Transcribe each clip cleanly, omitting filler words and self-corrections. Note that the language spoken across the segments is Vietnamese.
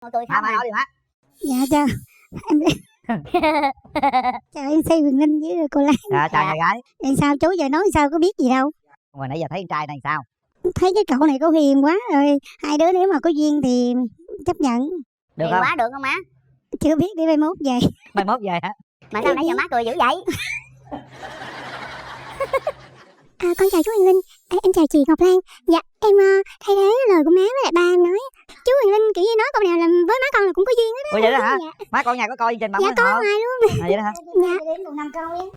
Tôi không má nói đi má. Dạ chào em. Chào em MC Quyền Linh với cô Lan. Dạ chào nhà gái. Em sao chú giờ nói sao có biết gì đâu. Hồi nãy giờ thấy con trai này sao? Thấy cái cậu này có hiền quá rồi. Hai đứa nếu mà có duyên thì chấp nhận. Được hiền không? quá được không má? Chưa biết đi 21 về. 21 về hả? Mà sao nãy giờ má cười dữ vậy? Con chào chú Quyền Linh. Em chào chị Ngọc Lan. Dạ em thay thế lời của má với lại ba em nói. Chú Quyền Linh kiểu như nói câu nào là với má con là cũng có duyên hết. Ủa vậy đó hả? Dạ. Má con nhà có coi chương trình Bấm Dạ Linh con Hậu? ngoài luôn. Vậy đó hả? Dạ.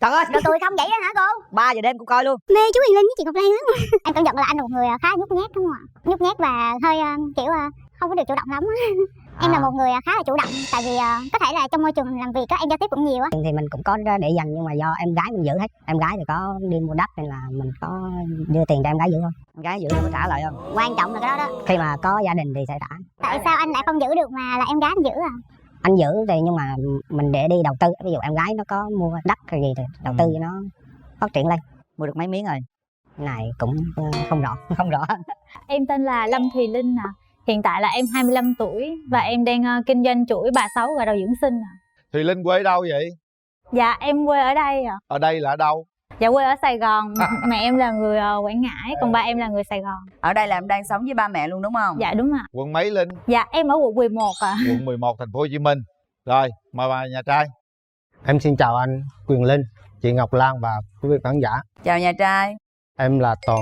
Trời ơi, Đồ tôi không vậy đó hả cô? 3 giờ đêm cũng coi luôn. Mê chú Quyền Linh với chị Ngọc Lan lắm. Em cảm nhận là anh là một người khá nhút nhát đúng không ạ? Nhút nhát và hơi kiểu không có được chủ động lắm. Em là một người khá là chủ động. Tại vì có thể là trong môi trường làm việc em giao tiếp cũng nhiều á. Thì mình cũng có để dành nhưng mà do em gái mình giữ hết. Em gái thì có đi mua đất nên là mình có đưa tiền cho em gái giữ thôi. Em gái giữ nó có trả lại không? Quan trọng là cái đó đó. Khi mà có gia đình thì sẽ trả. Tại sao anh lại không giữ được mà là em gái anh giữ à? Anh giữ thì nhưng mà mình để đi đầu tư. Ví dụ em gái nó có mua đất hay gì thì đầu tư cho nó phát triển lên. Mua được mấy miếng rồi. Cái này cũng không rõ, không rõ. Em tên là Lâm Thùy Linh ạ. Hiện tại là em 25 tuổi và em đang kinh doanh chuỗi bà Sáu gà đầu dưỡng sinh ạ. Thùy Linh quê ở đâu vậy? Dạ em quê ở đây ạ. Ở đây là ở đâu? Dạ quê ở Sài Gòn. Mẹ em là người Quảng Ngãi, còn ba em là người Sài Gòn. Ở đây là em đang sống với ba mẹ luôn đúng không? Dạ đúng ạ. Quận mấy Linh? Dạ em ở quận 11 ạ. Quận 11 thành phố Hồ Chí Minh. Rồi, mời bà nhà trai. Em xin chào anh Quyền Linh, chị Ngọc Lan và quý vị khán giả. Chào nhà trai. Em là Toàn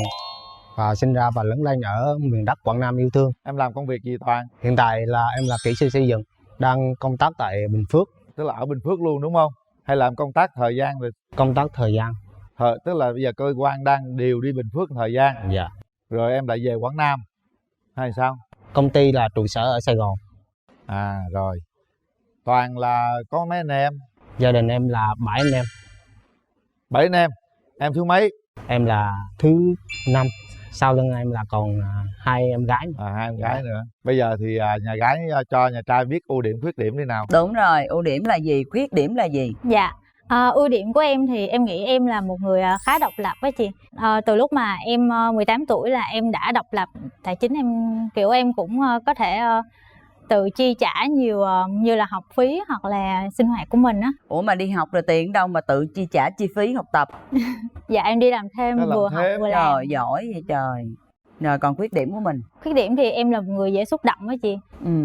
và sinh ra và lớn lên ở miền đất Quảng Nam yêu thương. Em làm công việc gì Toàn? Hiện tại là em là kỹ sư xây dựng, đang công tác tại Bình Phước. Tức là ở Bình Phước luôn đúng không? Hay làm công tác thời gian rồi? Công tác thời gian. Tức là bây giờ cơ quan đang điều đi Bình Phước thời gian. Dạ. Rồi em lại về Quảng Nam hay sao? Công ty là trụ sở ở Sài Gòn. À rồi. Toàn là có mấy anh em? Gia đình em là 7 anh em. 7 anh em. Em thứ mấy? Em là thứ 5. Sau lưng em là còn 2 em gái. 2 em gái nữa. Bây giờ thì nhà gái cho nhà trai biết ưu điểm khuyết điểm đi nào. Đúng rồi, ưu điểm là gì, khuyết điểm là gì? Dạ. Ưu điểm của em thì em nghĩ em là một người khá độc lập á chị. Từ lúc mà em 18 tuổi là em đã độc lập tài chính. Em kiểu em cũng có thể tự chi trả nhiều như là học phí hoặc là sinh hoạt của mình á. Ủa mà đi học rồi tiền đâu mà tự chi trả chi phí học tập? Dạ em đi làm thêm, Nó làm vừa thêm. học vừa làm. Trời giỏi vậy trời. Rồi còn khuyết điểm của mình? Khuyết điểm thì em là một người dễ xúc động á chị.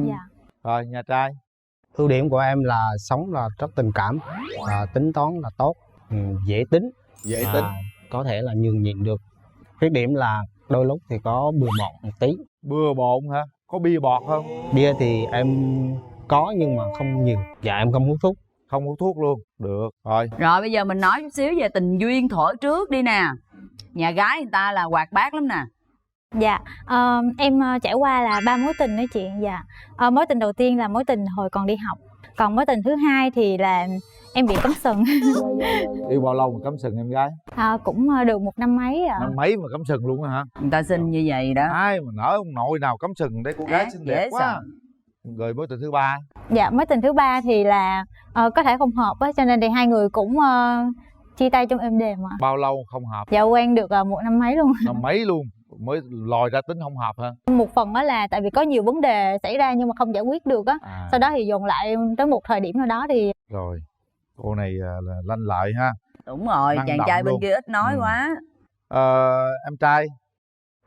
Dạ. Rồi nhà trai? Ưu điểm của em là sống là rất tình cảm và tính toán là tốt, dễ tính. Dễ tính. Có thể là nhường nhịn được. Khuyết điểm là đôi lúc thì có bừa bộn một tí. Bừa bộn hả? Có bia bọt không? Bia thì em có nhưng mà không nhiều. Dạ em không hút thuốc. Không hút thuốc luôn. Được rồi. Rồi bây giờ mình nói chút xíu về tình duyên thổi trước đi nè. Nhà gái người ta là hoạt bát lắm nè. Dạ, em trải qua là 3 mối tình đó chị. Dạ, mối tình đầu tiên là mối tình hồi còn đi học. Còn mối tình thứ hai thì là em bị cấm sừng. Yêu bao lâu mà cấm sừng em gái? Cũng được 1 năm mấy ạ. Năm mấy mà cấm sừng luôn á hả? Người ta xinh như vậy đó. Ai mà nỡ ông nội nào cấm sừng đây, cô gái xinh đẹp dễ quá. sợ. Rồi mối tình thứ ba? Dạ, mối tình thứ ba thì là có thể không hợp á, cho nên thì hai người cũng chia tay trong êm đềm ạ. Bao lâu không hợp? Dạ quen được 1 năm mấy luôn. Năm mấy luôn mới lòi ra tính không hợp hả? Một phần đó là tại vì có nhiều vấn đề xảy ra nhưng mà không giải quyết được á. Sau đó thì dồn lại tới một thời điểm nào đó thì. Rồi cô này là lanh lợi ha. Đúng rồi, Năng chàng động trai bên luôn. kia ít nói quá. Em trai?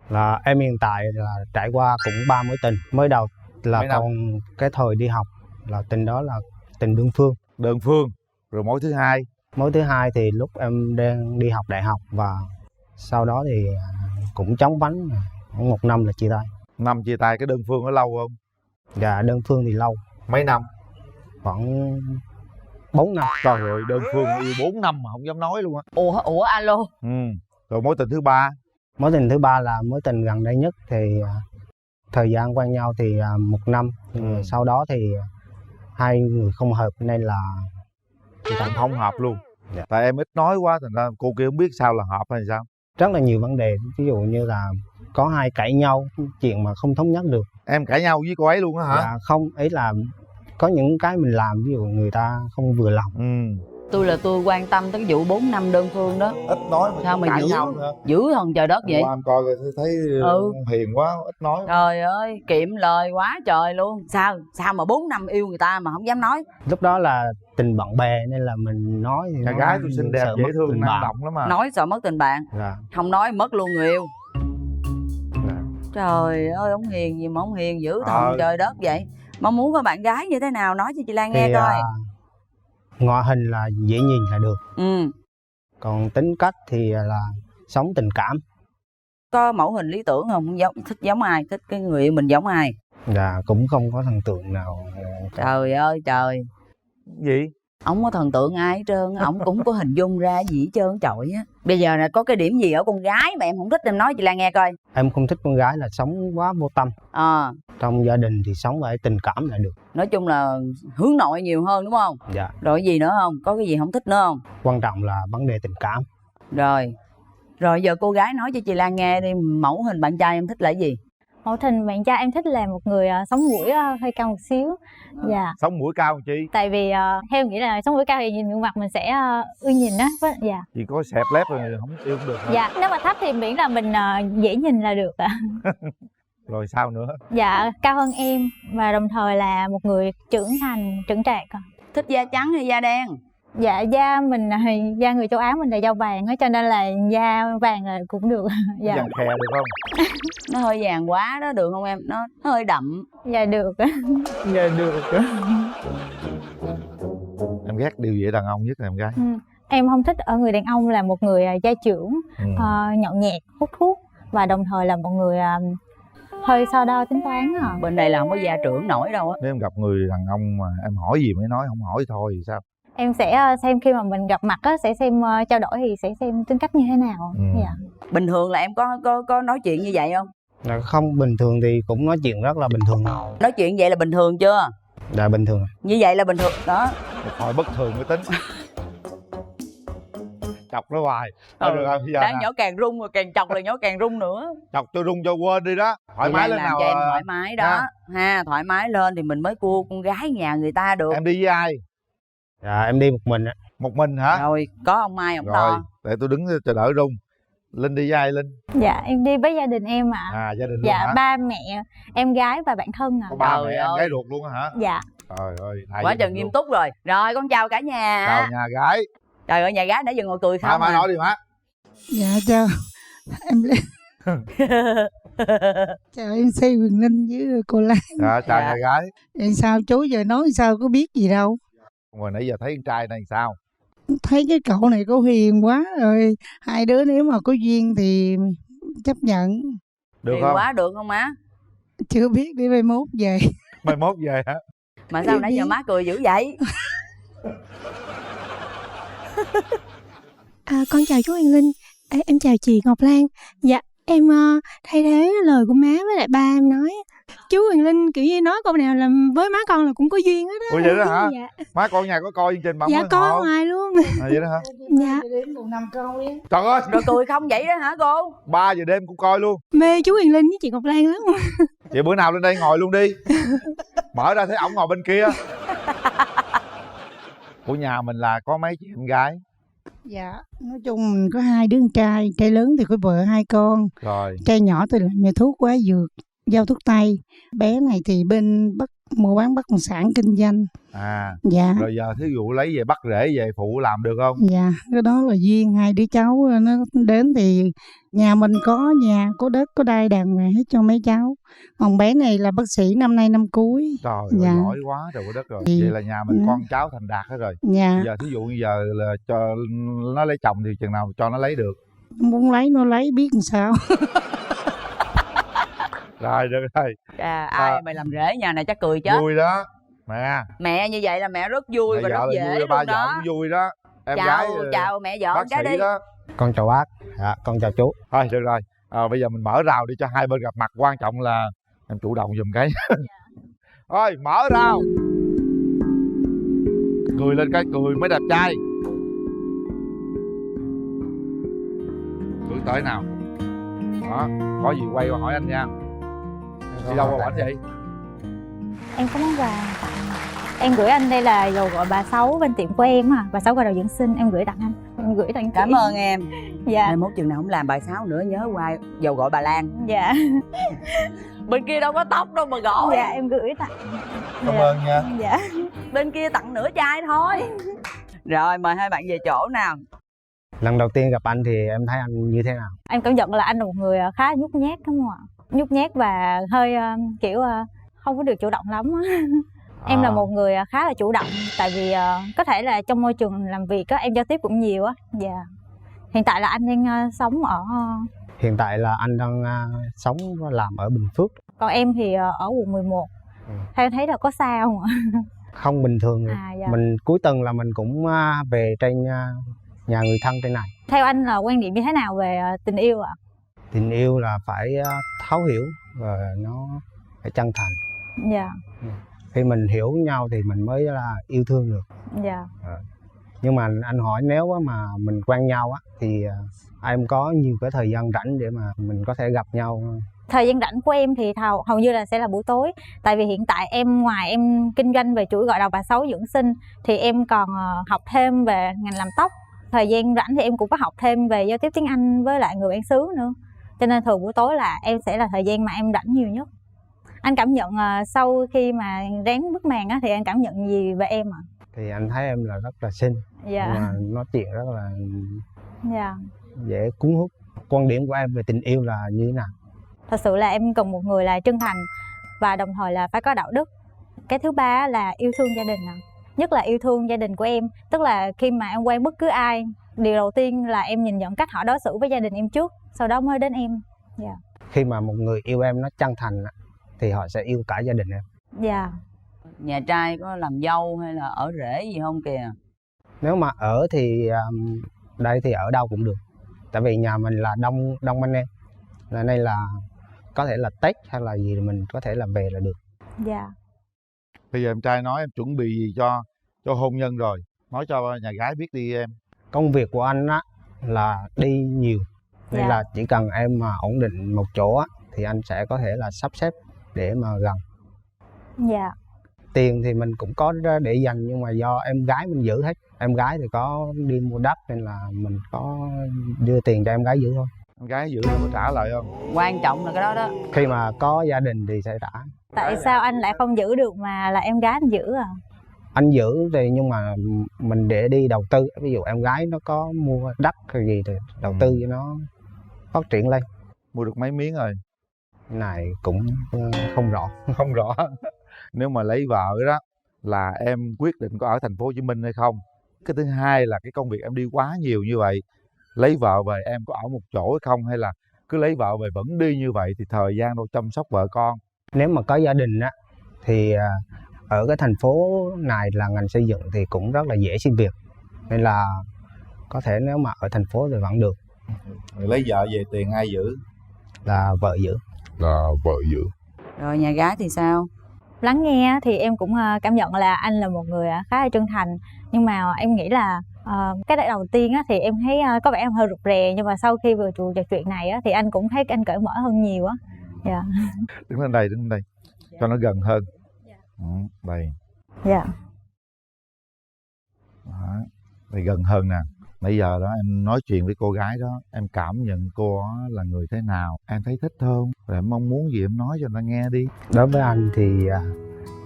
Là em hiện tại là trải qua cũng 3 mối tình. Mới đầu là Mấy năm? còn cái thời đi học là tình đó là tình đơn phương. Đơn phương. Rồi mối thứ hai? Mối thứ hai thì lúc em đang đi học đại học và sau đó thì cũng chóng vánh, khoảng 1 năm là chia tay. Năm chia tay. Cái đơn phương có lâu không? Dạ đơn phương thì lâu, Mấy năm? khoảng 4 năm. Trời ơi, đơn phương yêu 4 năm mà không dám nói luôn á. Ủa alo. Rồi mối tình thứ ba? Mối tình thứ ba là mối tình gần đây nhất thì thời gian quen nhau thì 1 năm. Nhưng mà sau đó thì hai người không hợp nên là Không hợp luôn. Dạ. Tại em ít nói quá thành ra cô kia không biết sao là hợp hay sao. rất là nhiều vấn đề, ví dụ như là có hai cãi nhau chuyện mà không thống nhất được. Em cãi nhau với cô ấy luôn á hả? Dạ không, ý là có những cái mình làm ví dụ người ta không vừa lòng. Tôi là tôi quan tâm tới cái vụ 4 năm đơn phương đó. Ít nói mà Sao mà cãi dữ nhau nữa. dữ thần trời đất vậy? Qua em coi rồi thấy hiền quá, ít nói. Trời ơi, kiệm lời quá trời luôn. Sao mà 4 năm yêu người ta mà không dám nói? Lúc đó là tình bạn bè nên là mình nói thì Nhà nó gái tôi xinh đẹp, sợ dễ mất thương, tình năng bạn. động lắm mà. Nói sợ mất tình bạn, Dạ. không nói mất luôn người yêu. Dạ. Trời ơi, ông hiền gì mà ông hiền dữ thần Ờ. trời đất vậy. Mong muốn có bạn gái như thế nào nói cho chị Lan nghe Thì coi. ngoại hình là dễ nhìn là được, Ừ, còn tính cách thì là sống tình cảm. có mẫu hình lý tưởng không? Thích giống ai? Thích cái người yêu mình giống ai? Dạ, cũng không có thần tượng nào. Trời ơi trời, Gì? ổng có thần tượng ai hết trơn, ổng cũng có hình dung ra gì hết trơn trọi á. Bây giờ là có cái điểm gì ở con gái mà em không thích, em nói chị Lan nghe coi. Em không thích con gái là sống quá vô tâm. Trong gia đình thì sống về tình cảm là được. Nói chung là hướng nội nhiều hơn đúng không? Dạ. Rồi gì nữa không? Có cái gì không thích nữa không? Quan trọng là vấn đề tình cảm. Rồi giờ cô gái nói cho chị Lan nghe đi, mẫu hình bạn trai em thích là cái gì? Mẫu hình bạn trai em thích là một người sống mũi hơi cao một xíu. Dạ. Sống mũi cao làm chi? Tại vì theo em nghĩ là sống mũi cao thì nhìn gương mặt mình sẽ ưa nhìn á. Dạ. Chỉ có xẹp lép rồi không yêu cũng được hả? Dạ, nếu mà thấp thì miễn là mình dễ nhìn là được ạ. Rồi sao nữa? Dạ, cao hơn em và đồng thời là một người trưởng thành, trưởng trạc. Thích da trắng hay da đen? Dạ, da mình da người châu Á mình là da vàng á, cho nên là da vàng là cũng được. Dạ. Vàng khè được không? Nó hơi vàng quá đó, được không em? Nó hơi đậm. Dạ được. Dạ được. Em ghét điều gì ở đàn ông nhất là em gái? Em không thích ở người đàn ông là một người gia trưởng, nhậu nhẹt, hút thuốc và đồng thời là một người hơi so đo tính toán. Bên đây là không có gia trưởng nổi đâu á. Nếu em gặp người đàn ông mà em hỏi gì mới nói, không hỏi thì thôi thì sao? Em sẽ xem khi mà mình gặp mặt á, sẽ xem trao đổi thì sẽ xem tính cách như thế nào. Dạ. Bình thường là em có nói chuyện như vậy không? Là không, bình thường thì cũng nói chuyện rất là bình thường. Nói chuyện vậy là bình thường chưa? Dạ bình thường. Như vậy là bình thường đó. Một hồi bất thường mới tính. Chọc nó hoài. Thôi được rồi, bây giờ Đang nè. nhỏ càng rung rồi càng chọc là nhỏ càng rung nữa. Chọc cho rung cho quên đi đó. Thoải Chị mái Lan lên làm nào. cho em thoải mái đó ha, thoải mái lên thì mình mới cua con gái nhà người ta được. Em đi với ai? Dạ em đi một mình á. Một mình hả? Rồi có ông Mai ông Rồi, to. để tôi đứng cho đỡ rung. Linh đi với ai Linh? Dạ, em đi với gia đình em ạ. Gia đình luôn Dạ, hả? ba mẹ, em gái và bạn thân ạ. Có ba Trời mẹ em ơi. gái ruột luôn hả? Dạ. Trời ơi, Quá trời nghiêm túc rồi. Rồi con chào cả nhà. Chào nhà gái. Trời ơi, nhà gái nãy giờ ngồi cười không Má nói đi má. Dạ chào em chào MC Quyền Linh với cô Lan. Chào Dạ. nhà gái. Vậy sao chú giờ nói sao có biết gì đâu. Rồi nãy giờ thấy con trai này sao? Thấy cái cậu này có hiền quá rồi. Hai đứa nếu mà có duyên thì chấp nhận. Được Hiền không? quá được không má? Chưa biết để mai mốt về. Mai mốt về hả? Mà sao nãy giờ má cười dữ vậy? Con chào chú Hoàng Linh. Em chào chị Ngọc Lan. Dạ em thay thế lời của má với lại ba em nói. Chú Hoàng Linh kiểu như nói câu nào là với má con là cũng có duyên hết á. Ủa vậy đó hả? Dạ, Má con nhà có coi chương trình Bạn dạ Mới coi Ngộ? ngoài luôn. Vậy đó hả? Dạ. Đến một năm câu đi. Trời ơi, Rồi cười không vậy đó hả cô? 3 giờ đêm cũng coi luôn. Mê chú Hoàng Linh với chị Ngọc Lan lắm. Vậy bữa nào lên đây ngồi luôn đi. Mở ra thấy ổng ngồi bên kia. Của nhà mình là có mấy chị em gái? Dạ nói chung mình có hai đứa con trai. Trai lớn thì có vợ 2 con. Rồi. Trai nhỏ thì làm nghề thuốc quá dược, giao thuốc tây. Bé này thì bên mua bán bất động sản kinh doanh. Dạ. Rồi giờ thí dụ lấy về bắt rễ về phụ làm được không? Dạ, cái đó là duyên. Hai đứa cháu nó đến thì nhà mình có nhà, có đất, có đai đàng hoàng hết cho mấy cháu. Còn bé này là bác sĩ năm nay năm cuối. Trời Dạ. ơi, giỏi quá trời của đất rồi. Thì- Vậy là nhà mình Dạ. con cháu thành đạt hết rồi. Dạ, Giờ thí dụ như giờ là cho nó lấy chồng thì chừng nào cho nó lấy được. muốn lấy nó lấy biết làm sao. Rồi được rồi. Ai mày làm rể nhà này chắc cười chết. Vui đó. Mẹ. Mẹ như vậy là mẹ rất vui Mẹ và vợ rất là dễ vui, luôn ba vợ đó. cũng vui đó. Em Chào gái chào mẹ vợ bác cái sĩ đi. đó. Con chào bác. Dạ, con chào chú. Thôi được rồi. Bây giờ mình mở rào đi cho hai bên gặp mặt. Quan trọng là em chủ động giùm cái. Thôi mở rào. Cười lên cái, cười mới đẹp trai. Cười tới nào. Đó, có gì quay qua hỏi anh nha. Đi đâu qua bển vậy? Em có món quà tặng. Em gửi anh đây là dầu gội bà Sáu bên tiệm của em à, bà Sáu gội đầu dưỡng sinh, em gửi tặng anh. Em gửi tặng chị. Cảm ơn em. Dạ. Mai mốt chừng nào không làm bài Sáu nữa nhớ qua dầu gội bà Lan. Dạ. Bên kia đâu có tóc đâu mà gội. Dạ em gửi tặng. Cảm ơn nha. Dạ. Bên kia tặng nửa chai thôi. Rồi mời hai bạn về chỗ nào. Lần đầu tiên gặp anh thì em thấy anh như thế nào? Em cảm nhận là anh là một người khá nhút nhát đúng không ạ? Nhút nhát và hơi kiểu không có được chủ động lắm á. Em là một người khá là chủ động, tại vì có thể là trong môi trường làm việc á em giao tiếp cũng nhiều á. Dạ. Hiện tại là anh đang sống ở Hiện tại là anh đang sống và làm ở Bình Phước. còn em thì ở quận 11. Theo em thấy là có xa không ạ? Không bình thường rồi. Dạ. Mình cuối tuần là mình cũng về trên nhà người thân trên này. Theo anh là quan điểm như thế nào về tình yêu ạ? Tình yêu là phải thấu hiểu và nó phải chân thành. Dạ. Khi mình hiểu nhau thì mình mới là yêu thương được. Dạ. Nhưng mà anh hỏi nếu mà mình quen nhau á thì em có nhiều cái thời gian rảnh để mà mình có thể gặp nhau. Thời gian rảnh của em thì hầu như là sẽ là buổi tối. Tại vì hiện tại em ngoài em kinh doanh về chuỗi gội đầu bà Sáu dưỡng sinh thì em còn học thêm về ngành làm tóc. Thời gian rảnh thì em cũng có học thêm về giao tiếp tiếng Anh với lại người bản xứ nữa. Cho nên thường buổi tối là em sẽ là thời gian mà em rảnh nhiều nhất. Anh cảm nhận sau khi mà ráng bức màn á thì anh cảm nhận gì về em ạ? Thì anh thấy em là rất là xinh. Dạ. Mà nói chuyện rất là Dạ. dễ cuốn hút. Quan điểm của em về tình yêu là như thế nào? Thật sự là em cần một người là chân thành và đồng thời là phải có đạo đức. Cái thứ ba là yêu thương gia đình ạ. Nhất là yêu thương gia đình của em. Tức là khi mà em quen bất cứ ai, điều đầu tiên là em nhìn nhận cách họ đối xử với gia đình em trước, sau đó mới đến em. Dạ. Khi mà một người yêu em nó chân thành thì họ sẽ yêu cả gia đình em. Dạ. Nhà trai có làm dâu hay là ở rể gì không kìa? Nếu mà ở thì đây thì ở đâu cũng được. Tại vì nhà mình là đông anh em. Là đây là có thể là Tết hay là gì thì mình có thể là về là được. Dạ. Bây giờ em trai nói em chuẩn bị gì cho hôn nhân rồi, nói cho nhà gái biết đi em. Công việc của anh á là đi nhiều nên là chỉ cần em mà ổn định một chỗ á thì anh sẽ có thể là sắp xếp để mà gần. Dạ. Tiền thì mình cũng có để dành nhưng mà do em gái mình giữ hết. Em gái thì có đi mua đất nên là mình có đưa tiền cho em gái giữ thôi. Em gái giữ có trả lại không? Quan trọng là cái đó đó. Khi mà có gia đình thì sẽ trả. Tại sao anh lại không giữ được mà là em gái anh giữ à? Anh giữ thì nhưng mà mình để đi đầu tư. Ví dụ em gái nó có mua đất hay gì thì đầu tư cho nó phát triển lên. Mua được mấy miếng rồi? Cái này cũng không rõ. Không rõ. Nếu mà lấy vợ đó là em quyết định có ở thành phố Hồ Chí Minh hay không. Cái thứ hai là cái công việc em đi quá nhiều như vậy, lấy vợ về em có ở một chỗ hay không, hay là cứ lấy vợ về vẫn đi như vậy thì thời gian đâu chăm sóc vợ con. Nếu mà có gia đình á thì ở cái thành phố này là ngành xây dựng thì cũng rất là dễ xin việc. Nên là có thể nếu mà ở thành phố thì vẫn được. Lấy vợ về tiền ai giữ? Là vợ giữ. Là vợ giữ. Rồi nhà gái thì sao? Lắng nghe thì em cũng cảm nhận là anh là một người khá là chân thành. Nhưng mà em nghĩ là cái đầu tiên thì em thấy có vẻ em hơi rụt rè. Nhưng mà sau khi vừa trò chuyện này thì anh cũng thấy anh cởi mở hơn nhiều á. Dạ. Đứng lên đây, đứng lên đây. Cho nó gần hơn. Đây. Dạ. Đó. Đây gần hơn nè. Bây giờ đó em nói chuyện với cô gái đó, em cảm nhận cô là người thế nào, em thấy thích không, rồi em mong muốn gì em nói cho người ta nghe đi. Đối với anh thì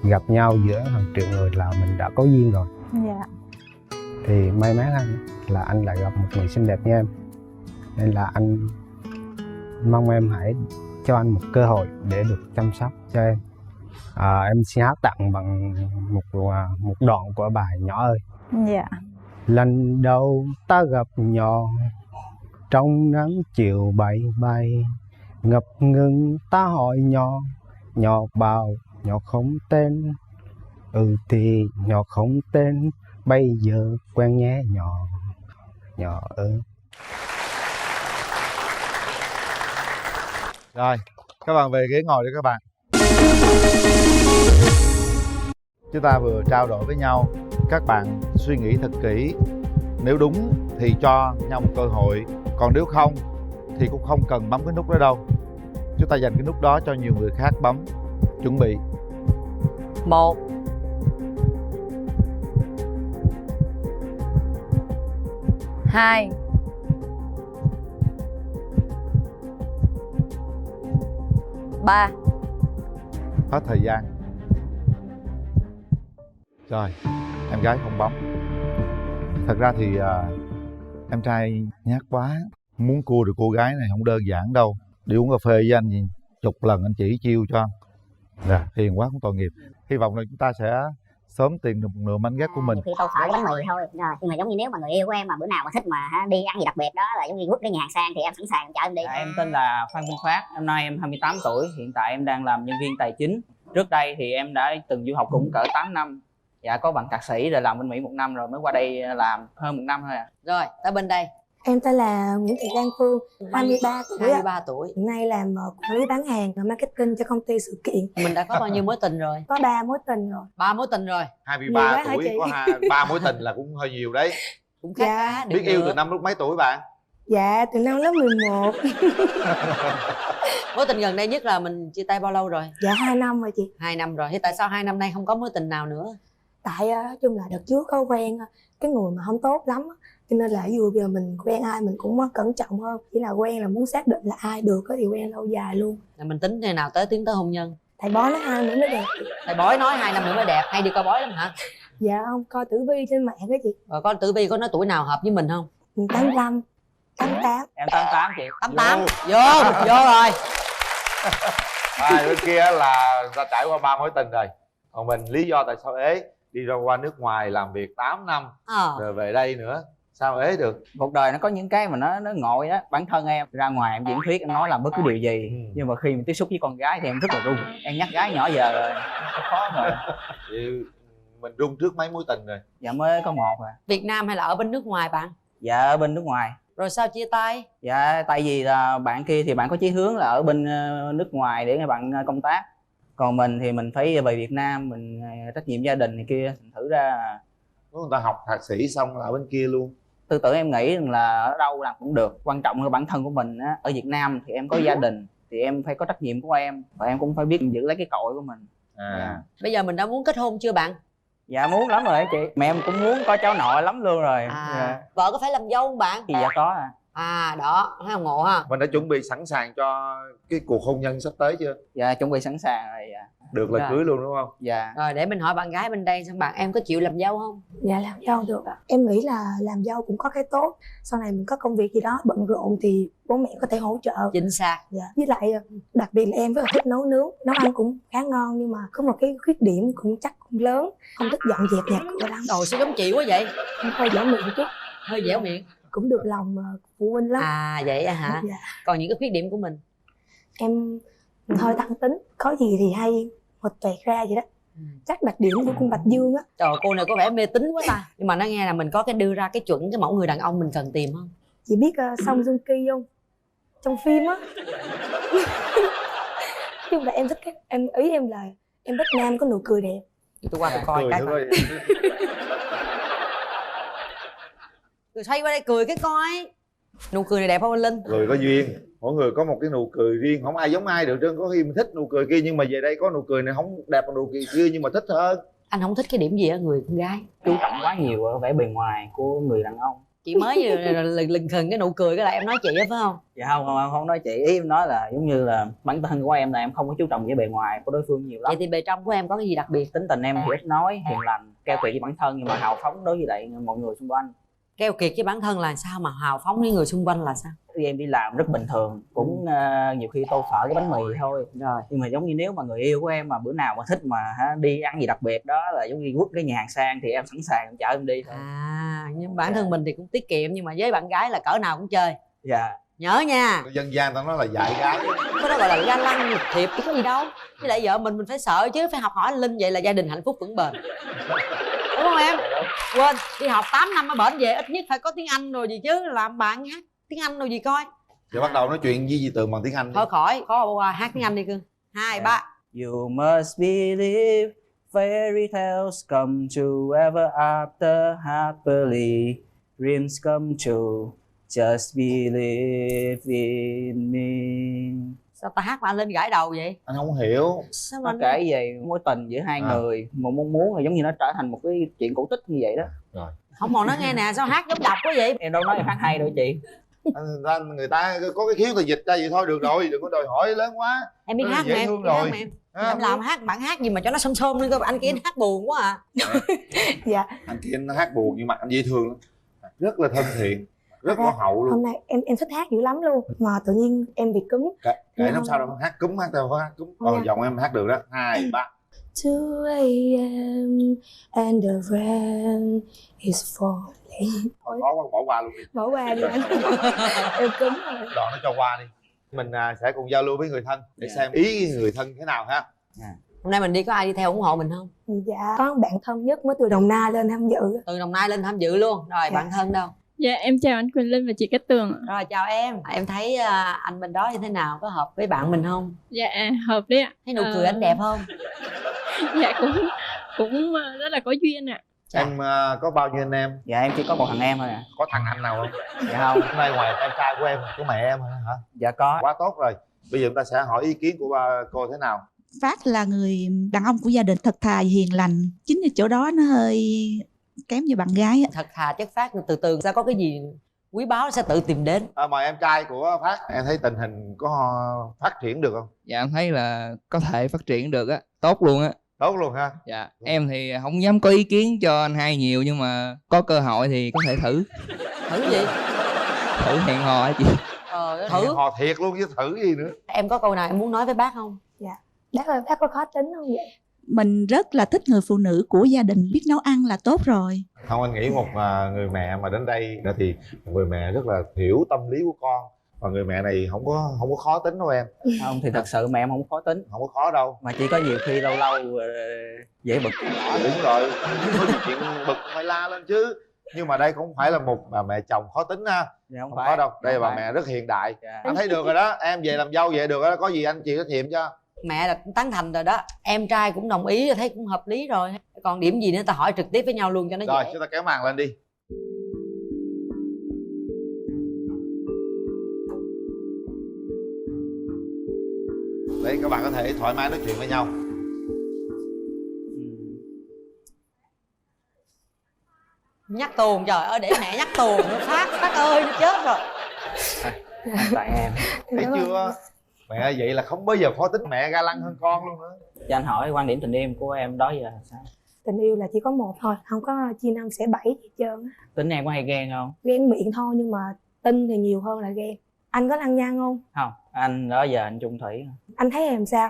gặp nhau giữa hàng triệu người là mình đã có duyên rồi. Dạ. Thì may mắn anh là anh lại gặp một người xinh đẹp như em. Nên là anh mong em hãy cho anh một cơ hội để được chăm sóc cho em. Em xin hát tặng bằng một đoạn của bài Nhỏ ơi. Dạ. Lần đầu ta gặp nhỏ trong nắng chiều bay bay, ngập ngừng ta hỏi nhỏ bảo nhỏ không tên. Thì nhỏ không tên, bây giờ quen nhé nhỏ ơi. Rồi, các bạn về ghế ngồi đi các bạn. Chúng ta vừa trao đổi với nhau, các bạn suy nghĩ thật kỹ. Nếu đúng thì cho nhau một cơ hội, còn nếu không thì cũng không cần bấm cái nút đó đâu. Chúng ta dành cái nút đó cho nhiều người khác bấm. Chuẩn bị. 1 2 3. Hết thời gian. Rồi, em gái không bấm. Thật ra thì em trai nhát quá, muốn cua được cô gái này không đơn giản đâu. Đi uống cà phê với anh gì chục lần anh chỉ chiêu cho. Dạ, hiền quá cũng tội nghiệp. Hy vọng là chúng ta sẽ sớm tìm được một nửa mảnh ghép của mình. Thì tôi phở bánh mì thôi rồi, nhưng mà giống như nếu mà người yêu của em mà bữa nào mà thích mà đi ăn gì đặc biệt đó là giống như quất cái nhà hàng sang thì em sẵn sàng chở em đi. Em tên là Phan Minh Phát, năm nay em 28 tuổi, hiện tại em đang làm nhân viên tài chính. Trước đây thì em đã từng du học cũng cỡ 8 năm. Dạ, có bằng thạc sĩ rồi làm bên Mỹ 1 năm rồi mới qua đây làm hơn 1 năm thôi à. Rồi, tới bên đây. Em tên là Nguyễn Thị Lan Phương, 23 tuổi. 23 tuổi. Hiện nay làm quản lý bán hàng và marketing cho công ty sự kiện. Mình đã có bao nhiêu mối tình rồi? Có 3 mối tình rồi. 3 mối tình rồi. 23 tuổi có 3 mối tình là cũng hơi nhiều đấy. Cũng khá Dạ. khá. Biết yêu từ năm lúc mấy tuổi bạn? Dạ, từ năm lớp 11. Mối tình gần đây nhất là mình chia tay bao lâu rồi? Dạ 2 năm rồi chị. 2 năm rồi. Thế tại sao 2 năm nay không có mối tình nào nữa? Tại nói chung là đợt trước có quen cái người mà không tốt lắm, cho nên là dù giờ mình quen ai mình cũng cẩn trọng hơn. Chỉ là quen là muốn xác định là ai được thì quen lâu dài luôn. Là mình tính thế nào tiến tới hôn nhân? Thầy bói nói 2 năm nữa mới đẹp. Thầy bói nói 2 năm nữa mới đẹp. Hay đi coi bói lắm hả? Dạ không, coi tử vi trên mạng đó chị. Rồi có tử vi có nói tuổi nào hợp với mình không? 85, 88. Em 88 chị. 88. Vô rồi. Bên kia là ta trải qua 3 mối tình rồi. Còn mình lý do tại sao ế? Đi ra qua nước ngoài làm việc 8 năm rồi về đây nữa, sao ế được? Cuộc đời nó có những cái mà nó ngộ á. Bản thân em ra ngoài em diễn thuyết em nói làm bất cứ điều gì, nhưng mà khi mình tiếp xúc với con gái thì em rất là run. Em nhắc gái nhỏ giờ rồi, khó rồi. Thì mình run trước mấy mối tình rồi? Dạ mới có 1 à. Việt Nam hay là ở bên nước ngoài bạn? Dạ ở bên nước ngoài. Rồi sao chia tay? Dạ tại vì là bạn kia thì bạn có chí hướng là ở bên nước ngoài để bạn công tác. Còn mình thì mình phải về Việt Nam, mình trách nhiệm gia đình này kia. Thử ra người ta học thạc sĩ xong là ở bên kia luôn. tư tưởng em nghĩ rằng là ở đâu làm cũng được, quan trọng là bản thân của mình á. Ở Việt Nam thì em có gia đình thì em phải có trách nhiệm của em, và em cũng phải biết giữ lấy cái cội của mình. Bây giờ mình đã muốn kết hôn chưa bạn? Dạ muốn lắm rồi chị, mẹ em cũng muốn có cháu nội lắm luôn rồi. Vợ có phải làm dâu không bạn? Thì dạ có à. Đó, thấy không ngộ ha. Mình đã chuẩn bị sẵn sàng cho cái cuộc hôn nhân sắp tới chưa? Dạ chuẩn bị sẵn sàng rồi. Dạ. Được là cưới luôn đúng không? Dạ. Rồi để mình hỏi bạn gái bên đây xem bạn em có chịu làm dâu không? Dạ làm dâu được ạ. Em nghĩ là làm dâu cũng có cái tốt. Sau này mình có công việc gì đó bận rộn thì bố mẹ có thể hỗ trợ. Chính xác. Dạ. Với lại đặc biệt là em rất là thích nấu nướng. Nấu ăn cũng khá ngon, nhưng mà có một cái khuyết điểm cũng chắc cũng lớn. Không thích dọn dẹp nhà cửa lắm. Đồ sao giống chị quá vậy? Hơi dẻo miệng chút. Hơi dẻo miệng. Cũng được lòng phụ huynh lắm. Vậy hả? Dạ. Còn những cái khuyết điểm của mình? Em hơi thẳng tính. Có gì thì hay một toẹt ra vậy đó. Chắc đặc điểm của con Bạch Dương á. Trời, cô này có vẻ mê tín quá ta. Nhưng mà nó nghe là mình có cái đưa ra cái chuẩn cái mẫu người đàn ông mình cần tìm không? Chị biết Song Joong Ki không? Trong phim á. Nhưng mà em thích cái ý em là em thích nam có nụ cười đẹp. Tôi qua tôi coi cái coi. Cười xoay qua đây cười cái coi. Nụ cười này đẹp không anh Linh? Cười có duyên, mỗi người có một cái nụ cười riêng, không ai giống ai được trơn. Có khi mình thích nụ cười kia nhưng mà về đây có nụ cười này không đẹp bằng nụ cười kia nhưng mà thích hơn. Anh không thích cái điểm gì ở người con gái? Chú trọng quá nhiều ở vẻ bề ngoài của người đàn ông. Chị mới lừng khừng cái nụ cười cái là em nói chị á phải không? Dạ không nói chị, ý em nói là giống như là bản thân của em là em không có chú trọng về bề ngoài của đối phương nhiều lắm. Vậy thì bề trong của em có cái gì đặc biệt? Tính tình em thì ít nói, hiền lành, keo kiệt với bản thân nhưng mà hào phóng đối với lại mọi người xung quanh. Keo kiệt với bản thân là sao mà hào phóng với người xung quanh là sao? Khi em đi làm rất bình thường, cũng nhiều khi tô phở cái bánh mì thôi. Rồi. Nhưng mà giống như nếu mà người yêu của em mà bữa nào mà thích mà đi ăn gì đặc biệt đó là giống như quất cái nhà hàng sang thì em sẵn sàng chở em đi thôi. Nhưng bản thân mình thì cũng tiết kiệm, nhưng mà với bạn gái là cỡ nào cũng chơi. Dạ. Nhớ nha. Dân gian ta nói là dạy gái. Cái đó gọi là ga lăng lịch thiệp chứ có gì đâu. Với lại vợ mình phải sợ chứ, phải học hỏi anh Linh, vậy là gia đình hạnh phúc vững bền. Đúng không em? Quên, đi học 8 năm ở bển về ít nhất phải có tiếng Anh rồi gì chứ, làm bạn hát tiếng Anh rồi gì coi. Giờ bắt đầu nói chuyện với Di Tường bằng tiếng Anh đi. Thôi khỏi, có qua hát tiếng Anh đi cưng. 2, 3. You must believe fairy tales come true ever after happily. Dreams come true, just believe in me. Sao ta hát mà anh Linh gãi đầu vậy? Anh không hiểu. Sao Nó mà kể về mối tình giữa hai người mà muốn là giống như nó trở thành một cái chuyện cổ tích như vậy đó. Rồi. không còn nói nghe nè, sao hát giống đọc quá vậy? Em đâu nói em hát hay đâu chị. Người ta có cái khiếu thì dịch ra vậy thôi được rồi, đừng có đòi hỏi lớn quá. Em biết hát mà dễ em, thương biết hát rồi. mà em. Em làm hát, bạn hát gì mà cho nó xôm xôm lên cơ, anh kia anh hát buồn quá à. Dạ. Anh kia anh hát buồn nhưng mặt anh dễ thương lắm, rất là thân thiện, rất có hậu luôn. Hôm nay em thích hát dữ lắm luôn mà tự nhiên em bị cúm. Kệ nó sao đâu, hát cúm hát đâu có hát cúm. Giọng em hát được đó. 2, 3. 2 a.m. and the rain is falling. Thôi khó quá, bỏ qua luôn đi. Bỏ qua đi anh. Em cúm rồi. Đoạn nó cho qua đi. Mình sẽ cùng giao lưu với người thân để xem ý người thân thế nào ha. Hôm nay mình đi có ai đi theo ủng hộ mình không? Dạ, có bạn thân nhất mới từ Đồng Nai lên tham dự. Từ Đồng Nai lên tham dự luôn. Rồi bạn thân đâu? Dạ em chào anh Quỳnh Linh và chị Cát Tường. Rồi chào em. Em thấy anh bên đó như thế nào? Có hợp với bạn mình không? Dạ hợp đấy ạ. Thấy nụ cười anh đẹp không? Dạ cũng rất là có duyên ạ. Em có bao nhiêu anh em? Dạ em chỉ có một thằng em thôi à. Có thằng anh nào không? Dạ không. Hôm nay ngoài em trai của em có mẹ em hả? Dạ có. Quá tốt rồi. Bây giờ chúng ta sẽ hỏi ý kiến của cô thế nào. Phát là người đàn ông của gia đình, thật thà hiền lành. Chính vì chỗ đó nó hơi kém như bạn gái. Thật thà chất Phát, từ từ sẽ có cái gì quý báu sẽ tự tìm đến. Mời em trai của Phát. Em thấy tình hình có phát triển được không? Dạ em thấy là có thể phát triển được á, tốt luôn á. Tốt luôn ha. Dạ em thì không dám có ý kiến cho anh hai nhiều, nhưng mà có cơ hội thì có thể thử. Thử gì? Thử hẹn hò hả chị? Thử hò thiệt luôn chứ thử gì nữa. Em có câu nào em muốn nói với bác không? Dạ. Bác ơi, bác có khó tính không vậy? Mình rất là thích người phụ nữ của gia đình, biết nấu ăn là tốt rồi. Không, anh nghĩ một người mẹ mà đến đây thì một người mẹ rất là hiểu tâm lý của con. Và người mẹ này không có khó tính đâu em. Không thì thật sự mẹ em không có khó tính. Không có khó đâu. Mà chỉ có nhiều khi lâu lâu dễ bực. Đúng rồi, có chuyện bực phải la lên chứ. Nhưng mà đây cũng phải là một bà mẹ chồng khó tính ha. Dạ, không có đâu. Đây là bà mẹ rất hiện đại. Anh thấy được rồi đó. Em về làm dâu về được đó. Có gì anh chịu trách nhiệm cho. Mẹ là tán thành rồi đó. Em trai cũng đồng ý, thấy cũng hợp lý rồi. Còn điểm gì nữa ta hỏi trực tiếp với nhau luôn cho nó rồi, dễ. chúng ta kéo màn lên đi. Đấy, các bạn có thể thoải mái nói chuyện với nhau. Nhắc tuồng, trời ơi, để mẹ nhắc tuồng nữa. Phát ơi, nó chết rồi. Tại em. Thấy chưa? Mẹ vậy là không bao giờ khó tính, mẹ ga lăng hơn con luôn nữa. Cho anh hỏi quan điểm tình yêu của em đó giờ sao? Tình yêu là chỉ có một thôi, không có chia 5 xẻ 7 gì hết trơn. Tính em có hay ghen không? Ghen miệng thôi nhưng mà tin thì nhiều hơn là ghen. Anh có lăng nhăng không? Không, anh đó giờ anh chung thủy. Anh thấy em sao?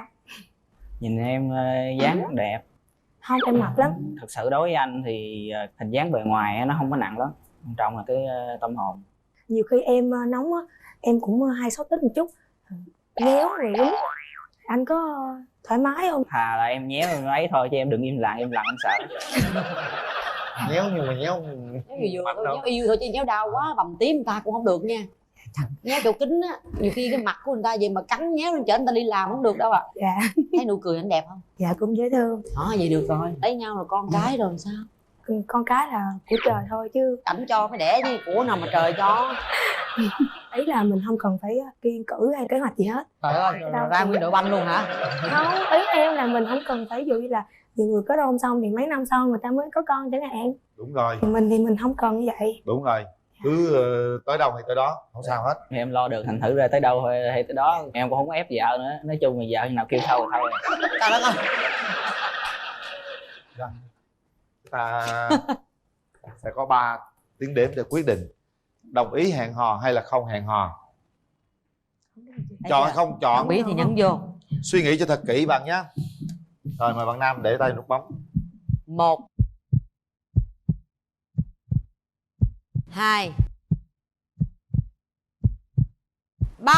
Nhìn em dáng đẹp. Không, em mập lắm. Thật sự đối với anh thì hình dáng bề ngoài nó không có nặng lắm, quan trọng là cái tâm hồn. Nhiều khi em nóng á, em cũng hay xấu tính một chút, nhéo rồi đúng. Anh có thoải mái không? Thà là em nhéo em ấy thôi chứ em đừng im lặng anh sợ. Nhéo nhưng mà nhéo vừa thôi, nhéo yêu thôi chứ nhéo đau quá bầm tím người ta cũng không được nha. Nhéo chỗ kính á, nhiều khi cái mặt của người ta vậy mà cắn nhéo lên chở người ta đi làm không được đâu ạ. Dạ. Thấy nụ cười anh đẹp không? Dạ cũng dễ thương. Vậy được rồi, lấy nhau là con cái rồi sao? Con cái là của trời thôi chứ Ảnh cho phải đẻ chứ của nào mà trời cho. Ý là mình không cần phải kiêng cữ hay kế hoạch gì hết. Trời ơi, ra nguyên đội banh luôn hả? Không, ý em là mình không cần phải, ví dụ như là nhiều người có đôn xong thì mấy năm sau người ta mới có con chẳng hạn. Đúng rồi. Thì mình không cần như vậy. Đúng rồi. Cứ tới đâu thì tới đó, không sao hết. Thì em lo được, thành thử ra tới đâu hay tới đó. Em cũng không có ép vợ nữa. Nói chung là vợ nào kêu thôi thì thôi. Trời đất ơi. Ta sẽ có 3 tiếng đếm để quyết định đồng ý hẹn hò hay là không hẹn hò. Chọn hay không chọn? Đồng ý thì nhấn vô. Suy nghĩ cho thật kỹ bạn nhé. Rồi mời bạn nam để tay nút bấm. 1 2 3.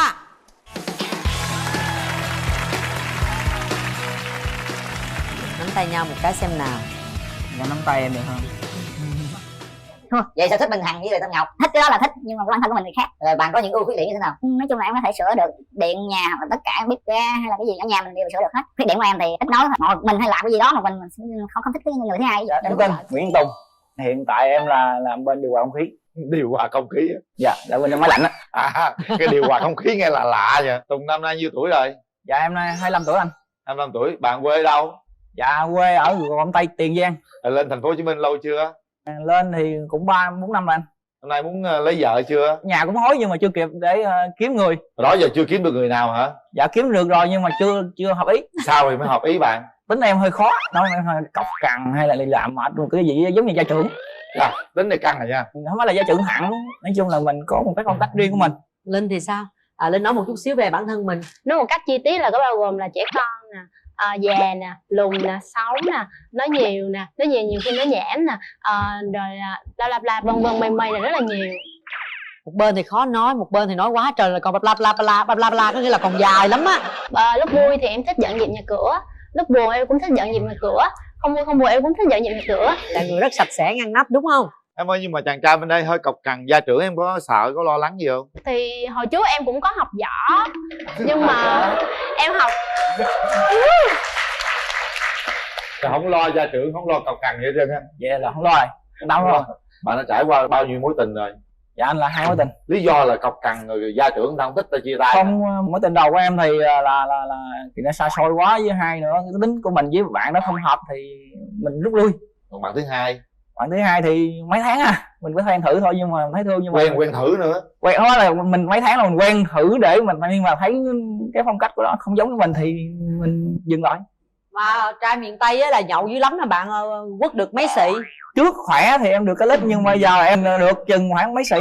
Nắm tay nhau một cái xem nào. Em nắm tay em được không? Vậy sao thích Minh Hằng với lại Tân Ngọc? Thích cái đó là thích, nhưng mà bản thân của mình thì khác. Rồi bạn có những ưu khuyết điểm như thế nào? Nói chung là em có thể sửa được điện nhà hoặc là tất cả bếp ga hay là cái gì ở nhà mình đều sửa được hết. Khuyết điểm của em thì ít nói thôi. Mình hay làm cái gì đó mà mình không thích cái người thứ hai. Em tên Nguyễn Tùng. Hiện tại em là làm bên điều hòa không khí. Điều hòa không khí á. Dạ tại bên máy lạnh á. Cái điều hòa không khí nghe là lạ vậy. Tùng năm nay nhiêu tuổi rồi? Dạ em nay 25 tuổi anh. 25 tuổi. Bạn quê đâu? Dạ quê ở Gò Công Tây, Tiền Giang. Lên thành phố Hồ Chí Minh lâu chưa? Lên thì cũng 3-4 năm rồi anh. Hôm nay muốn lấy vợ chưa? Nhà cũng hối nhưng mà chưa kịp để kiếm người. Đó giờ chưa kiếm được người nào hả? Dạ kiếm được rồi nhưng mà chưa hợp ý. Sao thì mới hợp ý bạn? Tính em hơi khó, nói em hơi cọc cằn hay là làm mệt một cái gì giống như gia trưởng. Tính này căng rồi nha. Không phải là gia trưởng hẳn, nói chung là mình có một cái phong cách riêng của mình. Linh thì sao? Linh nói một chút xíu về bản thân mình. Nói một cách chi tiết là có bao gồm là trẻ con nè, già nè, lùn nè, xấu nè, nói nhiều nè, nói nhiều khi nói nhảm nè, rồi bla bla bla vân vân mây là rất là nhiều. Một bên thì khó nói, một bên thì nói quá trời, là còn bla bla bla bla bla bla có nghĩa là còn dài lắm á. Lúc vui thì em thích dọn dẹp nhà cửa, lúc buồn em cũng thích dọn dẹp nhà cửa, không buồn em cũng thích dọn dẹp nhà cửa. Là người rất sạch sẽ ngăn nắp đúng không? Em ơi, nhưng mà chàng trai bên đây hơi cọc cằn, gia trưởng em có sợ, có lo lắng gì không? Thì hồi trước em cũng có học võ nhưng mà em học không lo gia trưởng, không lo cọc cằn gì hết trơn á. Dạ là không lo rồi, đâu rồi. Bạn đã trải qua bao nhiêu mối tình rồi? Dạ anh là 2 mối tình. Lý do là cọc cằn rồi gia trưởng ta không thích ta chia tay? Không, mối tình đầu của em thì là thì nó xa xôi quá, với hai nữa cái tính của mình với bạn đó không hợp thì mình rút lui. Còn bạn thứ hai? Bạn thứ hai thì mấy tháng mình có quen thử thôi nhưng mà thấy thương, nhưng mà quen thử nữa. Quen đó là mình mấy tháng là mình quen thử để mình, nhưng mà thấy cái phong cách của nó không giống với mình thì mình dừng lại. Mà trai miền Tây á là nhậu dữ lắm nè bạn, quất được mấy xị? Trước khỏe thì em được cái lít nhưng bây giờ em được chừng khoảng mấy xị.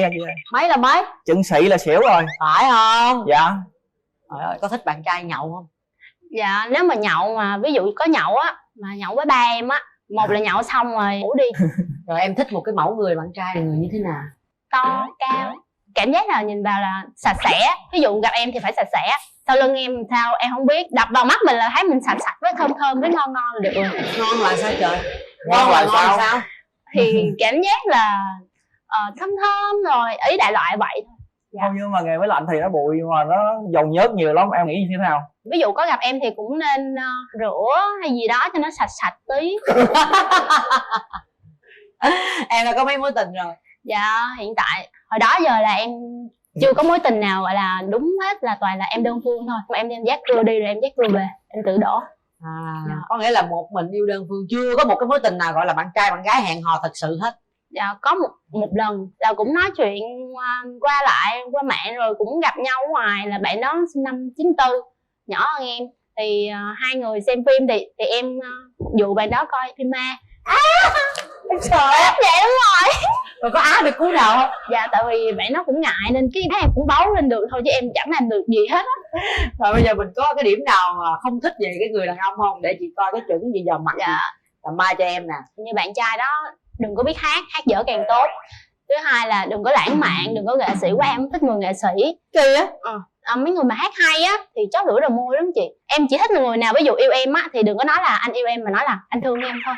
Mấy là mấy? Chừng xị là xỉu rồi. Phải không? Dạ. Trời ơi, có thích bạn trai nhậu không? Dạ nếu mà nhậu mà ví dụ có nhậu á, mà nhậu với ba em á, một là nhậu xong rồi ngủ đi. Rồi em thích một cái mẫu người bạn trai là người như thế nào? To, cao, cảm giác là nhìn vào là sạch sẽ. Ví dụ gặp em thì phải sạch sẽ, sau lưng em sao em không biết, đập vào mắt mình là thấy mình sạch sạch với thơm thơm với ngon ngon là được rồi. Ngon là sao trời? Ngon là sao? Thì cảm giác là thơm thơm rồi, ý đại loại vậy thôi. Dạ. Không, nhưng mà nghề máy lạnh thì nó bụi mà nó dầu nhớt nhiều lắm, em nghĩ như thế nào? Ví dụ có gặp em thì cũng nên rửa hay gì đó cho nó sạch sạch tí. Em đã có mấy mối tình rồi? Dạ hiện tại hồi đó giờ là em chưa có mối tình nào gọi là đúng hết, là toàn là em đơn phương thôi. Em đem dắt cưa đi rồi em dắt cưa về, em tự đổ. Dạ. Có nghĩa là một mình yêu đơn phương, chưa có một cái mối tình nào gọi là bạn trai bạn gái hẹn hò thật sự hết? Dạ có một lần là cũng nói chuyện qua lại qua mạng rồi cũng gặp nhau ở ngoài, là bạn đó sinh năm 94, nhỏ hơn em. Thì hai người xem phim thì em dụ bạn đó coi phim ma. Em sợ. Dạ đúng rồi. Rồi có á được cú nào không? Dạ tại vì bạn nó cũng ngại nên cái em cũng bấu lên được thôi chứ em chẳng làm được gì hết á. Rồi bây giờ mình có cái điểm nào mà không thích về cái người đàn ông không, để chị coi cái chuẩn gì giờ mặt dạ. Làm mai cho em nè. Như bạn trai đó đừng có biết hát dở càng tốt. Thứ hai là đừng có lãng mạn, đừng có nghệ sĩ quá, em không thích người nghệ sĩ. Kỳ á. Mấy người mà hát hay á thì chót lưỡi đầu môi lắm chị. Em chỉ thích người nào ví dụ yêu em á thì đừng có nói là anh yêu em mà nói là anh thương em thôi,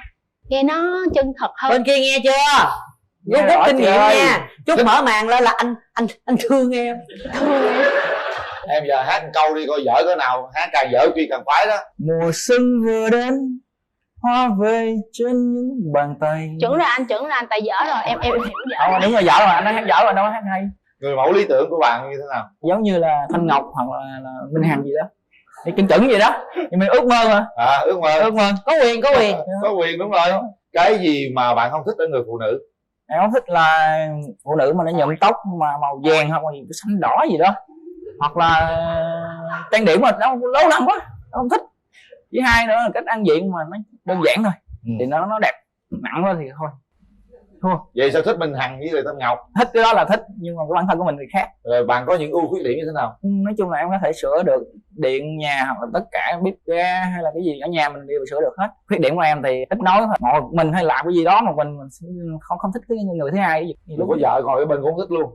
nghe nó chân thật hơn. Bên kia nghe chưa? Rút kinh nghiệm nha. Chút mở màn lên là anh thương em. Em giờ hát một câu đi coi dở cỡ nào, hát càng dở truy càng khoái đó. Mùa xuân vừa đến, hoa về trên những bàn tay. Chuẩn rồi anh, tại dở rồi em hiểu dở. Đúng rồi, dở rồi, anh nói hát dở rồi, đâu có hát hay. Người mẫu lý tưởng của bạn như thế nào? Giống như là Thanh Ngọc hoặc là Minh Hằng gì đó, thì chuẩn gì đó, nhưng mình ước mơ mà. Ước mơ. Có quyền đúng rồi. Cái gì mà bạn không thích ở người phụ nữ? Em không thích là phụ nữ mà nó nhuộm tóc mà màu vàng hoặc là gì xanh đỏ gì đó, hoặc là trang điểm mà nó lố lăng quá, nó không thích. Với hai nữa là cách ăn diện mà nó đơn giản thôi, thì nó đẹp. Nặng quá thì thôi thua. Vậy sao thích Minh Hằng với lại Thanh Ngọc? Thích cái đó là thích, nhưng mà cái bản thân của mình thì khác. Rồi bạn có những ưu khuyết điểm như thế nào? Nói chung là em có thể sửa được điện nhà hoặc là tất cả bếp ga hay là cái gì ở nhà mình đều sửa được hết. Khuyết điểm của em thì ít nói thôi, ngồi một mình hay làm cái gì đó mà mình không thích cái người thứ hai. Lúc có vợ ngồi ở bên cũng không thích luôn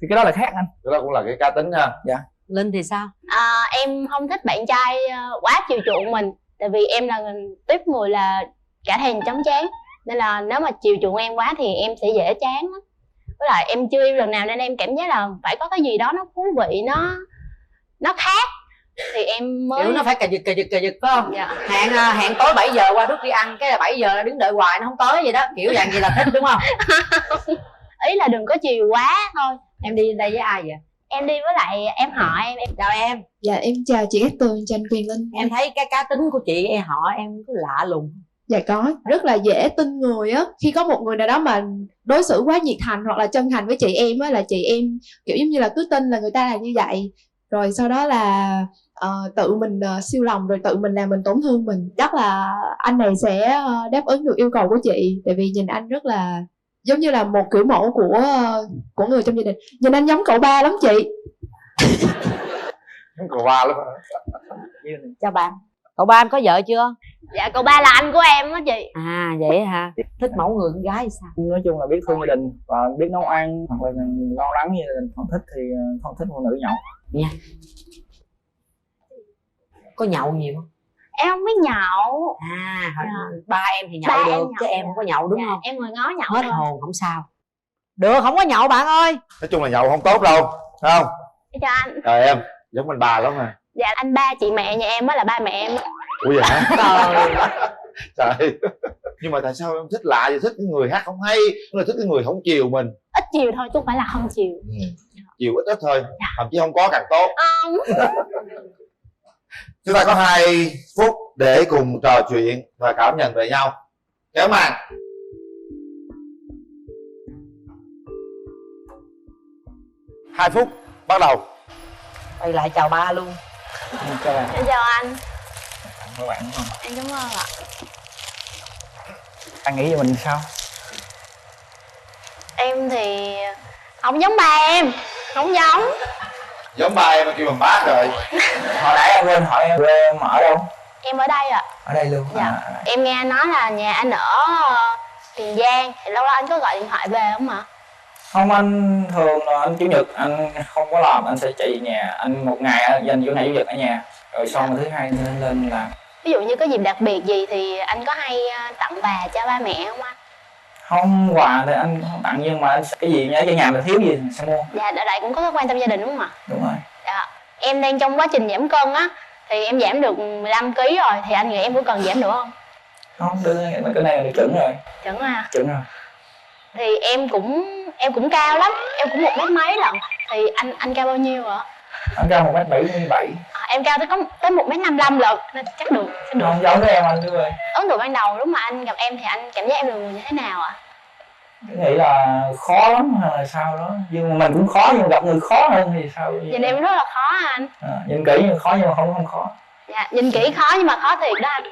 thì cái đó là khác anh. Cái đó cũng là cái cá tính ha. Dạ. Linh thì sao? Em không thích bạn trai quá chiều chuộng mình, tại vì em là tiếp người là cả thèm chóng chán, nên là nếu mà chiều chuộng em quá thì em sẽ dễ chán lắm. Với lại em chưa yêu lần nào nên em cảm giác là phải có cái gì đó nó thú vị, nó khác thì em mới kiểu nó phải cà giật phải không? Dạ. Hẹn tối 7 giờ qua rút đi ăn, cái là 7 giờ đứng đợi hoài nó không tới vậy đó, kiểu dạng gì là thích đúng không? ý là đừng có chiều quá thôi. Em đi đây với ai vậy? Em đi với lại em họ em. Chào em. Dạ em chào chị Cát Tường, chào anh Quyền Linh. Em thấy cái cá tính của chị em họ em cứ lạ lùng. Dạ có, rất là dễ tin người á. Khi có một người nào đó mà đối xử quá nhiệt thành hoặc là chân thành với chị em á, là chị em kiểu giống như là cứ tin là người ta là như vậy. Rồi sau đó là tự mình siêu lòng, rồi tự mình làm mình tổn thương mình. Chắc là anh này sẽ đáp ứng được yêu cầu của chị. Tại vì nhìn anh rất là giống như là một kiểu mẫu của người trong gia đình. Nhìn anh giống cậu ba lắm chị. Giống cậu ba lắm. Chào bạn. Cậu ba em có vợ chưa? Dạ cậu ba là anh của em á chị. À vậy hả? Thích mẫu người con gái sao? Nói chung là biết thương gia đình và biết nấu ăn hoặc là lo lắng như gia đình. Không thích thì không thích phụ nữ nhậu nha. Có nhậu nhiều không? Em không biết nhậu. À ba em thì nhậu được chứ em không có nhậu đúng không? Em ngồi ngó nhậu hết hồn không sao. Được không có nhậu bạn ơi. Nói chung là nhậu không tốt đâu, phải không? Chào anh. Trời em giống anh bà lắm mà. Dạ anh ba chị mẹ nhà em á là ba mẹ em. Ủa vậy hả? Trời. Nhưng mà tại sao em thích lạ vậy? Thích cái người hát không hay, là thích cái người không chiều mình? Ít chiều thôi chứ không phải là không chiều. Chiều ít thôi, thậm chí không có càng tốt. Không. Chúng ta có 2 phút để cùng trò chuyện và cảm nhận về nhau. Kéo màn. Hai phút bắt đầu. Quay lại chào ba luôn. Chào bạn. Chào anh. Các bạn không? Em cảm ơn ạ. Anh nghĩ về mình sao? Em thì không giống ba em. Không giống. Giống ba em mà kêu bằng bác rồi. Hồi nãy em quên hỏi em quê em ở đâu? Em ở đây ạ. Ở đây luôn. Dạ. Em nghe nói là nhà anh ở Tiền Giang. Thì lâu đó anh có gọi điện thoại về không ạ? Không, anh thường là anh chủ nhật anh không có làm, anh sẽ chạy nhà. Anh một ngày dành chỗ này chủ nhật ở nhà. Rồi xong thứ hai lên làm. Ví dụ như có dịp đặc biệt gì thì anh có hay tặng quà cho ba mẹ không anh? Không, quà thì anh không tặng, nhưng mà cái gì nhớ cho nhà mình thiếu gì thì sẽ mua. Dạ, đại đại cũng có quan tâm gia đình đúng không ạ? Đúng rồi. Dạ. Em đang trong quá trình giảm cân á. Thì em giảm được 15 kg rồi. Thì anh nghĩ em có cần giảm nữa không? Không, đưa cái này là chuẩn rồi. Chuẩn à? Chuẩn rồi. Thì em cũng cao lắm. Em cũng 1 mét mấy lận. Thì anh cao bao nhiêu ạ? Anh cao 1m77. Em cao tới 1m55 lận. Nên chắc được. Không giống với em anh chứ ơi. Ấn tượng ban đầu lúc mà anh gặp em thì anh cảm giác em là người như thế nào ạ? Nghĩ là khó lắm hay là sao đó. Nhưng mà mình cũng khó, nhưng mà gặp người khó hơn thì sao? Nhìn em rất là khó anh. Nhìn kỹ nhưng khó, nhưng mà không khó. Dạ, nhìn kỹ khó nhưng mà khó thiệt đó anh.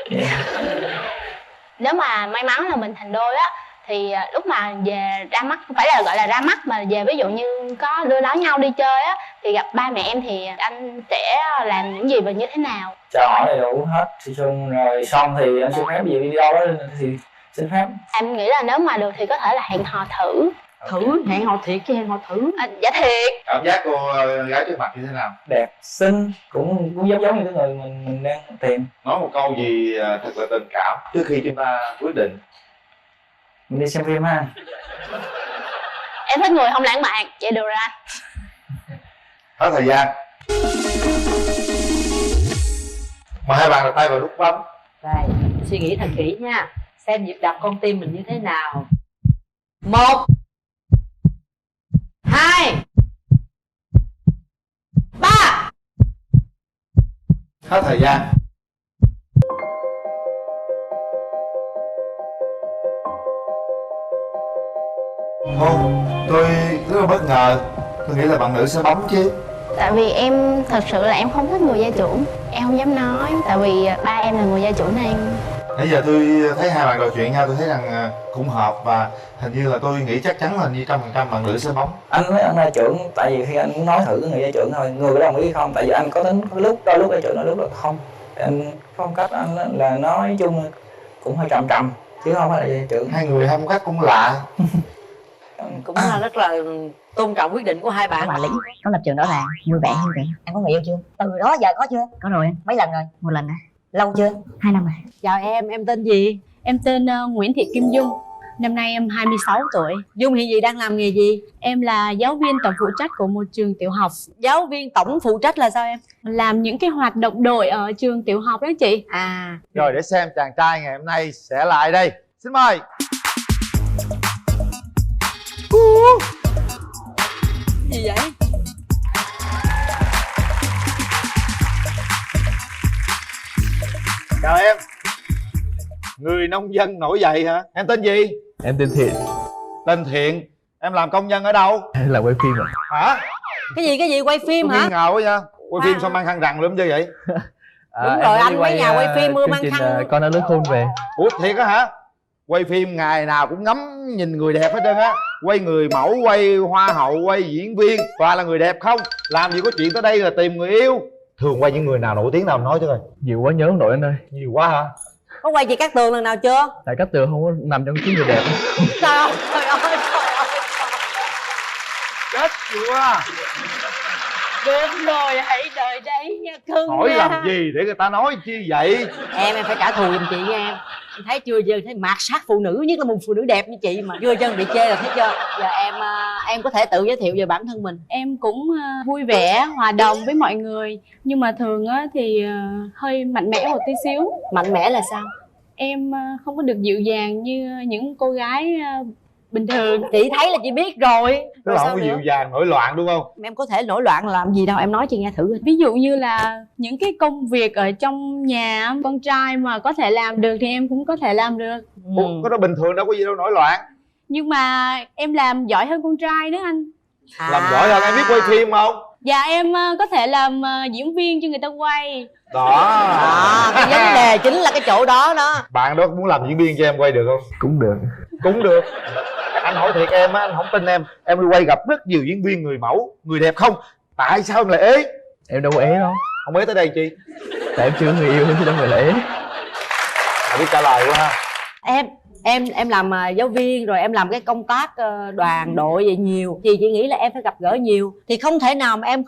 Nếu mà may mắn là mình thành đôi á, thì lúc mà về ra mắt, không phải là gọi là ra mắt mà về ví dụ như có đưa đón nhau đi chơi á, thì gặp ba mẹ em thì anh sẽ làm những gì và như thế nào? Chào hỏi đầy đủ hết, thì xong rồi xong thì anh xin phép gì đi đâu đó thì xin phép. Em nghĩ là nếu mà được thì có thể là hẹn hò thử. Thử, hẹn hò thiệt chứ hẹn hò thử. Dạ thiệt. Cảm giác cô gái trước mặt như thế nào? Đẹp, xinh, cũng giống như cái người mình đang tìm. Nói một câu gì thật là tình cảm trước khi chúng ta quyết định. Mình đi xem phim ha. Em thích người không lãng mạn, vậy được rồi anh. Hết thời gian. Mời hai bạn đặt tay vào nút bấm. Đây, suy nghĩ thật kỹ nha. Xem nhịp đập con tim mình như thế nào. 1 2 3. Hết thời gian. Không, tôi rất là bất ngờ. Tôi nghĩ là bạn nữ sẽ bấm chứ. Tại vì em thật sự là em không thích người gia trưởng. Em không dám nói. Tại vì ba em là người gia trưởng nên Nãy giờ tôi thấy hai bạn trò chuyện nhau, tôi thấy rằng cũng hợp và hình như là tôi nghĩ chắc chắn là như 100% bạn nữ sẽ bấm. Anh với anh gia trưởng, tại vì khi anh muốn nói thử cái người gia trưởng thôi, người có đồng ý không? Tại vì anh có tính có lúc đôi lúc gia trưởng, đôi lúc là không. Anh phong cách anh là nói chung cũng hơi trầm trầm chứ không phải là gia trưởng. Hai người hai phong cách cũng lạ. Cũng là rất là tôn trọng quyết định của hai bạn. Mà Lý có lập trường rõ ràng, vui vẻ như vậy. Em có người yêu chưa? Từ đó giờ có chưa? Có rồi em. Mấy lần rồi? 1 lần à? Lâu chưa? 2 năm rồi. Chào em tên gì? Em tên Nguyễn Thị Kim Dung. Năm nay em 26 tuổi. Dung hiện gì đang làm nghề gì? Em là giáo viên tổng phụ trách của một trường tiểu học. Giáo viên tổng phụ trách là sao em? Làm những cái hoạt động đội ở trường tiểu học đó chị. À. Rồi để xem chàng trai ngày hôm nay sẽ là ai đây. Xin mời. Gì vậy? Chào em. Người nông dân nổi dậy hả? Em tên gì? Em tên Thiện. Tên Thiện. Em làm công nhân ở đâu? Em là quay phim ạ. Hả? Cái gì quay phim Tôi hả? nghi ngờ quá nha. Quay phim sao mang khăn rằn lắm chứ vậy? Đúng rồi, anh mấy nhà quay phim mưa mang khăn. Con đã lớn khôn về. Ủa thiệt á hả? Quay phim ngày nào cũng ngắm nhìn người đẹp hết trơn á. Quay người mẫu, quay hoa hậu, quay diễn viên, toàn là người đẹp không. Làm gì có chuyện tới đây là tìm người yêu. Thường quay những người nào nổi tiếng nào nói chứ rồi. Nhiều quá nhớ không nổi anh ơi. Nhiều quá hả? Có quay chị Cát Tường lần nào chưa? Tại Cát Tường không có nằm trong chín người đẹp. Sao? Trời ơi. Chết chưa? Được rồi, hãy đợi đấy nha cưng. Hỏi nha. làm gì để người ta nói chi vậy? Em phải trả thù giùm chị nha em. Em thấy chưa giờ thấy mạt sát phụ nữ, nhất là một phụ nữ đẹp như chị mà chưa chân bị chê là thấy chưa? Giờ em có thể tự giới thiệu về bản thân mình. Em cũng vui vẻ, hòa đồng với mọi người. Nhưng mà thường thì hơi mạnh mẽ một tí xíu. Mạnh mẽ là sao? Em không có được dịu dàng như những cô gái bình thường. Chị thấy là chị biết rồi. Tức là không có dịu dàng nổi loạn đúng không? Em có thể nổi loạn làm gì đâu, em nói chị nghe thử. Ví dụ như là những cái công việc ở trong nhà con trai mà có thể làm được thì em cũng có thể làm được. Ủa, có đó bình thường đâu có gì đâu nổi loạn. Nhưng mà em làm giỏi hơn con trai nữa anh. Làm giỏi hơn. Em biết quay phim không? Dạ em có thể làm diễn viên cho người ta quay. Đó. Cái vấn đề chính là cái chỗ đó đó. Bạn đó muốn làm diễn viên cho em quay được không? Cũng được. Cũng được. Anh hỏi thiệt em á, anh không tin em. Em đi quay gặp rất nhiều diễn viên người mẫu, người đẹp không? Tại sao em lại ế? Em đâu có ế đâu. Không ế tới đây chi? Tại em chưa có người yêu chứ đâu phải là ế. Mày biết trả lời quá ha. Em làm giáo viên rồi em làm cái công tác đoàn đội vậy nhiều thì chị nghĩ là em phải gặp gỡ nhiều thì không thể nào mà em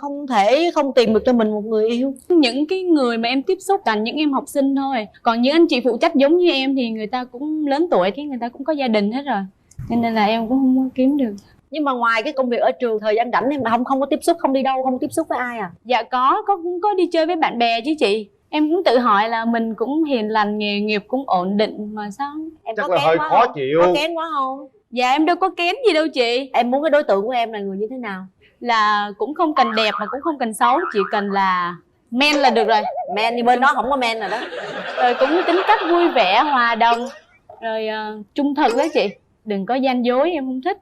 không tìm được cho mình một người yêu. Những cái người mà em tiếp xúc toàn những em học sinh thôi, còn những anh chị phụ trách giống như em thì người ta cũng lớn tuổi, cái người ta cũng có gia đình hết rồi, cho nên là em cũng không có kiếm được. Nhưng mà ngoài cái công việc ở trường, thời gian rảnh em không có tiếp xúc, không đi đâu, không tiếp xúc với ai à? Dạ cũng có đi chơi với bạn bè chứ chị. Em cũng tự hỏi là mình cũng hiền lành, nghề nghiệp cũng ổn định mà sao em chắc có là hơi quá khó không? chịu. Có kén quá không? Dạ em đâu có kén gì đâu chị. Em muốn cái đối tượng của em là người như thế nào? Là cũng không cần đẹp mà cũng không cần xấu, chỉ cần là men là được rồi. Men như bên đó không có men rồi đó. Rồi cũng tính cách vui vẻ, hòa đồng, rồi trung thực đó chị, đừng có gian dối, em không thích.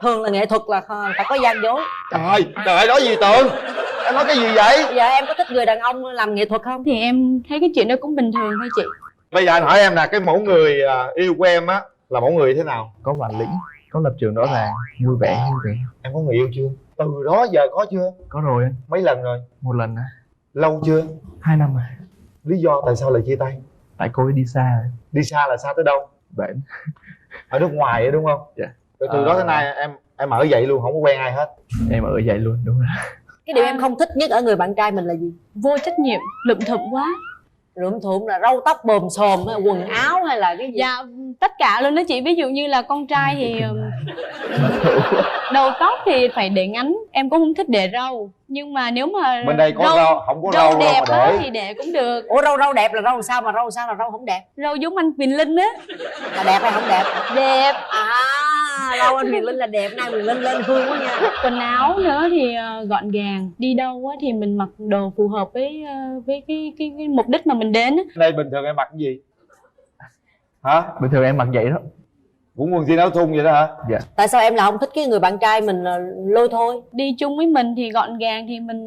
Thường là nghệ thuật là phải có gian dối. Trời ơi nói gì Tường? Em nói cái gì vậy? Giờ em có thích người đàn ông làm nghệ thuật không? Thì em thấy cái chuyện đó cũng bình thường thôi chị. Bây giờ anh hỏi em là cái mẫu người yêu của em á là mẫu người thế nào? Có bản lĩnh, có lập trường rõ ràng, vui vẻ. Em có người yêu chưa? Từ đó giờ có chưa? Có rồi anh. Mấy lần rồi? Một lần à. Lâu chưa? 2 năm rồi. Lý do tại sao lại chia tay? Tại cô ấy đi xa rồi. Đi xa là xa tới đâu? Bệnh. Ở nước ngoài ấy, đúng không? Dạ. Rồi từ đó tới nay em ở vậy luôn, không có quen ai hết? Em ở vậy luôn, đúng rồi. Cái điều em không thích nhất ở người bạn trai mình là gì? Vô trách nhiệm, lụm thụm quá. Lụm thụm là râu tóc bồm xồm hay quần áo hay là cái gì? Dạ tất cả luôn đó chị. Ví dụ như là con trai thì đầu tóc thì phải để ngắn. Em cũng không thích để râu. Nhưng mà nếu mà bên đây có râu, không có râu đẹp đâu mà để. thì để cũng được. Ủa râu đẹp là râu sao mà râu sao là râu không đẹp? Râu giống anh Quyền Linh á. Là đẹp hay không đẹp? Đẹp. Râu anh Quyền Linh là đẹp, nay Quyền Linh lên hương quá nha. Quần áo nữa thì gọn gàng. Đi đâu á thì mình mặc đồ phù hợp với cái mục đích mà mình đến á. Đây bình thường em mặc cái gì? Hả? Bình thường em mặc vậy đó. Cũng quần jean áo thun vậy đó hả? Dạ. Tại sao em là không thích cái người bạn trai mình lôi thôi? Đi chung với mình thì gọn gàng thì mình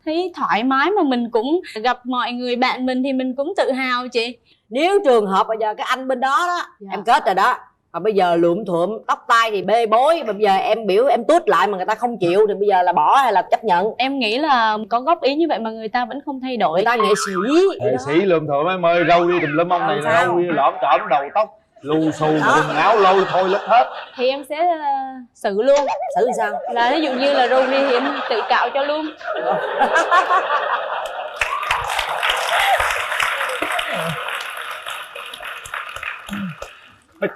thấy thoải mái, mà mình cũng gặp mọi người bạn mình thì mình cũng tự hào chị. Nếu trường hợp bây giờ cái anh bên đó em kết rồi đó, mà bây giờ lượm thượm tóc tai thì bê bối, bây giờ em biểu em tuốt lại mà người ta không chịu thì bây giờ là bỏ hay là chấp nhận? Em nghĩ là có góp ý như vậy mà người ta vẫn không thay đổi. Người ta nghệ sĩ. Nghệ sĩ lượm thượm em ơi, râu đi tùm lum, ông này là râu đi lõm trõm, đầu tóc lù xù, quần áo lôi thôi lết hết. Thì em sẽ xử luôn. Xử thì sao? Là ví dụ như là râu ri thì em tự cạo cho luôn.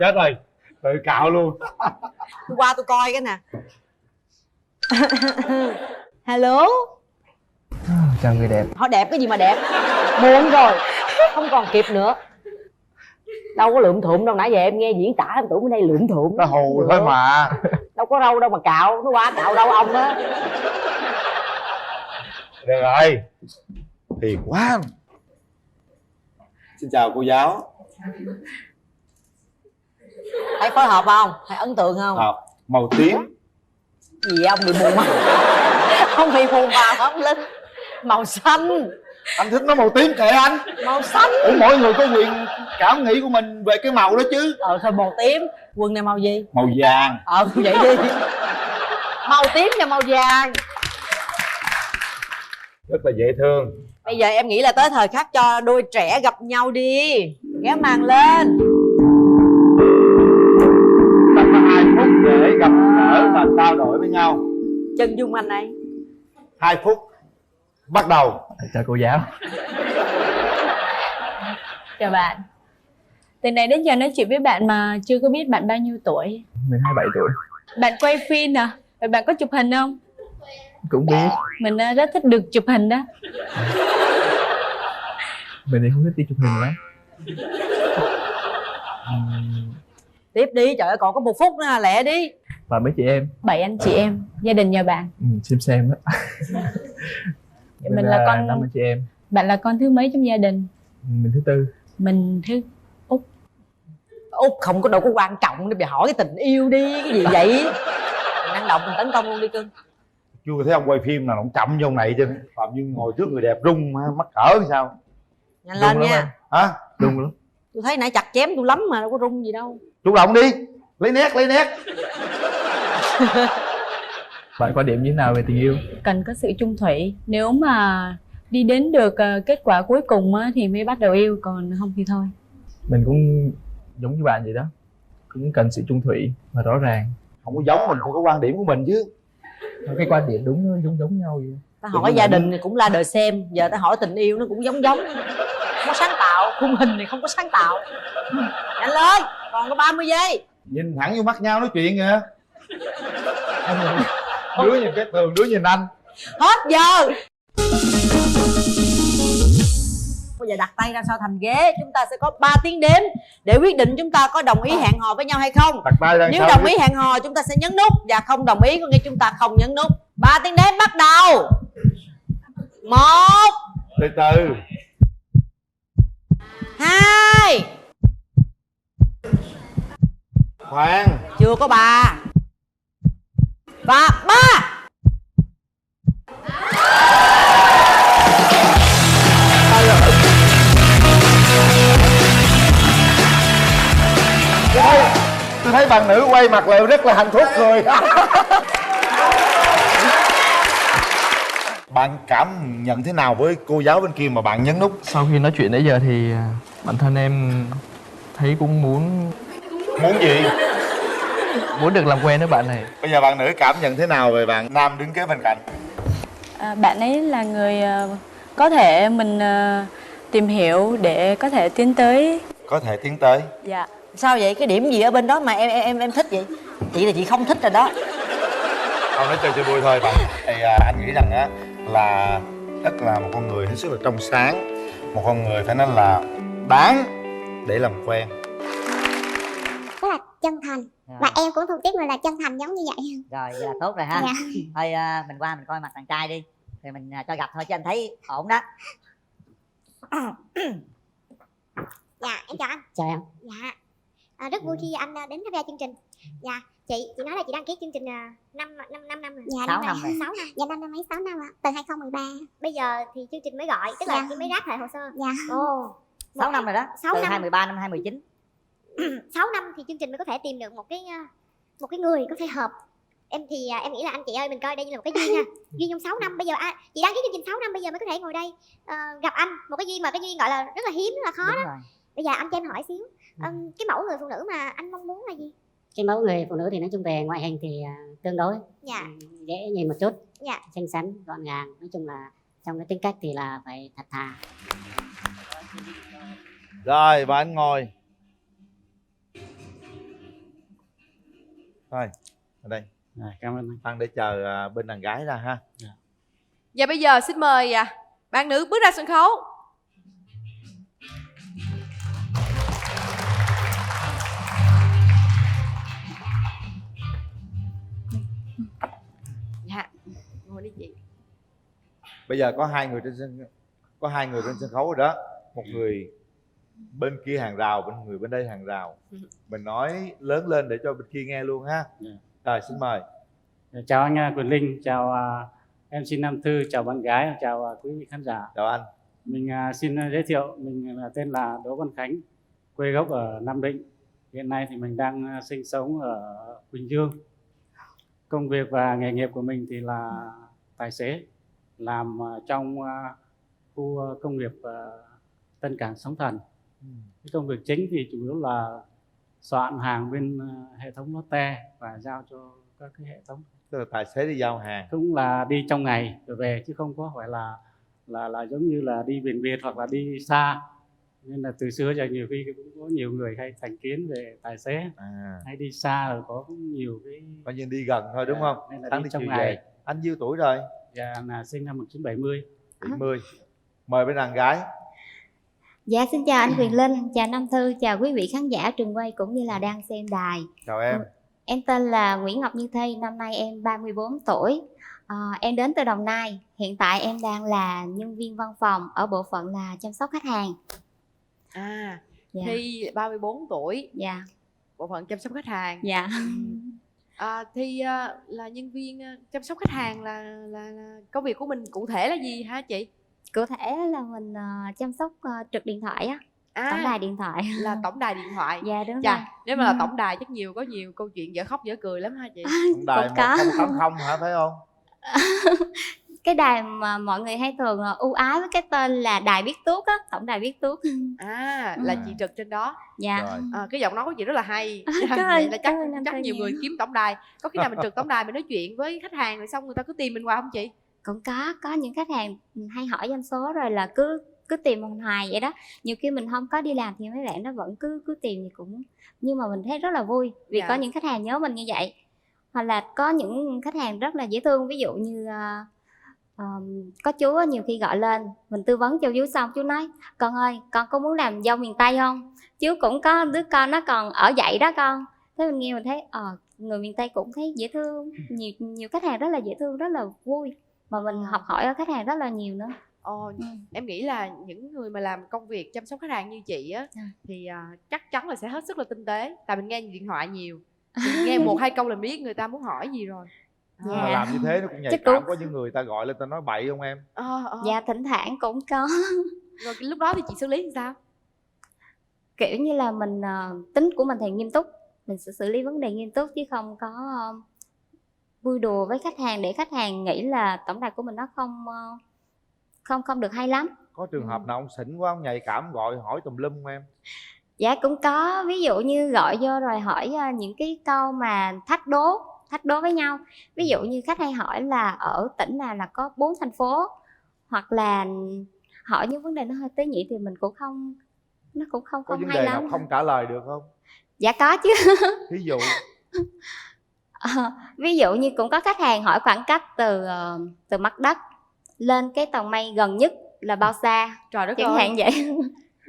Chết rồi, tự cạo luôn. Qua tôi coi cái nè. Hello. Chào người đẹp. Họ đẹp cái gì mà đẹp? Muộn rồi, không còn kịp nữa. Đâu có lượm thụm đâu, nãy giờ em nghe diễn tả em tưởng bên đây lượm thụm. Nó hù thôi mà. Đâu có râu đâu mà cạo, nó qua cạo râu ông đó. Được rồi, phiền quá. Xin chào cô giáo. Thấy phối hợp không? Thấy ấn tượng không? Hợp. Màu tím. Gì ông bị mù mặt? Không bị mù mặt không Linh? Màu xanh. Anh thích nó màu tím kệ anh. Màu xanh. Ủa, mỗi người có quyền cảm nghĩ của mình về cái màu đó chứ. Thôi màu tím. Quần này màu gì? Màu vàng. Vậy đi. Màu tím và màu vàng. Rất là dễ thương. Bây giờ em nghĩ là tới thời khắc cho đôi trẻ gặp nhau đi. Kéo màn lên. Ta có 2 phút để gặp gỡ và trao đổi với nhau. Chân dung anh ấy. 2 phút. Bắt đầu. Chào cô giáo. Chào bạn. Từ nãy đến giờ nói chuyện với bạn mà chưa có biết bạn bao nhiêu tuổi. Mình 27 tuổi. Bạn quay phim à? Vậy bạn có chụp hình không? Cũng biết. Mình rất thích được chụp hình đó. Mình thì không thích đi chụp hình lắm. Tiếp đi, trời ơi còn có 1 phút nữa, lẹ đi. Và mấy chị em. 7 anh chị em, gia đình nhà bạn. Xem đó. Mình là con 5 anh chị em. Bạn là con thứ mấy trong gia đình? Mình thứ tư. Mình thứ Út. Út không có đâu có quan trọng để bị hỏi cái tình yêu đi, cái gì vậy? Mình năng động mình tấn công luôn đi cưng. Chưa thấy ông quay phim nào ông chậm vô này chứ. Phạm như ngồi trước người đẹp rung mắc cỡ hay sao? Nhanh lên nha. Hả? Rung lắm. Tôi thấy nãy chặt chém tôi lắm mà đâu có rung gì đâu. Chủ động đi. Lấy nét. Bạn quan điểm như thế nào về tình yêu? Cần có sự chung thủy. Nếu mà đi đến được kết quả cuối cùng thì mới bắt đầu yêu, còn không thì thôi. Mình cũng giống như bạn vậy đó. Cũng cần sự chung thủy và rõ ràng. Không có giống, mình phải có quan điểm của mình chứ. Cái quan điểm đúng giống nhau vậy. Ta hỏi gia đình thì cũng là đời xem. Giờ ta hỏi tình yêu nó cũng giống. Không có sáng tạo. Khung hình thì không có sáng tạo. Nhanh lên, còn có 30 giây. Nhìn thẳng vô mắt nhau nói chuyện kìa. Đứa nhìn cái tường, đứa nhìn anh. Hết giờ. Bây giờ đặt tay ra sau thành ghế. Chúng ta sẽ có 3 tiếng đếm để quyết định chúng ta có đồng ý hẹn hò với nhau hay không. Đặt tay ra. Nếu đồng ý hẹn hò chúng ta sẽ nhấn nút, và không đồng ý có nghĩa chúng ta không nhấn nút. 3 tiếng đếm bắt đầu. 1. Từ từ. 2. Khoan. Chưa có 3. Và 3. Tôi thấy bạn nữ quay mặt lại rất là hạnh phúc rồi. Bạn cảm nhận thế nào với cô giáo bên kia mà bạn nhấn nút? Sau khi nói chuyện nãy giờ thì bản thân em thấy cũng muốn gì? Muốn được làm quen với bạn này. Bây giờ bạn nữ cảm nhận thế nào về bạn nam đứng kế bên cạnh? Bạn ấy là người có thể mình tìm hiểu để có thể tiến tới. Có thể tiến tới. Dạ. Sao vậy? Cái điểm gì ở bên đó mà em thích vậy? Chị là chị không thích rồi đó. Không, nói chơi vui thôi bạn. Thì anh nghĩ rằng á là rất là một con người hết sức là trong sáng, một con người phải nói là đáng để làm quen. Rất là chân thành. Và em cũng thuộc tiếp người là chân thành giống như vậy. Rồi vậy là tốt rồi ha. Dạ. Thôi mình qua mình coi mặt thằng trai đi, rồi mình cho gặp thôi chứ anh thấy ổn đó. Dạ em chào anh. Chào em. Dạ. Rất vui khi anh đến tham gia chương trình. Dạ. Chị nói là chị đăng ký chương trình 5 năm rồi. Dạ, 6 năm rồi. 6 năm. Dạ năm mấy 6 năm ạ. Từ 2013. Bây giờ thì chương trình mới gọi, tức là chị mới ráp lại hồ sơ. Dạ. 6 năm rồi đó. 6 từ năm. 2013 năm 2019. 6 năm thì chương trình mới có thể tìm được một cái người có thể hợp. Em thì em nghĩ là anh chị ơi, mình coi đây như là một cái duyên ha. Duyên trong 6 năm. Bây giờ chị đăng ký chương trình 6 năm, bây giờ mới có thể ngồi đây gặp anh. Một cái duyên mà cái duyên gọi là rất là hiếm, rất là khó. Đúng đó rồi. Bây giờ anh cho em hỏi xíu, cái mẫu người phụ nữ mà anh mong muốn là gì? Cái mẫu người phụ nữ thì nói chung về ngoại hình thì tương đối dễ nhìn một chút, xinh xắn, gọn gàng. Nói chung là trong cái tính cách thì là phải thật thà. Rồi và anh ngồi. Thôi ở đây. Cảm ơn anh. Thằng để chờ bên đàn gái ra ha. Và bây giờ xin mời bạn nữ bước ra sân khấu. Bây giờ có hai người trên sân khấu rồi đó, một người bên kia hàng rào, bên người bên đây hàng rào. Mình nói lớn lên để cho bên kia nghe luôn ha. Rồi xin mời. Chào anh Quyền Linh, chào MC Nam Thư, chào bạn gái, chào quý vị khán giả. Chào anh. Mình xin giới thiệu, mình tên là Đỗ Văn Khánh, quê gốc ở Nam Định. Hiện nay thì mình đang sinh sống ở Bình Dương. Công việc và nghề nghiệp của mình thì là tài xế, làm trong khu công nghiệp Tân Cảng Sóng Thần. Cái công việc chính thì chủ yếu là soạn hàng bên hệ thống Lotte và giao cho các cái hệ thống. Tức là tài xế đi giao hàng. Cũng là đi trong ngày rồi về, chứ không có phải là giống như là đi biển biệt hoặc là đi xa. Nên là từ xưa giờ nhiều khi cũng có nhiều người hay thành kiến về tài xế hay đi xa rồi có cũng nhiều cái coi như đi gần thôi đúng không? Nên là Sáng đi đi trong chiều ngày. về. Anh nhiêu tuổi rồi? Dạ là sinh năm 1970. 70. Mời bên đàn gái. Dạ xin chào anh Quyền Linh, chào Nam Thư, chào quý vị khán giả trường quay cũng như là đang xem đài. Chào em. Em tên là Nguyễn Ngọc Như Thi, năm nay em 34 tuổi. Em đến từ Đồng Nai, hiện tại em đang là nhân viên văn phòng ở bộ phận là chăm sóc khách hàng. Dạ. Thi 34 tuổi. Dạ. Bộ phận chăm sóc khách hàng. Dạ. Thi là nhân viên chăm sóc khách hàng là công việc của mình cụ thể là gì hả chị? Cụ thể là mình chăm sóc trực điện thoại á. Tổng đài điện thoại. Là tổng đài điện thoại. Dạ đúng rồi. Nếu mà là tổng đài chắc có nhiều câu chuyện dở khóc dở cười lắm ha chị. Tổng đài 1080 hả phải không? Cái đài mà mọi người hay thường ưu ái với cái tên là đài Biết Tuốt á, tổng đài Biết Tuốt. Là chị trực trên đó. Dạ. Cái giọng nói của chị rất là hay. Vậy là chắc nhiều người kiếm tổng đài. Có khi nào mình trực tổng đài mình nói chuyện với khách hàng rồi xong người ta cứ tìm mình qua không chị? Cũng có những khách hàng hay hỏi doanh số rồi là cứ tìm một hoài vậy đó. Nhiều khi mình không có đi làm thì mấy bạn nó vẫn cứ tìm thì cũng, nhưng mà mình thấy rất là vui vì có những khách hàng nhớ mình như vậy. Hoặc là có những khách hàng rất là dễ thương, ví dụ như có chú nhiều khi gọi lên mình tư vấn cho chú xong chú nói con ơi con có muốn làm dâu miền Tây không, chú cũng có đứa con nó còn ở dậy đó con. Thế mình nghe mình thấy người miền Tây cũng thấy dễ thương, nhiều khách hàng rất là dễ thương, rất là vui, mà mình học hỏi ở khách hàng rất là nhiều nữa. Em nghĩ là những người mà làm công việc chăm sóc khách hàng như chị á thì chắc chắn là sẽ hết sức là tinh tế, tại mình nghe điện thoại nhiều, mình nghe 1-2 câu là biết người ta muốn hỏi gì rồi. Mà làm như thế nó cũng nhạy cảm, có những người ta gọi lên ta nói bậy không em? Dạ thỉnh thoảng cũng có. Rồi lúc đó thì chị xử lý sao? Kiểu như là mình tính của mình thì nghiêm túc, mình sẽ xử lý vấn đề nghiêm túc chứ không có vui đùa với khách hàng để khách hàng nghĩ là tổng đài của mình nó không được hay lắm. Có trường hợp nào ông xỉn quá, ông nhạy cảm gọi hỏi tùm lum không em? Dạ cũng có, ví dụ như gọi vô rồi hỏi những cái câu mà thách đố với nhau. Ví dụ như khách hay hỏi là ở tỉnh nào là có 4 thành phố, hoặc là hỏi những vấn đề nó hơi tế nhị thì mình cũng không Có vấn hay đề lắm. nào không trả lời được không? Dạ có chứ. Ví dụ ví dụ như cũng có khách hàng hỏi khoảng cách từ mặt đất lên cái tầng mây gần nhất là bao xa. Trời đất chẳng ơi, hạn vậy.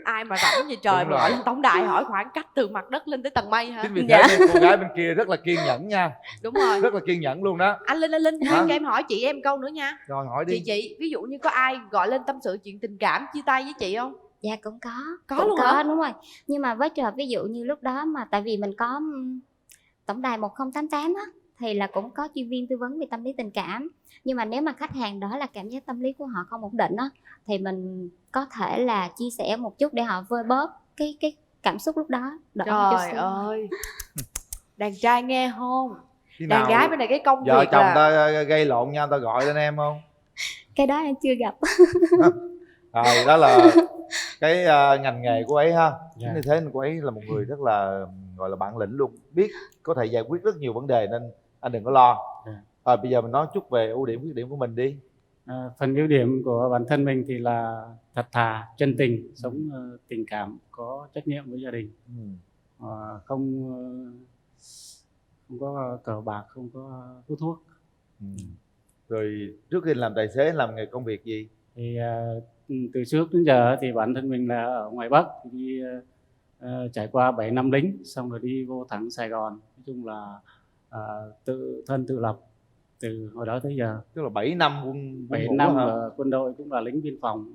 ai mà rảnh gì trời mà gọi lên tổng đài hỏi khoảng cách từ mặt đất lên tới tầng mây hả? Chính vì thế nên cô gái bên kia rất là kiên nhẫn nha. Đúng rồi, rất là kiên nhẫn luôn đó. Anh Linh cho em hỏi chị em câu nữa nha. Rồi hỏi đi. Chị ví dụ như có ai gọi lên tâm sự chuyện tình cảm chia tay với chị không? Dạ cũng có cũng luôn có hả? Đúng rồi, nhưng mà với trường hợp ví dụ như lúc đó mà tại vì mình có tổng đài 1088 á, thì là cũng có chuyên viên tư vấn về tâm lý tình cảm. Nhưng mà nếu mà khách hàng đó là cảm giác tâm lý của họ không ổn định á, thì mình có thể là chia sẻ một chút để họ vơi bớt cái cảm xúc lúc đó. Trời ơi, đàn trai nghe không? Khi Đàn nào gái bên này cái công vợ việc chồng là ta gây lộn nhau ta gọi lên em không? Cái đó em chưa gặp. Rồi đó là cái ngành nghề của ấy ha. Như thế nên cô ấy là một người rất là gọi là bản lĩnh luôn, biết có thể giải quyết rất nhiều vấn đề nên anh đừng có lo. Bây giờ mình nói chút về ưu điểm khuyết điểm của mình đi. Phần ưu điểm của bản thân mình thì là thật thà, chân tình, sống tình cảm, có trách nhiệm với gia đình, không có cờ bạc, không có hút thuốc. Rồi trước khi làm tài xế làm nghề công việc gì? Thì từ trước đến giờ thì bản thân mình là ở ngoài Bắc, đi trải qua 7 năm lính xong rồi đi vô thẳng Sài Gòn. Nói chung là tự thân tự lập, từ hồi đó tới giờ. Tức là 7 năm quân 7 ngũ năm hả? ở quân đội, cũng là lính biên phòng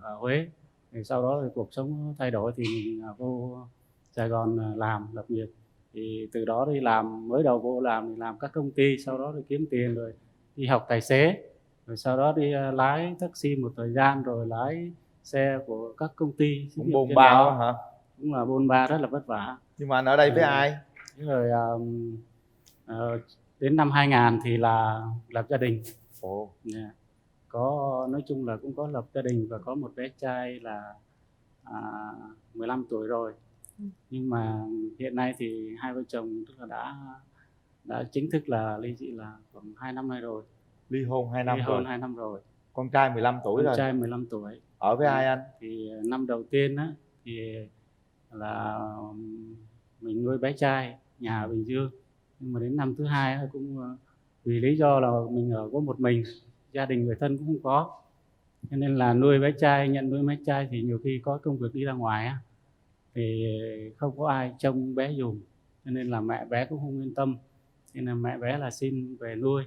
ở Huế. Thì sau đó thì cuộc sống thay đổi thì mình vô Sài Gòn làm lập nghiệp. Thì từ đó đi làm, mới đầu vô làm thì làm các công ty, sau đó thì kiếm tiền rồi đi học tài xế, rồi sau đó đi lái taxi một thời gian, rồi lái xe của các công ty. Cũng bôn ba đó hả? Cũng là bôn ba, rất là vất vả. Nhưng mà anh ở đây với ai? Rồi đến năm 2000 thì là lập gia đình. Yeah. Có, nói chung là cũng có lập gia đình và có một bé trai là 15 tuổi rồi. Nhưng mà hiện nay thì hai vợ chồng tức là đã chính thức là ly dị là khoảng 2 năm nay rồi. Ly hôn 2 năm Ly rồi. hôn 2 năm rồi. Con trai 15 tuổi rồi. Con trai 15 tuổi. Ở với ai anh? Thì năm đầu tiên á thì là mình nuôi bé trai nhà ở Bình Dương. Nhưng mà đến năm thứ hai cũng vì lý do là mình ở có một mình, gia đình người thân cũng không có, cho nên là nuôi bé trai, nhận nuôi bé trai thì nhiều khi có công việc đi ra ngoài á thì không có ai trông bé dùm, cho nên là mẹ bé cũng không yên tâm, nên là mẹ bé là xin về nuôi.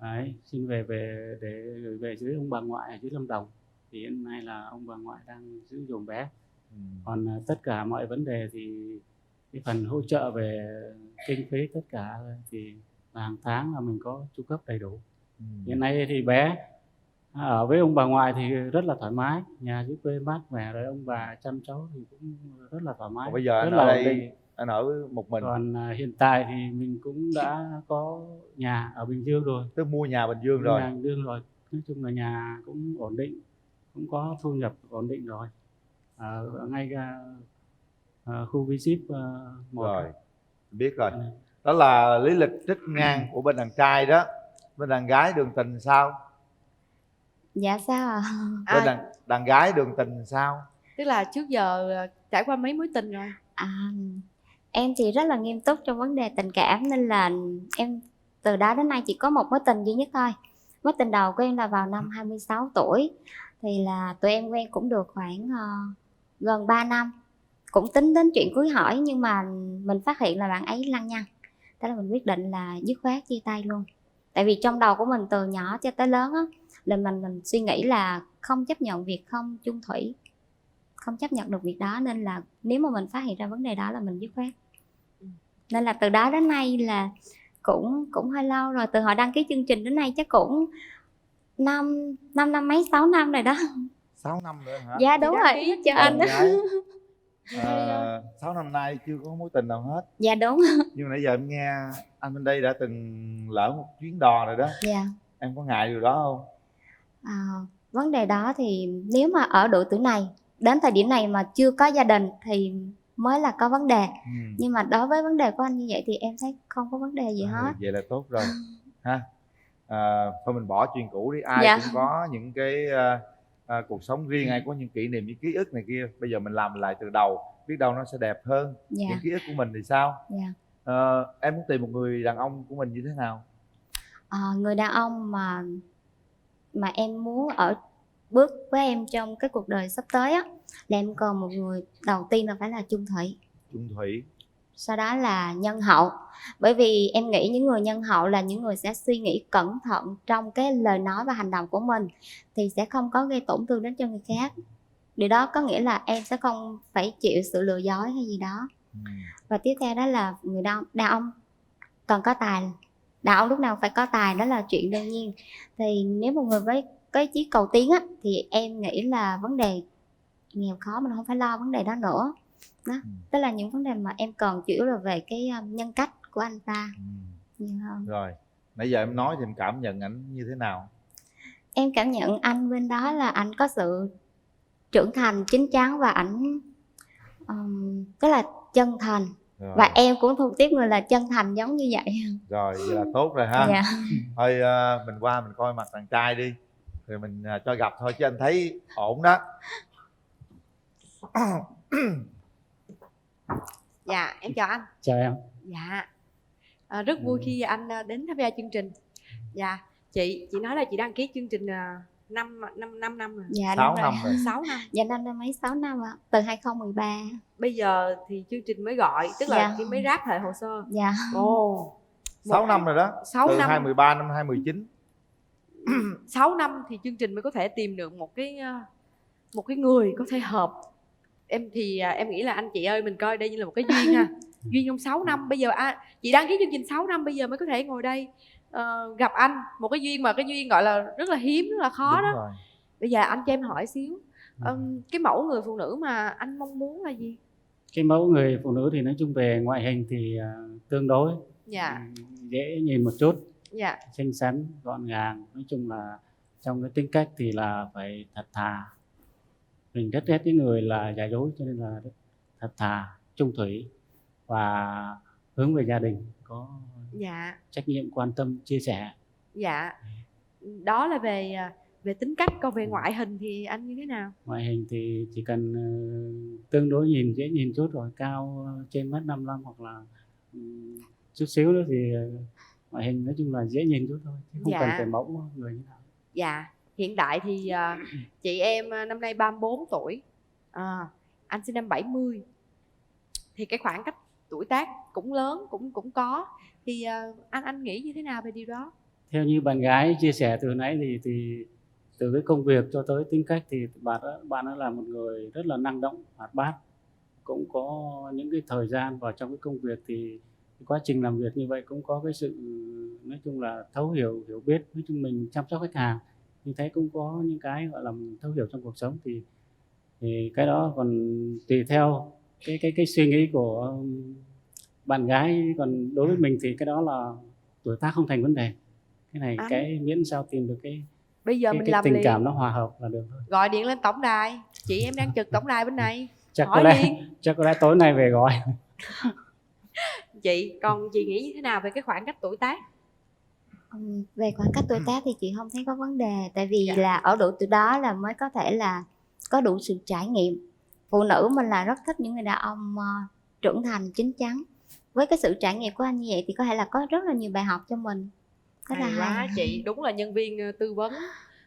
Đấy, xin về để gửi về dưới ông bà ngoại ở dưới Lâm Đồng. Thì hiện nay là ông bà ngoại đang giữ dùm bé. Còn tất cả mọi vấn đề thì cái phần hỗ trợ về kinh phí tất cả thì hàng tháng là mình có chu cấp đầy đủ. Hiện nay thì bé ở với ông bà ngoại thì rất là thoải mái, nhà dưới quê mát mẻ, rồi ông bà chăm cháu thì cũng rất là thoải mái. Còn bây giờ anh rất ở là đây, anh ở một mình. Còn hiện tại thì mình cũng đã có nhà ở Bình Dương rồi. Tức mua nhà Bình Dương rồi. Nhà Bình Dương rồi. Nói chung là nhà cũng ổn định, cũng có thu nhập ổn định rồi. Ở ngay khu V-Ship 1. Rồi, biết rồi. Đó là lý lịch trích ngang của bên đàn trai đó. Bên đàn gái đường tình sao? Dạ sao ạ? Bên đàn gái đường tình sao? Tức là trước giờ trải qua mấy mối tình rồi? Em thì rất là nghiêm túc trong vấn đề tình cảm, nên là em từ đó đến nay chỉ có một mối tình duy nhất thôi. Mối tình đầu của em là vào năm 26 tuổi. Thì là tụi em quen cũng được khoảng gần 3 năm. Cũng tính đến chuyện cưới hỏi, nhưng mà mình phát hiện là bạn ấy lăng nhăng. Thế là mình quyết định là dứt khoát chia tay luôn. Tại vì trong đầu của mình từ nhỏ cho tới lớn á, là mình suy nghĩ là không chấp nhận việc không chung thủy, không chấp nhận được việc đó, nên là nếu mà mình phát hiện ra vấn đề đó là mình dứt khoát. Nên là từ đó đến nay là cũng hơi lâu rồi, từ hồi đăng ký chương trình đến nay chắc cũng 5 năm mấy 6 năm rồi đó. 6 năm nữa hả? Dạ đúng rồi, cho anh đó. 6 năm nay chưa có mối tình nào hết. Dạ đúng. Nhưng mà nãy giờ em nghe anh bên đây đã từng lỡ một chuyến đò rồi đó. Dạ. Em có ngại điều đó không? Vấn đề đó thì nếu mà ở độ tuổi này, đến thời điểm này mà chưa có gia đình thì mới là có vấn đề. Nhưng mà đối với vấn đề của anh như vậy thì em thấy không có vấn đề gì hết. Vậy là tốt rồi ha. Thôi mình bỏ chuyện cũ đi, ai Dạ. cũng có những cái cuộc sống riêng, ai có những kỷ niệm, những ký ức này kia. Bây giờ mình làm lại từ đầu, biết đâu nó sẽ đẹp hơn. Dạ. Những ký ức của mình thì sao? Dạ. Em muốn tìm một người đàn ông của mình như thế nào? Người đàn ông mà em muốn bước với em trong cái cuộc đời sắp tới á, là em cần một người đầu tiên là phải là chung thủy. Chung thủy. Sau đó là nhân hậu. Bởi vì em nghĩ những người nhân hậu là những người sẽ suy nghĩ cẩn thận trong cái lời nói và hành động của mình, thì sẽ không có gây tổn thương đến cho người khác. Điều đó có nghĩa là em sẽ không phải chịu sự lừa dối hay gì đó. Và tiếp theo đó là người đàn ông cần có tài. Đàn ông lúc nào phải có tài, đó là chuyện đương nhiên. Thì nếu một người với cái chí cầu tiến á, thì em nghĩ là vấn đề nghèo khó mình không phải lo vấn đề đó nữa. Đó, tức là những vấn đề mà em cần chủ yếu là về cái nhân cách của anh ta nhiều hơn. Rồi, nãy giờ em nói thì em cảm nhận ảnh như thế nào? Em cảm nhận anh bên đó là anh có sự trưởng thành, chín chắn, và ảnh tức là chân thành. Rồi. Và em cũng thuộc tiếp người là chân thành giống như vậy. Rồi, vậy là tốt rồi ha. Dạ. Thôi mình qua mình coi mặt đàn trai đi, rồi mình cho gặp thôi, chứ anh thấy ổn đó. Dạ, em chào anh. Chào em. Dạ, rất vui khi anh đến tham gia chương trình. Dạ, chị nói là chị đăng ký chương trình 5 năm rồi. Dạ, 6 năm rồi. 6 năm. Dạ, năm mấy 6 năm ạ, từ 2013. Bây giờ thì chương trình mới gọi, tức là Dạ. mới ráp lại hồ sơ. Dạ. Ồ, 6 năm rồi đó. 6 từ năm. 2013 năm 2019. 6 năm thì chương trình mới có thể tìm được một cái người có thể hợp. Em thì em nghĩ là anh chị ơi, mình coi đây như là một cái duyên ha. Duyên trong 6 năm. Bây giờ chị đăng ký chương trình 6 năm bây giờ mới có thể ngồi đây gặp anh. Một cái duyên mà cái duyên gọi là rất là hiếm, rất là khó. Đúng đó rồi. Bây giờ anh cho em hỏi xíu, cái mẫu người phụ nữ mà anh mong muốn là gì? Cái mẫu người phụ nữ thì nói chung về ngoại hình thì tương đối dễ nhìn một chút, xinh xắn, gọn gàng. Nói chung là trong cái tính cách thì là phải thật thà. Mình rất ghét những người là giả dối, cho nên là thật thà, trung thủy và hướng về gia đình, có trách nhiệm, quan tâm, chia sẻ. Dạ, đó là về tính cách. Còn về ngoại hình thì anh như thế nào? Ngoại hình thì chỉ cần tương đối nhìn dễ nhìn chút rồi, cao trên mét 55 hoặc là chút xíu nữa thì ngoại hình nói chung là dễ nhìn chút thôi, chứ không cần phải mẫu người như nào. Dạ, hiện tại thì chị em năm nay 34 tuổi, anh sinh năm 70, thì cái khoảng cách tuổi tác cũng lớn, cũng có. Thì anh nghĩ như thế nào về điều đó? Theo như bạn gái chia sẻ từ nãy thì từ cái công việc cho tới tính cách thì bạn ấy là một người rất là năng động, hoạt bát, cũng có những cái thời gian vào trong cái công việc thì cái quá trình làm việc như vậy cũng có cái sự nói chung là thấu hiểu biết. Nói chung mình chăm sóc khách hàng như thế cũng có những cái gọi là thấu hiểu trong cuộc sống, thì cái đó còn tùy theo cái suy nghĩ của bạn gái. Còn đối với mình thì cái đó là tuổi tác không thành vấn đề. Cái này cái miễn sao tìm được bây giờ mình làm tình liền, cảm nó hòa hợp là được thôi. gọi điện lên tổng đài, chị em đang trực tổng đài bên này, chắc hỏi liền. Chắc có lẽ tối nay về gọi. Chị, còn chị nghĩ như thế nào về cái khoảng cách tuổi tác? Về khoảng cách tuổi tác thì chị không thấy có vấn đề, tại vì là ở độ tuổi đó là mới có thể là có đủ sự trải nghiệm. Phụ nữ mình là rất thích những người đàn ông trưởng thành, chín chắn. Với cái sự trải nghiệm của anh như vậy thì có thể là có rất là nhiều bài học cho mình. Rất là hay. Chị đúng là nhân viên tư vấn.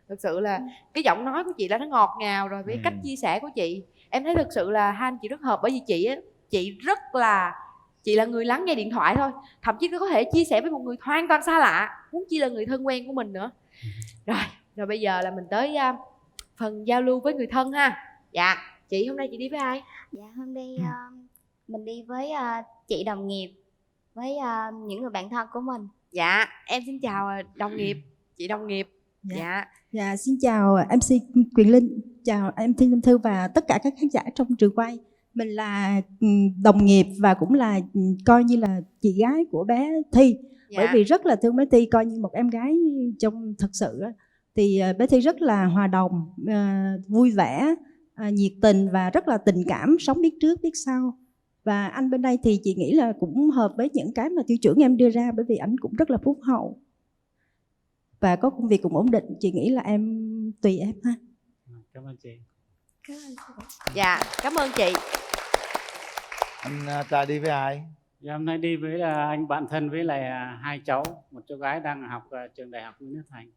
Thực sự là cái giọng nói của chị là nó ngọt ngào rồi, với cách chia sẻ của chị em thấy thực sự là hai anh chị rất hợp. Bởi vì chị là người lắng nghe điện thoại thôi, thậm chí có thể chia sẻ với một người hoàn toàn xa lạ, huống chi là người thân quen của mình nữa. Rồi bây giờ là mình tới phần giao lưu với người thân ha. Dạ, chị hôm nay chị đi với ai? Dạ, hôm nay mình đi với chị đồng nghiệp, với những người bạn thân của mình. Dạ, em xin chào đồng nghiệp, chị đồng nghiệp. Dạ, xin chào MC Quyền Linh, chào em Thiên Linh Thư và tất cả các khán giả trong trường quay. Mình là đồng nghiệp và cũng là coi như là chị gái của bé Thi. Bởi vì rất là thương bé Thi, coi như một em gái trong thật sự. Thì bé Thi rất là hòa đồng, vui vẻ, nhiệt tình và rất là tình cảm, sống biết trước biết sau. Và anh bên đây thì chị nghĩ là cũng hợp với những cái mà tiêu chuẩn em đưa ra, bởi vì anh cũng rất là phúc hậu và có công việc cũng ổn định. Chị nghĩ là em tùy em ha. Cảm ơn chị. Dạ, cảm ơn chị. Anh trai đi với ai? Dạ, hôm nay đi với anh bạn thân với lại hai cháu, một cháu gái đang học trường đại học Nguyễn Đức Thành.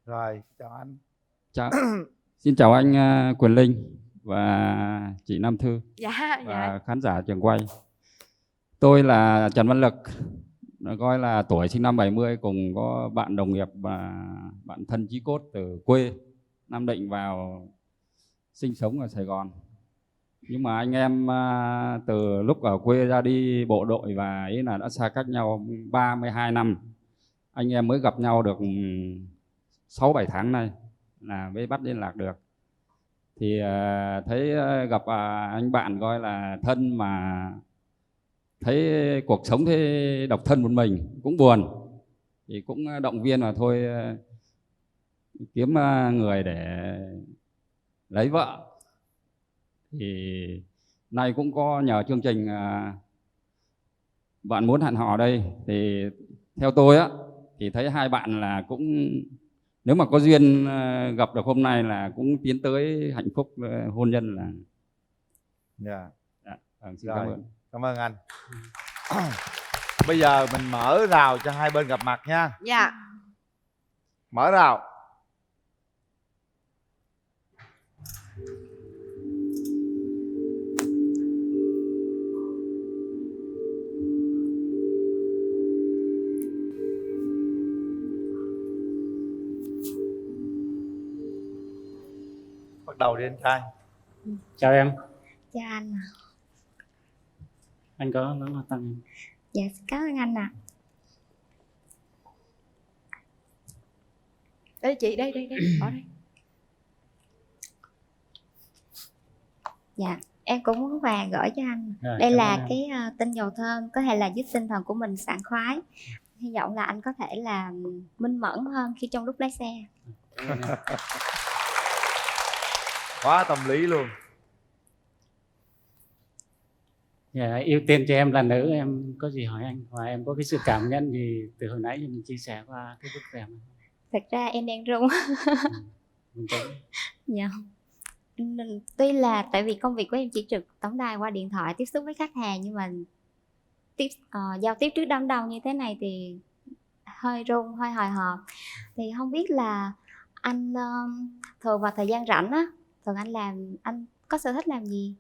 Rồi, chào anh. Xin chào anh Quyền Linh và chị Nam Thư và khán giả trường quay. Tôi là Trần Văn Lực, coi là tuổi sinh năm 70, cùng có bạn đồng nghiệp và bạn thân chí cốt từ quê Nam Định vào sinh sống ở Sài Gòn. Nhưng mà anh em từ lúc ở quê ra đi bộ đội và ý là đã xa cách nhau 32 năm. Anh em mới gặp nhau được 6-7 tháng nay là mới bắt liên lạc được. Thì thấy gặp anh bạn coi là thân, mà thấy cuộc sống thế độc thân một mình cũng buồn, thì cũng động viên là thôi kiếm người để lấy vợ. Thì nay cũng có nhờ chương trình Bạn Muốn Hẹn Hò đây, thì theo tôi á thì thấy hai bạn là cũng, nếu mà có duyên gặp được hôm nay là cũng tiến tới hạnh phúc hôn nhân là. Xin Rồi, cảm ơn. Cảm ơn anh. Bây giờ mình mở rào cho hai bên gặp mặt nha. Dạ. Mở rào. đầu đi anh trai. Chào em. Chào anh. Anh có lớn là tăng. Dạ cảm ơn anh ạ. Đây chị, đây ở đây. Dạ em cũng muốn quà gửi cho anh. Rồi, đây cảm là ơn em. cái tinh dầu thơm có thể là giúp tinh thần của mình sảng khoái. Hy vọng là anh có thể là minh mẫn hơn khi trong lúc lái xe. Quá tâm lý luôn. Dạ, ưu tiên cho em là nữ, em có gì hỏi anh, và em có cái sự cảm nhận gì từ hồi nãy mình chia sẻ qua cái bức rèm này? Thật ra em đang run. Mình thấy Dạ. Tuy là tại vì công việc của em chỉ trực tổng đài qua điện thoại tiếp xúc với khách hàng, nhưng mà giao tiếp trước đám đông như thế này thì hơi run, hơi hồi hộp. Thì không biết là anh thường vào thời gian rảnh á, thường anh có sở thích làm gì?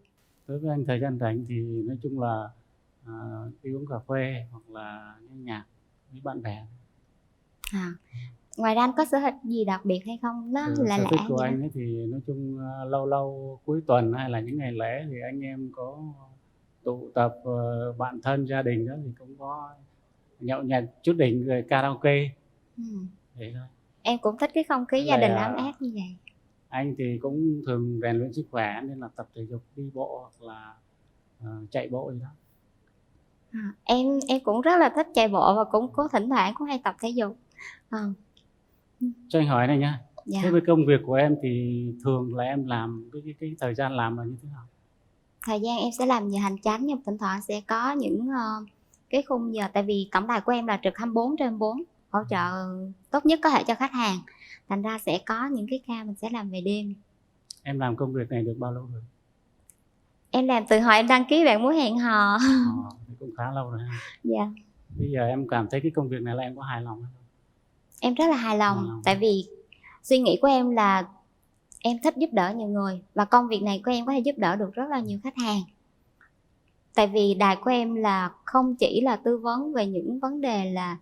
đối với anh thời gian rảnh thì nói chung là đi uống cà phê hoặc là nghe nhạc với bạn bè. Ngoài ra anh có sở thích gì đặc biệt hay không? Nó là Sở lạ thích của vậy anh đó. ấy thì nói chung lâu lâu cuối tuần hay là những ngày lễ thì anh em có tụ tập bạn thân gia đình đó thì cũng có nhậu nhẹt chút đỉnh rồi karaoke. Vậy thôi. Em cũng thích cái không khí gia đình ấm áp như vậy. Anh thì cũng thường rèn luyện sức khỏe nên là tập thể dục, đi bộ hoặc là chạy bộ gì đó. Em cũng rất là thích chạy bộ và cũng có thỉnh thoảng cũng hay tập thể dục. Cho anh hỏi này nhá. Dạ. Thế với công việc của em thì thường là em làm cái thời gian làm là như thế nào? Thời gian em sẽ làm giờ hành chánh, nhưng thỉnh thoảng sẽ có những cái khung giờ, tại vì tổng đài của em là trực 24/4, hỗ trợ tốt nhất có thể cho khách hàng. Thành ra sẽ có những cái ca mình sẽ làm về đêm. Em làm công việc này được bao lâu rồi? Em làm từ hồi em đăng ký bạn muốn hẹn hò. Thì cũng khá lâu rồi ha. Dạ. Bây giờ em cảm thấy cái công việc này là em có hài lòng không? Em rất là hài lòng, tại vì suy nghĩ của em là em thích giúp đỡ nhiều người, và công việc này của em có thể giúp đỡ được rất là nhiều khách hàng. Tại vì đài của em là không chỉ là tư vấn về những vấn đề là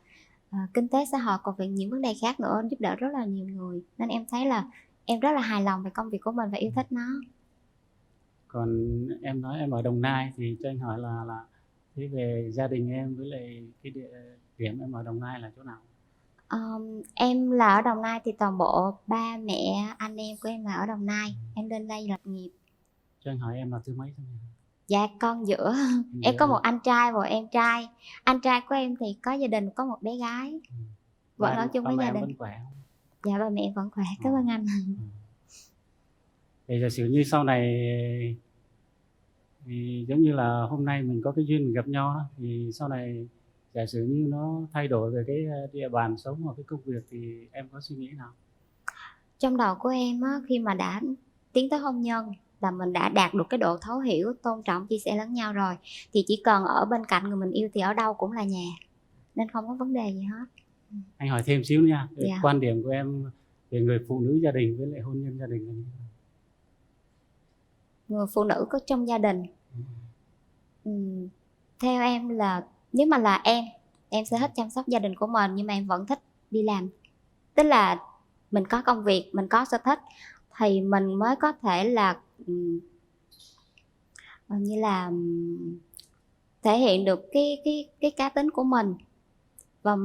kinh tế xã hội, còn về những vấn đề khác nữa, giúp đỡ rất là nhiều người. Nên em thấy là em rất là hài lòng về công việc của mình và yêu thích nó. Còn em nói em ở Đồng Nai thì cho anh hỏi là thế về gia đình em với lại cái địa điểm em ở Đồng Nai là chỗ nào? Em là ở Đồng Nai thì toàn bộ ba mẹ anh em của em là ở Đồng Nai. Em lên đây lập nghiệp. Cho anh hỏi em là thứ mấy trong nhà? Dạ con giữa. Em có một anh trai và một em trai. Anh trai của em thì có gia đình, có một bé gái. Vợ nói chung với gia đình. Vẫn khỏe không? Dạ ba mẹ vẫn khỏe, cảm ơn anh. Thì giả sử như sau này thì giống như là hôm nay mình có cái duyên mình gặp nhau đó, thì sau này giả sử như nó thay đổi về cái địa bàn sống hoặc cái công việc thì em có suy nghĩ nào? Trong đầu của em á, khi mà đã tiến tới hôn nhân là mình đã đạt được cái độ thấu hiểu, tôn trọng, chia sẻ lẫn nhau rồi, thì chỉ cần ở bên cạnh người mình yêu thì ở đâu cũng là nhà, nên không có vấn đề gì hết. Anh hỏi thêm xíu nha. Dạ. Quan điểm của em về người phụ nữ gia đình với lại hôn nhân gia đình là như thế nào? Người phụ nữ có trong gia đình, theo em là nếu mà là em sẽ thích chăm sóc gia đình của mình, nhưng mà em vẫn thích đi làm. Tức là mình có công việc, mình có sở thích thì mình mới có thể là như là thể hiện được cái cá tính của mình. Và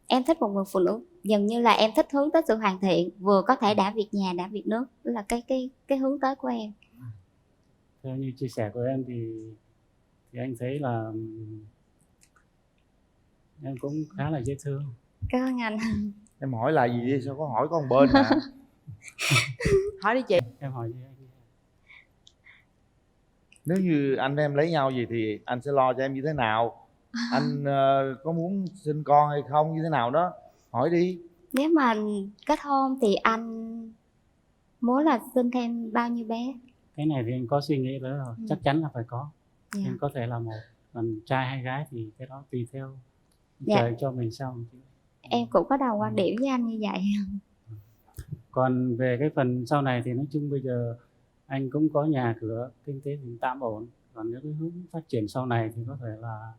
em thích một người phụ nữ dường như là em thích hướng tới sự hoàn thiện, vừa có thể đã việc nhà đã việc nước, đó là cái hướng tới của em. Theo như chia sẻ của em thì anh thấy là em cũng khá là dễ thương. Cảm ơn anh. Em hỏi là gì đi, sao có hỏi con bên hả? Hỏi đi chị. Em hỏi gì anh? Nếu như anh em lấy nhau gì thì anh sẽ lo cho em như thế nào? Anh có muốn sinh con hay không, như thế nào đó? Hỏi đi. Nếu mà kết hôn thì anh muốn là sinh thêm bao nhiêu bé? Cái này thì anh có suy nghĩ đó rồi. Chắc chắn là phải có. Em có thể là một, còn trai hay gái thì cái đó tùy theo trời cho mình sao. Em cũng có đồng quan điểm với anh như vậy. Còn về cái phần sau này thì nói chung bây giờ anh cũng có nhà cửa, kinh tế thì tạm ổn. Còn nếu cái hướng phát triển sau này thì có thể là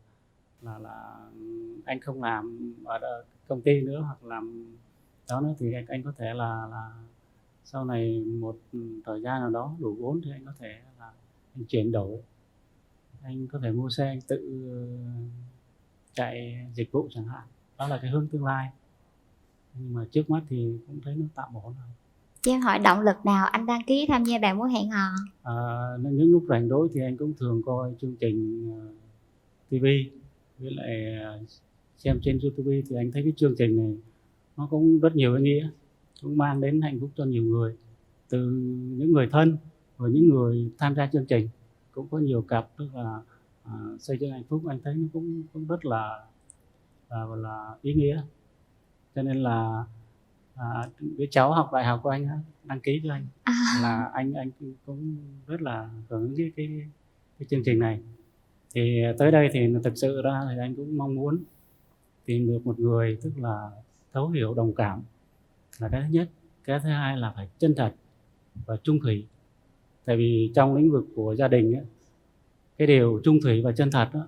anh không làm ở công ty nữa hoặc làm đó nữa, thì anh có thể là sau này một thời gian nào đó đủ vốn thì anh có thể là anh chuyển đổi, anh có thể mua xe anh tự chạy dịch vụ chẳng hạn, đó là cái hướng tương lai. Nhưng mà trước mắt thì cũng thấy nó tạm ổn rồi. Cho em hỏi động lực nào anh đăng ký tham gia Bạn Muốn Hẹn Hò? Những lúc rảnh rỗi thì anh cũng thường coi chương trình TV, với lại xem trên YouTube thì anh thấy cái chương trình này nó cũng rất nhiều ý nghĩa, cũng mang đến hạnh phúc cho nhiều người, từ những người thân và những người tham gia chương trình. Cũng có nhiều cặp tức là xây dựng hạnh phúc, anh thấy nó cũng rất là ý nghĩa. Cho nên là cái cháu học đại học của anh đăng ký cho anh là anh cũng rất là hưởng ứng cái chương trình này. Thì tới đây thì thực sự ra thì anh cũng mong muốn tìm được một người tức là thấu hiểu, đồng cảm là cái thứ nhất. Cái thứ hai là phải chân thật và trung thủy. Tại vì trong lĩnh vực của gia đình ấy, cái điều trung thủy và chân thật đó,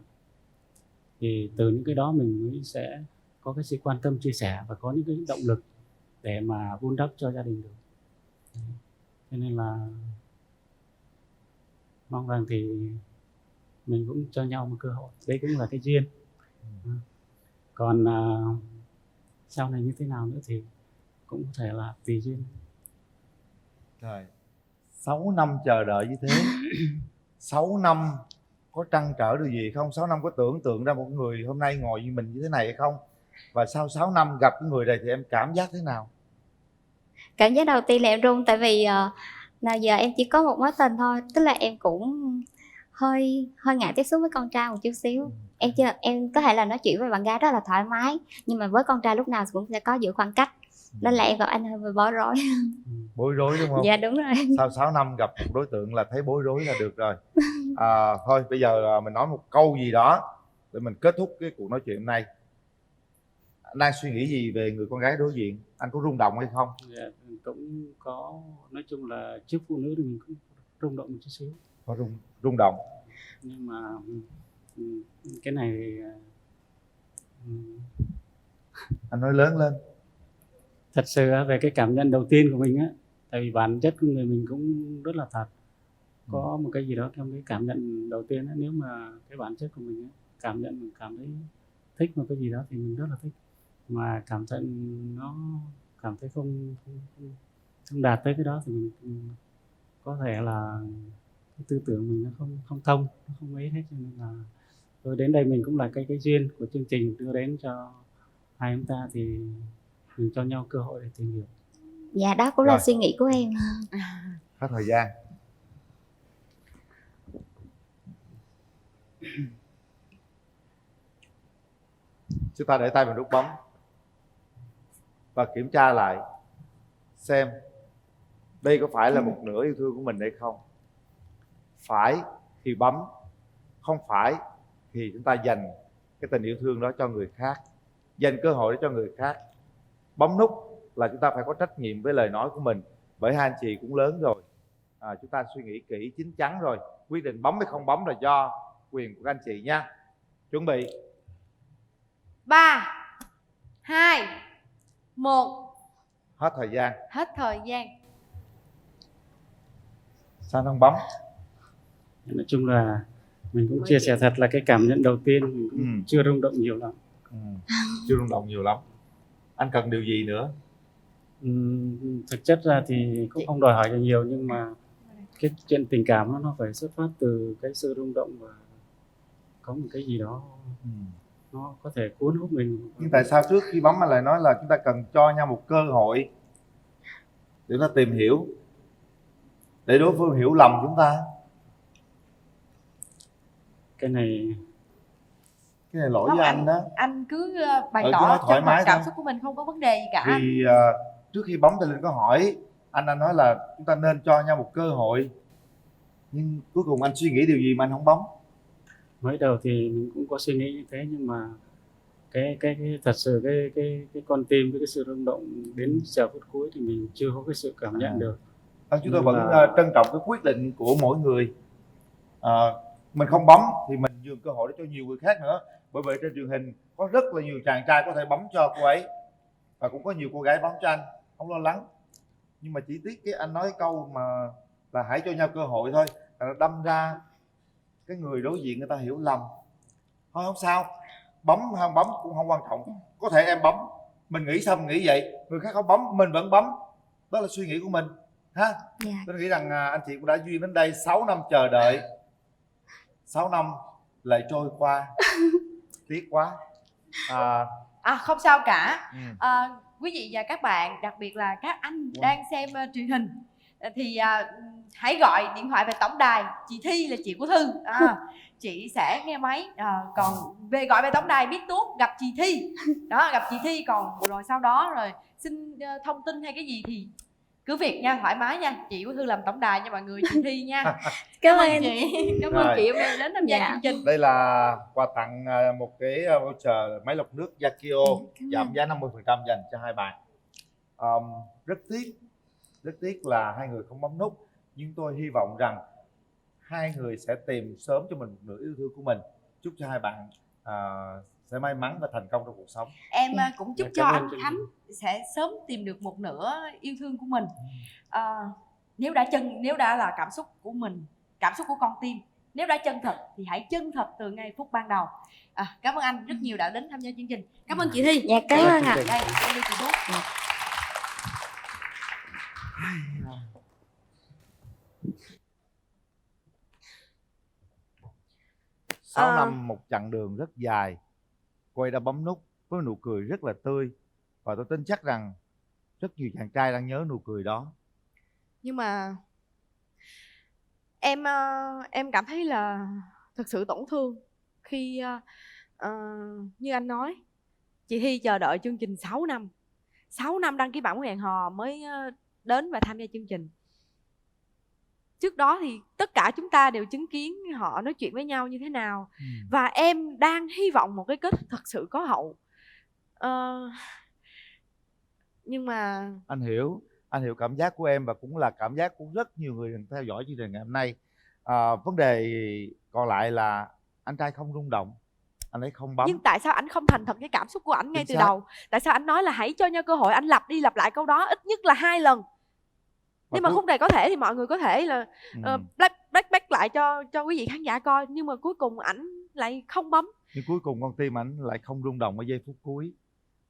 thì từ những cái đó mình mới sẽ có cái sự quan tâm chia sẻ và có những cái động lực để mà vun đắp cho gia đình được. Cho nên là mong rằng thì mình cũng cho nhau một cơ hội, đấy cũng là cái duyên. Còn sau này như thế nào nữa thì cũng có thể là tùy duyên. Trời, 6 năm chờ đợi như thế 6 năm có trăn trở điều gì không? 6 năm có tưởng tượng ra một người hôm nay ngồi như mình như thế này hay không? Và sau 6 năm gặp cái người này thì em cảm giác thế nào? Cảm giác đầu tiên là em run, tại vì nào giờ em chỉ có một mối tình thôi, tức là em cũng hơi ngại tiếp xúc với con trai một chút xíu. Em có thể là nói chuyện với bạn gái rất là thoải mái, nhưng mà với con trai lúc nào cũng sẽ có giữ khoảng cách, nên là em gặp anh hơi bị bối rối. Bối rối đúng không? Dạ đúng rồi. Sau 6 năm gặp một đối tượng là thấy bối rối là được rồi. Thôi bây giờ mình nói một câu gì đó để mình kết thúc cái cuộc nói chuyện hôm nay. Anh đang suy nghĩ gì về người con gái đối diện? Anh có rung động hay không? Dạ, cũng có, nói chung là trước phụ nữ thì mình cũng rung động một chút xíu. Có rung động. Nhưng mà cái này anh nói lớn lên. Thật sự về cái cảm nhận đầu tiên của mình á, tại vì bản chất của người mình cũng rất là thật, có một cái gì đó trong cái cảm nhận đầu tiên á. Nếu mà cái bản chất của mình á, cảm nhận mình cảm thấy thích một cái gì đó thì mình rất là thích, mà cảm thấy không đạt tới cái đó thì mình có thể là cái tư tưởng mình nó không thông, nó không ấy hết. Cho nên là rồi đến đây mình cũng là cái duyên của chương trình đưa đến cho hai chúng ta, thì mình cho nhau cơ hội để tìm hiểu. Dạ đó cũng là suy nghĩ của em. Hết thời gian. Chúng ta để tay vào nút bấm và kiểm tra lại xem đây có phải là một nửa yêu thương của mình hay không. Phải thì bấm, không phải thì chúng ta dành cái tình yêu thương đó cho người khác, dành cơ hội đó cho người khác. Bấm nút là chúng ta phải có trách nhiệm với lời nói của mình, bởi hai anh chị cũng lớn rồi. Chúng ta suy nghĩ kỹ chín chắn rồi, quyết định bấm hay không bấm là do quyền của các anh chị nha. Chuẩn bị 3, 2, 1. Hết thời gian. Hết thời gian. Sao không bấm? Nói chung là mình cũng chia sẻ thật là cái cảm nhận đầu tiên mình cũng chưa rung động nhiều lắm. Chưa rung động nhiều lắm. Anh cần điều gì nữa? Thực chất ra thì cũng không đòi hỏi gì nhiều, nhưng mà cái chuyện tình cảm nó phải xuất phát từ cái sự rung động và có một cái gì đó nó có thể cuốn hút mình. Nhưng tại sao trước khi bấm anh lại nói là chúng ta cần cho nhau một cơ hội để nó tìm hiểu, để đối phương hiểu lầm chúng ta? Cái này lỗi với anh đó. Anh cứ bày tỏ thoải mái cảm xúc của mình, không có vấn đề gì cả. Vì trước khi bấm thì Linh có hỏi anh nói là chúng ta nên cho nhau một cơ hội, nhưng cuối cùng anh suy nghĩ điều gì mà anh không bấm? Mới đầu thì mình cũng có suy nghĩ như thế, nhưng mà cái thật sự cái con tim với cái sự rung động đến giờ phút cuối thì mình chưa có cái sự cảm nhận được. Chúng tôi vẫn trân trọng cái quyết định của mỗi người. Mình không bấm thì mình nhường cơ hội để cho nhiều người khác nữa, bởi vậy trên truyền hình có rất là nhiều chàng trai có thể bấm cho cô ấy và cũng có nhiều cô gái bấm cho anh, không lo lắng. Nhưng mà chỉ tiếc cái anh nói cái câu mà là hãy cho nhau cơ hội thôi, là đâm ra cái người đối diện người ta hiểu lầm. Thôi không sao, bấm hay không bấm cũng không quan trọng. Có thể em bấm, mình nghĩ sao mình nghĩ vậy, người khác không bấm mình vẫn bấm, đó là suy nghĩ của mình ha. Tôi nghĩ rằng anh chị cũng đã duyên đến đây. 6 năm chờ đợi, 6 năm lại trôi qua. Tiếc quá. Không sao cả. Quý vị và các bạn, đặc biệt là các anh đang xem truyền hình thì hãy gọi điện thoại về tổng đài. Chị Thi là chị của Thư, chị sẽ nghe máy. Còn về gọi về tổng đài biết tuốt gặp chị Thi đó, gặp chị Thi. Còn rồi sau đó rồi xin thông tin hay cái gì thì cứ việc nha, thoải mái nha. Chị của Thư làm tổng đài nha mọi người, chị Thi nha. Cảm ơn chị, cảm ơn chị hôm nay đến tham gia chương trình. Đây là quà tặng, một cái voucher máy lọc nước Yakio giảm giá 50% dành cho hai bạn. Rất tiếc là hai người không bấm nút, nhưng tôi hy vọng rằng hai người sẽ tìm sớm cho mình một nửa yêu thương của mình. Chúc cho hai bạn sẽ may mắn và thành công trong cuộc sống. Em cũng chúc cho anh Khánh sẽ sớm tìm được một nửa yêu thương của mình. Nếu đã là cảm xúc của mình, cảm xúc của con tim, nếu đã chân thật thì hãy chân thật từ ngay phút ban đầu. Cảm ơn anh rất nhiều đã đến tham gia chương trình. Cảm ơn chị Thi. Dạ, cảm ơn ạ. Đây, em đi chị Phúc. 6 năm một chặng đường rất dài, cô ấy đã bấm nút với nụ cười rất là tươi, và tôi tin chắc rằng rất nhiều chàng trai đang nhớ nụ cười đó. Nhưng mà em cảm thấy là thực sự tổn thương khi như anh nói, chị Thi chờ đợi chương trình 6 năm 6 năm đăng ký bản muốn hẹn hò mới đến và tham gia chương trình. Trước đó thì tất cả chúng ta đều chứng kiến họ nói chuyện với nhau như thế nào. Và em đang hy vọng một cái kết thật sự có hậu. Nhưng mà anh hiểu cảm giác của em, và cũng là cảm giác của rất nhiều người đang theo dõi chương trình ngày hôm nay. Vấn đề còn lại là anh trai không rung động, anh ấy không bấm. Nhưng tại sao anh không thành thật cái cảm xúc của anh ngay từ đầu? Tại sao anh nói là hãy cho nhau cơ hội? Anh lặp đi lặp lại câu đó ít nhất là 2 lần. Nhưng mà khúc này có thể thì mọi người có thể là back lại cho quý vị khán giả coi. Nhưng mà cuối cùng ảnh lại không bấm. Nhưng cuối cùng con tim ảnh lại không rung động ở giây phút cuối.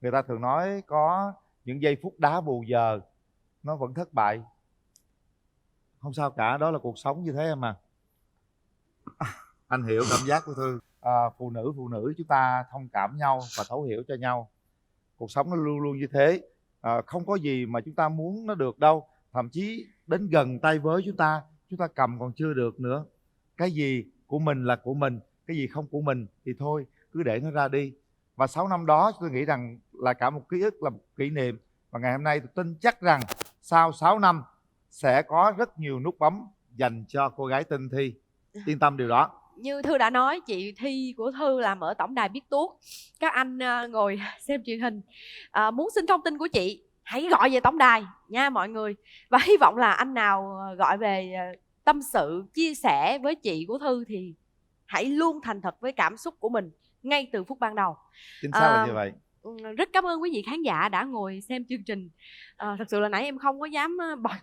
Người ta thường nói có những giây phút đá bù giờ nó vẫn thất bại. Không sao cả, đó là cuộc sống như thế em à. Anh hiểu cảm giác của Thư. Phụ nữ chúng ta thông cảm nhau và thấu hiểu cho nhau. Cuộc sống nó luôn luôn như thế. Không có gì mà chúng ta muốn nó được đâu. Thậm chí đến gần tay với chúng ta cầm còn chưa được nữa. Cái gì của mình là của mình, cái gì không của mình thì thôi, cứ để nó ra đi. Và 6 năm đó tôi nghĩ rằng là cả một ký ức, là một kỷ niệm. Và ngày hôm nay tôi tin chắc rằng sau 6 năm sẽ có rất nhiều nút bấm dành cho cô gái tên Thi. Yên tâm điều đó. Như Thư đã nói, chị Thi của Thư làm ở tổng đài Biết Tuốt. Các anh ngồi xem truyền hình muốn xin thông tin của chị, hãy gọi về tổng đài nha mọi người. Và hy vọng là anh nào gọi về tâm sự, chia sẻ với chị của Thư thì hãy luôn thành thật với cảm xúc của mình ngay từ phút ban đầu. Chính xác là như vậy. Rất cảm ơn quý vị khán giả đã ngồi xem chương trình. Thật sự là nãy em không có dám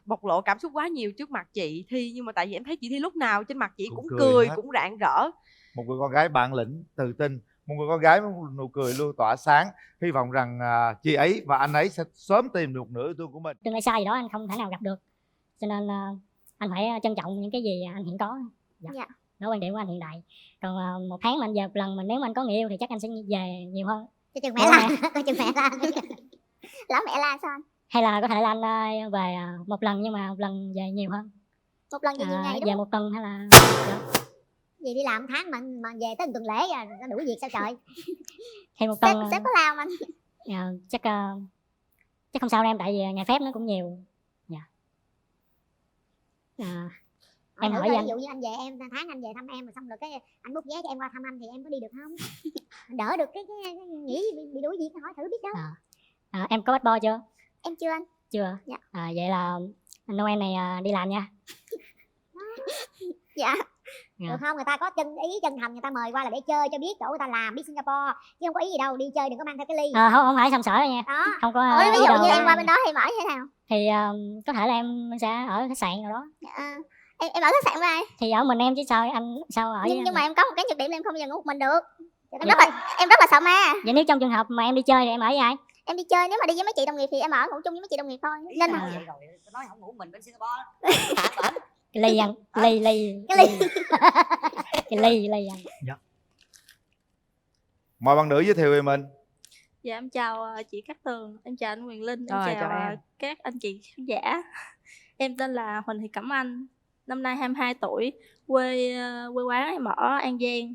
bộc lộ cảm xúc quá nhiều trước mặt chị Thi. Nhưng mà tại vì em thấy chị Thi lúc nào trên mặt chị cũng cười cũng rạng rỡ. Một người con gái bản lĩnh, tự tin, một người con gái với một nụ cười luôn tỏa sáng. Hy vọng rằng chị ấy và anh ấy sẽ sớm tìm được nửa yêu thương của mình. Tương lai xa gì đó anh không thể nào gặp được, cho nên anh phải trân trọng những cái gì anh hiện có. Dạ. Đó quan điểm của anh hiện tại. Còn 1 tháng mà anh về một lần, mà nếu mà anh có người yêu thì chắc anh sẽ về nhiều hơn. Cho chừng mẹ la, coi chừng mẹ la. Lỡ mẹ la sao anh? Hay là có thể là anh về 1 lần nhưng mà 1 lần về nhiều hơn. 1 lần về nhiều ngày đúng về không? 1 tuần hay là gì đi làm 1 tháng mà về tới 1 tuần lễ à, nó đuổi việc sao trời? Thì 1 tuần sếp có lao mà anh. Chắc không sao đâu em, tại vì ngày phép nó cũng nhiều. Em hỏi ví dụ như anh về em tháng anh về thăm em, rồi xong rồi cái anh book vé cho em qua thăm anh thì em có đi được không? Đỡ được cái nghĩ bị đuổi việc, hỏi thử biết đâu. Em có bắt bo chưa? Em chưa anh. Chưa. Dạ. Vậy là Noel này đi làm nha. Dạ. được không? Người ta có chân thành, người ta mời qua là để chơi cho biết chỗ người ta làm, biết Singapore, chứ không có ý gì đâu. Đi chơi đừng có mang theo cái ly. Không phải sầm sỡ đâu nha. Đó. Không có. Ví dụ như em qua bên đó thì mở như thế nào? Thì có thể là em sẽ ở khách sạn nào đó. Em ở khách sạn với ai? Thì ở mình em chứ sao anh sao ở nhưng mà em có một cái nhược điểm là em không bao giờ ngủ một mình được. Em rất là sợ ma. Vậy nếu trong trường hợp mà em đi chơi thì em ở với ai? Em đi chơi, nếu mà đi với mấy chị đồng nghiệp thì em ở ngủ chung với mấy chị đồng nghiệp thôi. Nên vậy rồi nói không ngủ mình bên Singapore. Ly ăn, ly ăn. Dạ. Mời bạn nữ giới thiệu về mình. Dạ em chào chị Cát Tường, em chào anh Quyền Linh, em Rồi, chào chào em. các anh chị khán giả. Em tên là Huỳnh Thị Cẩm Anh, năm nay 22 tuổi, quê quán em ở An Giang.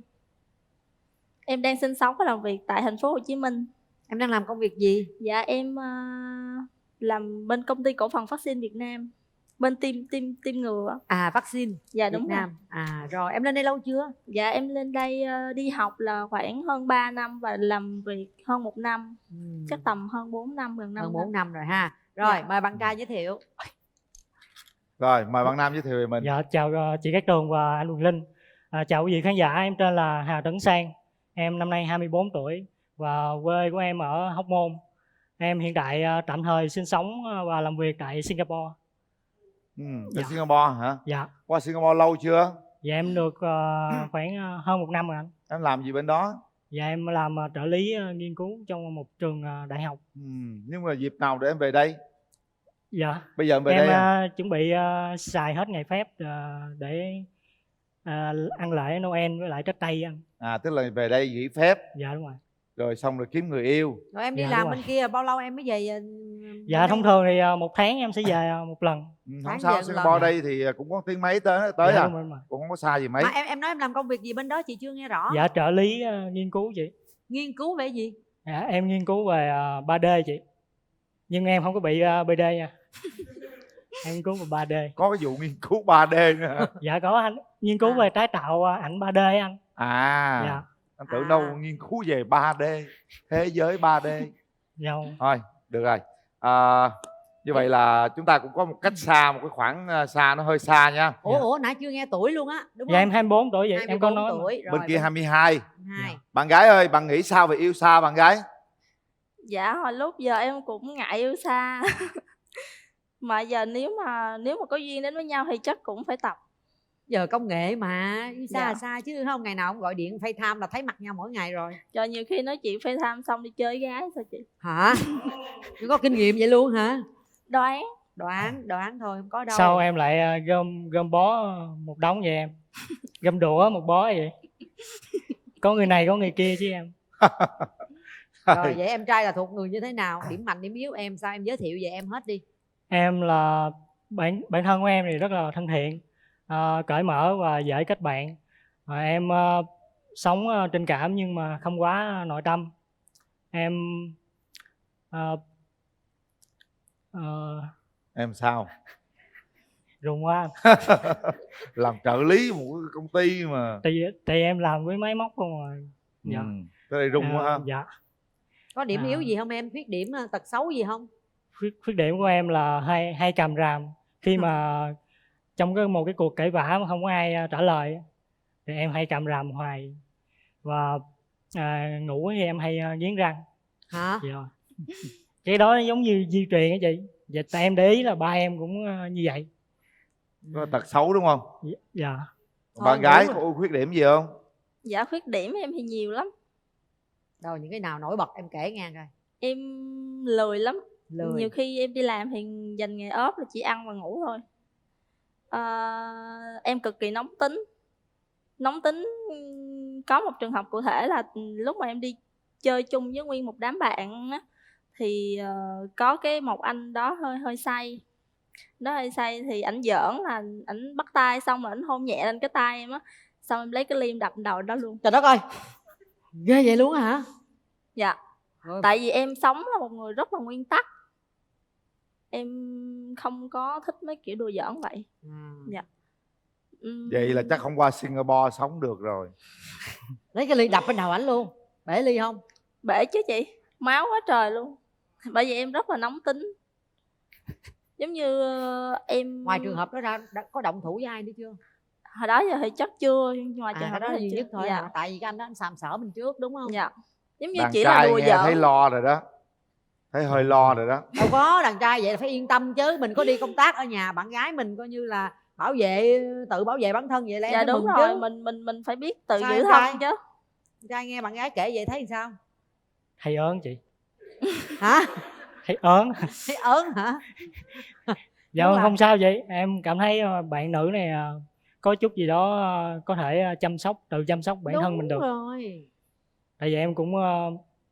Em đang sinh sống và làm việc tại thành phố Hồ Chí Minh. Em đang làm công việc gì? Dạ em làm bên công ty cổ phần vaccine Việt Nam, bên tiêm ngừa. À, vaccine. Dạ Việt đúng Nam. À rồi, em lên đây lâu chưa? Dạ em lên đây đi học là khoảng hơn 3 năm và làm việc hơn 1 năm. Chắc tầm hơn 4 năm, gần 5 Hơn năm. 4 năm rồi ha. Rồi, Dạ. mời bạn trai giới thiệu. Rồi, mời bạn nam giới thiệu về mình. Dạ, chào chị Cát Tường và anh Quyền Linh. Chào quý vị khán giả, em tên là Hà Tấn Sang. Em năm nay 24 tuổi và quê của em ở Hóc Môn. Em hiện tại tạm thời sinh sống và làm việc tại Singapore. Ở Singapore hả? Dạ. Qua Singapore lâu chưa? Dạ em được khoảng hơn 1 năm rồi anh. Em làm gì bên đó? Dạ em làm trợ lý nghiên cứu trong một trường đại học. Nhưng mà dịp nào để em về đây? Dạ. Bây giờ em về em đây chuẩn bị xài hết ngày phép để ăn lễ Noel với lại Tết Tây anh. Tức là về đây nghỉ phép. Dạ đúng rồi. Rồi xong rồi kiếm người yêu. Rồi em đi Dạ, làm đúng bên rồi. kia bao lâu em mới về? Dạ thông thường thì 1 tháng em sẽ về 1 lần. Không sao, Singapore đây thì cũng có tiếng mấy tới Dạ, à. đúng rồi. Cũng không có xa gì mấy. Mà em nói em làm công việc gì bên đó chị chưa nghe rõ. Dạ trợ lý nghiên cứu chị. Nghiên cứu về gì? Dạ, em nghiên cứu về 3D chị. Nhưng em không có bị BD nha. Em nghiên cứu về 3D. Có cái vụ nghiên cứu 3D nữa hả? Dạ có anh. Nghiên cứu về tái tạo ảnh 3D anh. Dạ. Anh tưởng đâu nghiên cứu về 3D, thế giới 3D. Dạ. Thôi, được rồi. Như vậy là chúng ta cũng có một cách xa, một cái khoảng xa, nó hơi xa nha. Ủa nãy chưa nghe tuổi luôn á, đúng không? Dạ em 24 tuổi vậy, em có nói tuổi. Bên kia 22. 22. Bạn gái ơi, bạn nghĩ sao về yêu xa bạn gái? Dạ hồi lúc giờ em cũng ngại yêu xa. Mà giờ nếu mà có duyên đến với nhau thì chắc cũng phải tập. Giờ công nghệ mà yêu xa Dạ. là xa chứ không, ngày nào cũng gọi điện FaceTime là thấy mặt nhau mỗi ngày rồi. Cho nhiều khi nói chuyện FaceTime xong đi chơi với gái sao chị? Hả? Chưa có kinh nghiệm vậy luôn hả? Đoán thôi, không có đâu. Sau em lại gom bó một đống vậy em. Gom đũa một bó vậy. Có người này có người kia chứ em. Rồi vậy em trai là thuộc người như thế nào? Điểm mạnh, điểm yếu em sao? Em giới thiệu về em hết đi. Em là bản thân của em thì rất là thân thiện, cởi mở và dễ kết bạn. Em sống tình cảm nhưng mà không quá nội tâm. Em Em sao? rùng quá. Làm trợ lý một cái công ty mà. Tại em làm với máy móc không rồi. Dạ. Cái này rung quá ha. Dạ. Có điểm yếu gì không em? Khuyết điểm, tật xấu gì không? Khuyết điểm của em là hay càm ràm. Khi mà trong một cái cuộc cãi vã mà không có ai trả lời thì em hay càm ràm hoài. Và ngủ thì em hay nghiến răng. Hả? Dạ. Cái đó giống như di truyền á chị. Và tại em để ý là ba em cũng như vậy. Có tật xấu đúng không? Dạ. Bạn gái có khuyết điểm gì không? Dạ khuyết điểm em thì nhiều lắm. Đâu những cái nào nổi bật em kể nghe coi. Em lười lắm. Lười. Nhiều khi em đi làm thì dành ngày ốp là chỉ ăn và ngủ thôi. Em cực kỳ nóng tính. Có một trường hợp cụ thể là lúc mà em đi chơi chung với nguyên một đám bạn á, thì có một anh đó hơi say. Thì ảnh giỡn là ảnh bắt tay xong rồi ảnh hôn nhẹ lên cái tay em á, xong em lấy cái liêm đập đầu đó luôn. Trời đất ơi, ghê vậy luôn hả? Dạ. Tại vì em sống là một người rất là nguyên tắc, em không có thích mấy kiểu đùa giỡn vậy. Dạ. Vậy là chắc không qua Singapore sống được rồi. Lấy cái ly đập bên đầu ảnh luôn. Bể ly không? Bể chứ chị, máu quá trời luôn. Bởi vì em rất là nóng tính. Giống như em... Ngoài trường hợp đó ra có động thủ với ai nữa chưa? Hồi đó giờ thì chắc chưa, nhưng mà cái đó là duy nhất thôi. Dạ. Tại vì cái anh đó anh sàm sỡ mình trước đúng không? Dạ. Giống như Đàn chỉ là trai đùa nghe giỡn. thấy lo rồi đó, thấy hơi lo rồi đó. Đâu có, đàn trai vậy là phải yên tâm chứ. Mình có đi công tác ở nhà, bạn gái mình coi như là bảo vệ, tự bảo vệ bản thân vậy là em Dạ phải đúng mừng rồi, chứ. mình phải biết tự Sao giữ em thân trai? chứ. Anh trai nghe bạn gái kể vậy thấy sao? Thấy ớn chị. Hả? Thấy ớn. Thấy ớn hả? Dạ Đúng là- không sao vậy, em cảm thấy bạn nữ này có chút gì đó có thể tự chăm sóc bản thân mình được. Đúng rồi. Tại vì em cũng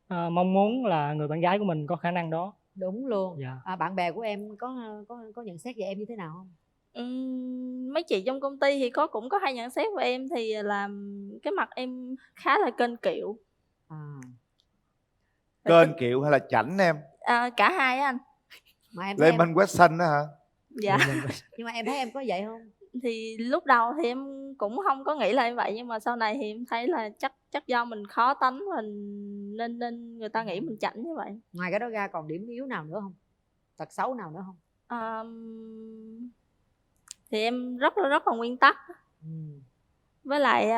mong muốn là người bạn gái của mình có khả năng đó. Đúng luôn. Dạ. Bạn bè của em có nhận xét về em như thế nào không? Mấy chị trong công ty thì cũng có hay nhận xét về em, thì làm cái mặt em khá là kênh kiệu. Kênh kiệu hay là chảnh em? Cả hai á anh. Mà em Lê Minh Quét Xanh đó hả? Dạ. Nhưng mà em thấy em có vậy không? Thì lúc đầu thì em cũng không có nghĩ là như vậy, nhưng mà sau này thì em thấy là chắc do mình khó tánh mình nên người ta nghĩ mình chảnh như vậy. Ngoài cái đó ra còn điểm yếu nào nữa không? Tật xấu nào nữa không? Thì em rất là nguyên tắc. Với lại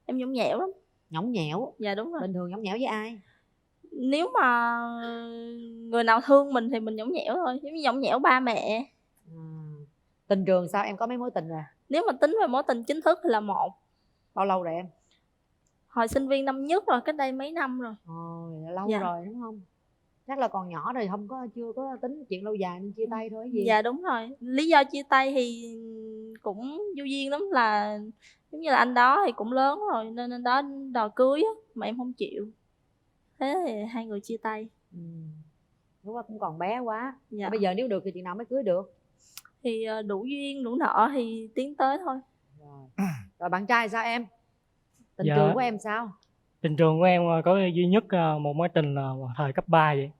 em nhõng nhẽo lắm. Nhõng nhẽo? Dạ đúng rồi. Bình thường nhõng nhẽo với ai? Nếu mà người nào thương mình thì mình nhõng nhẽo thôi, giống như nhõng nhẽo ba mẹ. Tình trường sao, em có mấy mối tình rồi? Nếu mà tính về mối tình chính thức thì là 1. Bao lâu rồi em? Hồi sinh viên năm nhất rồi, cách đây mấy năm rồi. Lâu Dạ. rồi đúng không? Chắc là còn nhỏ rồi, chưa có tính chuyện lâu dài nên chia tay thôi gì. Dạ đúng rồi. Lý do chia tay thì cũng vô duyên lắm, là giống như là anh đó thì cũng lớn rồi nên anh đó đòi cưới á, mà em không chịu. Thế thì hai người chia tay. Lúc đó cũng còn bé quá. Dạ. Bây giờ nếu được thì chừng nào mới cưới được? Thì đủ duyên đủ nợ thì tiến tới thôi. Rồi bạn trai sao em? Tình Dạ. trường của em sao? Tình trường của em có duy nhất một mối tình là thời cấp 3 vậy.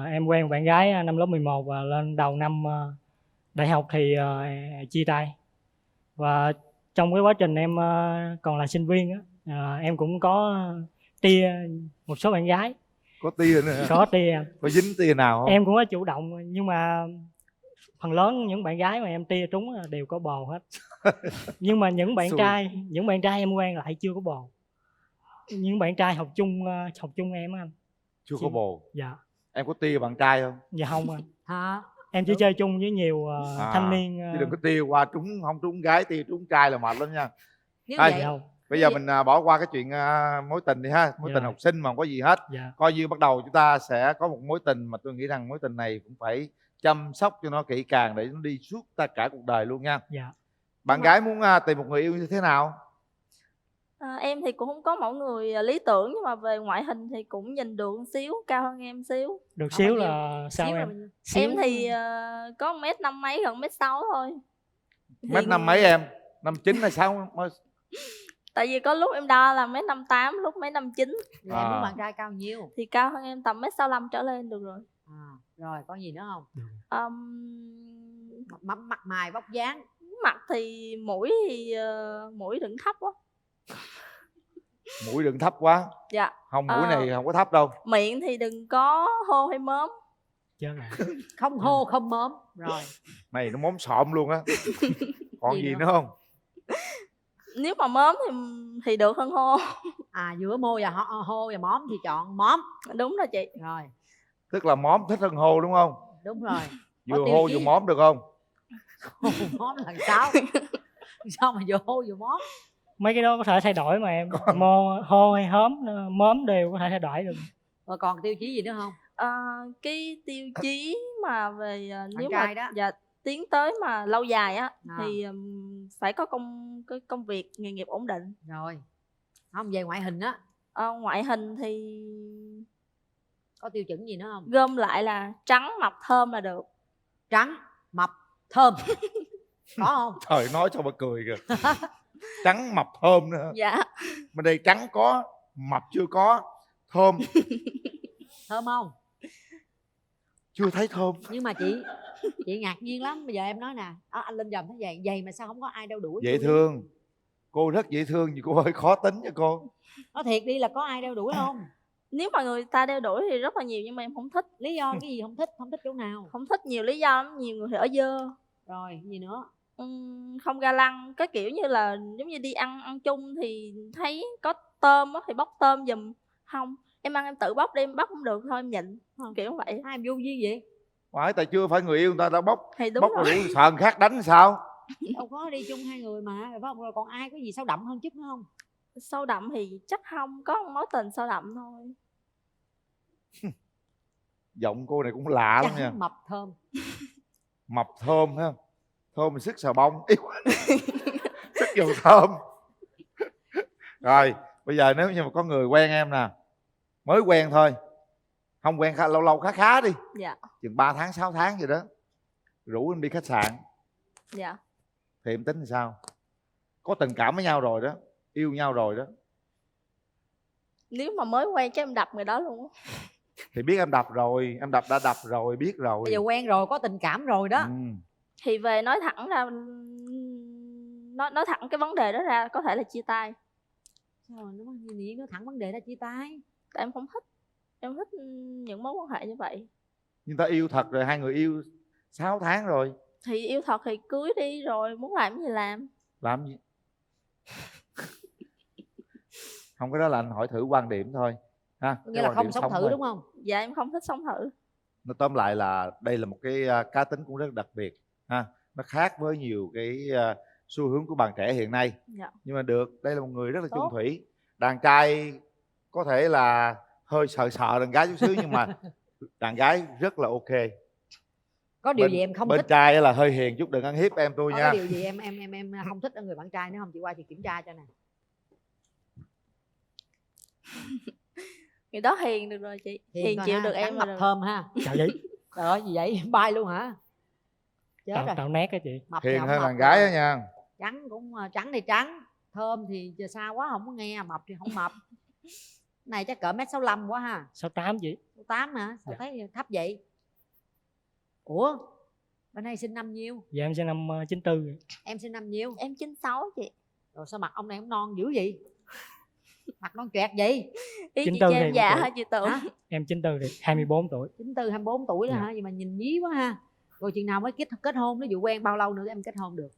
Em quen một bạn gái năm lớp 11 và lên đầu năm đại học thì chia tay. Và trong cái quá trình em còn là sinh viên á, em cũng có tia một số bạn gái. Có tia nữa hả? Có tia. Có dính tia nào không? Em cũng có chủ động, nhưng mà phần lớn những bạn gái mà em tia trúng đều có bồ hết. Nhưng mà những bạn trai em quen lại chưa có bồ. Những bạn trai học chung em á anh. Chưa có bồ. Dạ. Em có tia bạn trai không? Dạ không anh. Hả? Em chỉ chơi chung với nhiều thanh niên. Chứ đừng có tia qua không trúng gái, tia trúng trai là mệt lắm nha. Nếu Đây, vậy bây giờ mình bỏ qua cái chuyện mối tình đi ha. Mối tình học sinh mà không có gì hết. Coi như bắt đầu chúng ta sẽ có một mối tình mà tôi nghĩ rằng mối tình này cũng phải chăm sóc cho nó kỹ càng để nó đi suốt tất cả cuộc đời luôn nha. Bạn gái muốn tìm một người yêu như thế nào? Em thì cũng không có mẫu người lý tưởng, nhưng mà về ngoại hình thì cũng nhìn được một xíu, cao hơn em xíu. Được xíu là sao Xíu em? Em thì có 1m5 mấy, gần 1m6 thôi. Mét năm mấy em? 59 hay 6? Tại vì có lúc em đo là 1m58, lúc 1m59. Rồi em muốn bạn trai cao nhiêu? Thì cao hơn em tầm 1m65 trở lên được rồi. Rồi có gì nữa không? Mặt mày vóc dáng. Mặt thì mũi mũi đừng thấp quá. Mũi đừng thấp quá. Dạ. Không, mũi này không có thấp đâu. Miệng thì đừng có hô hay mớm. Không hô không mớm. Rồi. Này nó móm xộm luôn á. Còn gì nữa không? Nếu mà mớm thì được hơn hô. Giữa môi và hô và móm thì chọn móm. Đúng rồi chị. Rồi. Tức là móm thích hơn hô đúng không? Đúng rồi. Vừa hô vừa móm được không? Hô móm là sao? Sao mà vừa hô vừa móm? Mấy cái đó có thể thay đổi mà em. Hô hay móm đều có thể thay đổi được. Rồi còn tiêu chí gì nữa không? Cái tiêu chí mà về nếu trai mà đó. tiến tới mà lâu dài á thì phải có công việc nghề nghiệp ổn định. Rồi. Không, về ngoại hình á. Ngoại hình thì có tiêu chuẩn gì nữa không? Gom lại là trắng mập thơm là được. Trắng mập thơm. Có không? Trời, nói cho mà cười kìa. Trắng mập thơm nữa. Dạ. Bên đây trắng có, mập chưa có, thơm. Thơm không? Chưa thấy thơm. Nhưng mà chị ngạc nhiên lắm. Bây giờ em nói nè, anh Linh dầm thấy vậy mà sao không có ai đeo đuổi? Dễ thương. Cô rất dễ thương, nhưng cô hơi khó tính cho cô. Nói thiệt đi, là có ai đeo đuổi không? Nếu mà người ta đeo đuổi thì rất là nhiều, nhưng mà em không thích. Lý do cái gì không thích? Không thích chỗ nào? Không thích nhiều lý do lắm. Nhiều người thì ở dơ. Rồi gì nữa? Không ga lăng, cái kiểu như là giống như đi ăn chung thì thấy có tôm á thì bóc tôm giùm. Không, em ăn em tự bóc đi, em bóc không được thôi em nhịn, kiểu vậy. Hai em vô duyên vậy? Phải, tại chưa phải người yêu người ta đã bóc. Thì đúng bóc rồi. đủ sợ người khác đánh sao? Đâu có, đi chung hai người mà, phải không? Rồi còn ai có gì sâu đậm hơn chút nữa không? Sâu đậm thì chắc không, có một mối tình sâu đậm thôi. Giọng cô này cũng lạ lắm nha. Mập thơm. Mập thơm ha. Thơm thì sức xà bông. Sức dầu thơm. Rồi bây giờ nếu như mà có người quen em nè, mới quen thôi, không quen lâu lâu khá đi, dạ, chừng 3 tháng 6 tháng gì đó, rủ em đi khách sạn, dạ, thì em tính làm sao? Có tình cảm với nhau rồi đó, yêu nhau rồi đó, nếu mà mới quen chắc em đập người đó luôn á. thì biết em đập rồi, em đã đập rồi, biết rồi. Bây giờ quen rồi, có tình cảm rồi đó. Thì về nói thẳng ra, nói thẳng cái vấn đề đó ra, có thể là chia tay. Sao nó nghĩ nó thẳng vấn đề ra chia tay? Tại em không thích, em thích những mối quan hệ như vậy. Nhưng ta yêu thật rồi, hai người yêu 6 tháng rồi. Thì yêu thật thì cưới đi, rồi muốn làm gì làm. Làm gì? Không, cái đó là anh hỏi thử quan điểm thôi ha. Nghĩa là không sống thử thôi, đúng không? Dạ em không thích sống thử. Nó tóm lại là đây là một cái cá tính cũng rất đặc biệt ha. Nó khác với nhiều cái xu hướng của bạn trẻ hiện nay. Dạ. Nhưng mà được, đây là một người rất là chung Tốt. thủy. Đàn trai có thể là hơi sợ đàn gái chút xíu, nhưng mà đàn gái rất là ok. Có điều gì em không bên thích? trai là hơi hiền chút, đừng ăn hiếp em tôi Có nha. điều gì em không thích ở người bạn trai nữa không? Chị qua chị kiểm tra cho nè. Người đó hiền được rồi chị. Hiền chịu được em mập rồi. thơm ha. Chào chị. Trời ơi gì vậy? Bay luôn hả? Chết rồi. Tạo nét á chị. Mập Hiền không hơn mập đàn gái rồi. đó nha. Trắng cũng trắng thì trắng, thơm thì giờ sao quá không có nghe, mập thì không mập. Này chắc cỡ 1m65 quá ha. 68 chị. 68 hả? Sao Dạ. thấy thấp vậy? Ủa? Bên đây sinh năm nhiêu? Dạ em sinh năm 94. Em sinh năm nhiêu? Em 96 chị. Rồi sao mặt ông này ông non dữ vậy? Mặt non choẹt vậy? Ý chị 94 cho em thì già tuổi. hả chị Tưởng? Hả? Em 94 thì 24 tuổi. 94, 24 tuổi đó Dạ. hả? Vậy mà nhìn nhí quá ha. Rồi chừng nào mới kết hôn? Ví dụ quen bao lâu nữa em kết hôn được?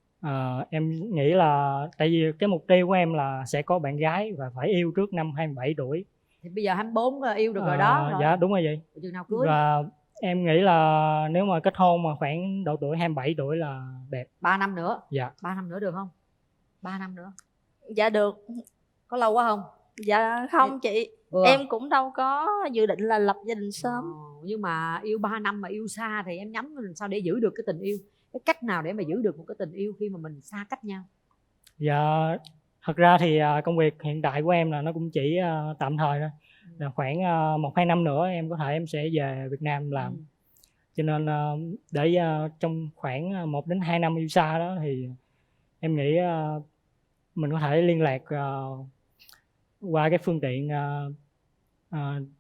Em nghĩ là tại vì cái mục tiêu của em là sẽ có bạn gái và phải yêu trước năm 27 tuổi. Thì bây giờ 24 yêu được rồi đó. Rồi. Dạ đúng rồi vậy. Rồi chừng nào cưới? Và em nghĩ là nếu mà kết hôn mà khoảng độ tuổi 27 tuổi là đẹp. 3 năm nữa. Dạ. 3 năm nữa được không? 3 năm nữa. Dạ được. Có lâu quá không? Dạ không chị. Em cũng đâu có dự định là lập gia đình sớm. Nhưng mà yêu 3 năm mà yêu xa thì em nhắm làm sao để giữ được cái tình yêu? Cái cách nào để mà giữ được một cái tình yêu khi mà mình xa cách nhau? Dạ thật ra thì công việc hiện tại của em là nó cũng chỉ tạm thời thôi. Là khoảng 1-2 năm nữa em có thể em sẽ về Việt Nam làm. Cho nên để trong khoảng 1-2 năm yêu xa đó thì em nghĩ mình có thể liên lạc qua cái phương tiện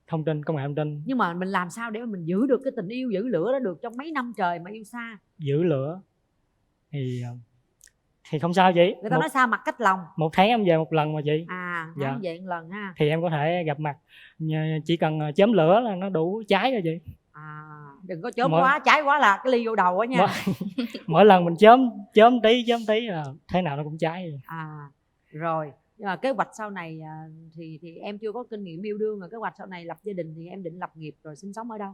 thông tin, công nghệ thông tin. Nhưng mà mình làm sao để mà mình giữ được cái tình yêu, giữ lửa đó được trong mấy năm trời mà yêu xa? Giữ lửa thì không sao chị. Người ta nói xa mặt cách lòng. 1 tháng em về 1 lần mà chị. Tháng Dạ. về 1 lần ha. Thì em có thể gặp mặt, chỉ cần chớm lửa là nó đủ cháy rồi chị. Đừng có chớm quá, cháy quá là cái ly vô đầu á nha. Mỗi lần mình chớm tí là thế nào nó cũng cháy rồi. Rồi nhưng mà kế hoạch sau này thì em chưa có kinh nghiệm yêu đương, rồi kế hoạch sau này lập gia đình thì em định lập nghiệp rồi sinh sống ở đâu?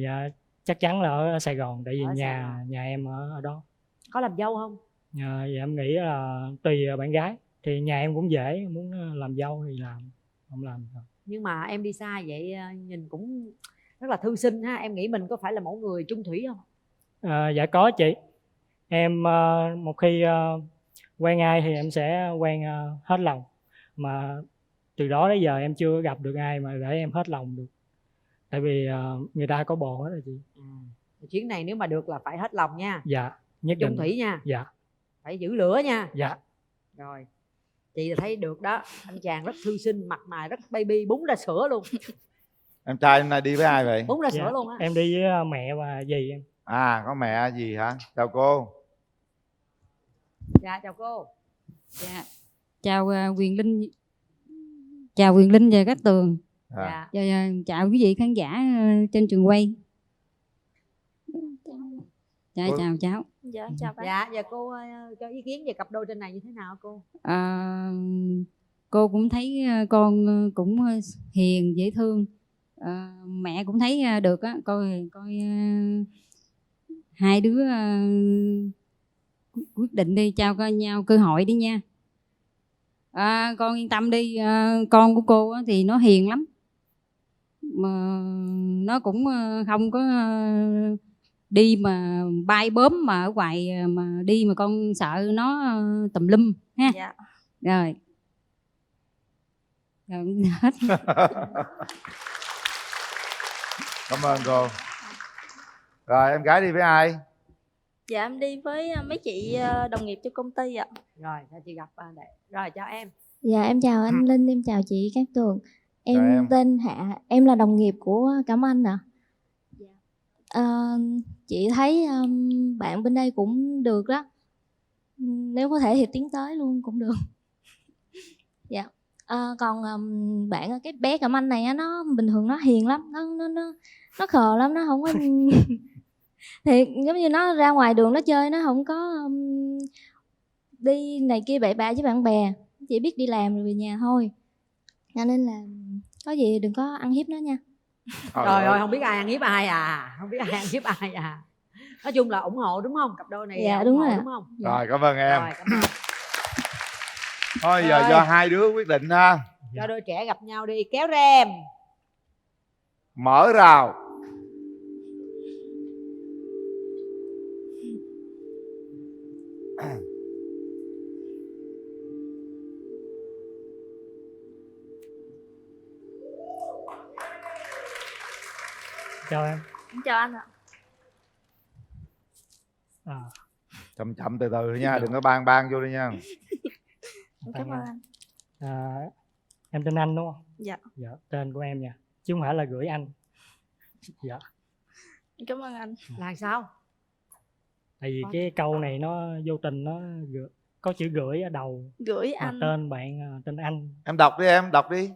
Dạ chắc chắn là ở Sài Gòn, tại vì Ở Sài nhà em ở đó. Có làm dâu không? Dạ em nghĩ là tùy bạn gái, thì nhà em cũng dễ, muốn làm dâu thì làm, không làm thôi. Nhưng mà em đi xa vậy nhìn cũng rất là thư sinh ha, em nghĩ mình có phải là mẫu người chung thủy không? Dạ có chị. Em một khi quen ai thì em sẽ quen hết lòng, mà từ đó đến giờ em chưa gặp được ai mà để em hết lòng được, tại vì người ta có bồ hết rồi chị. Chuyến này nếu mà được là phải hết lòng nha. Dạ nhất định. Chung thủy nha. Dạ. Phải giữ lửa nha. Dạ. Rồi chị là thấy được đó, anh chàng rất thư sinh, mặt mày rất baby, búng ra sữa luôn. Em trai hôm nay đi với ai vậy? Búng ra sữa luôn á. Em đi với mẹ và dì em. Có mẹ gì hả? Chào cô. Dạ chào cô. Dạ chào Quyền Linh, chào Quyền Linh và Cát Tường. Dạ. Chào quý vị khán giả trên trường quay. chào cháu. Dạ chào bác. Dạ giờ cô cho ý kiến về cặp đôi trên này như thế nào cô? Cô cũng thấy con cũng hiền dễ thương. Mẹ cũng thấy được á, coi hai đứa quyết định đi, trao cho nhau cơ hội đi nha. Con yên tâm đi, con của cô á, thì nó hiền lắm mà nó cũng không có đi mà bay bướm mà ở ngoài mà đi mà con sợ nó tùm lum ha. Dạ. Rồi hết. Cảm ơn cô. Rồi em gái đi với ai? Dạ em đi với mấy chị đồng nghiệp trong công ty ạ. Rồi cho chị gặp rồi chào em. Dạ em chào anh Linh, em chào chị Cát Tường. Em Chào em. tên Hạ, em là đồng nghiệp của Cẩm Anh ạ. Chị thấy bạn bên đây cũng được đó. Nếu có thể thì tiến tới luôn cũng được. Dạ. Còn bạn cái bé Cẩm Anh này á, nó bình thường nó hiền lắm, nó khờ lắm, nó không có thì giống như nó ra ngoài đường nó chơi, nó không có đi này kia bậy bạ với bạn bè, chỉ biết đi làm rồi về nhà thôi. Cho nên là có gì đừng có ăn hiếp nó nha. Trời ơi, không biết ai ăn hiếp ai à, không biết ai ăn hiếp ai à. Nói chung là ủng hộ đúng không? Cặp đôi này Dạ ủng đúng hộ rồi. đúng không? Rồi cảm ơn em. Rồi, cảm ơn. Thôi giờ do hai đứa quyết định ha. Cho đôi trẻ gặp nhau đi, kéo rèm. Mở rào. Chào em. Chào anh ạ. Chậm chậm từ từ nha, đừng có bang vô đi nha. Cảm ơn anh. Em tên Anh đúng không? Dạ. Dạ, tên của em nha, chứ không phải là gửi anh. Dạ. Cảm ơn anh. Là sao? Tại vì cái câu này nó vô tình nó có chữ gửi ở đầu. Gửi mà anh. tên bạn tên Anh. Em đọc đi em, đọc đi.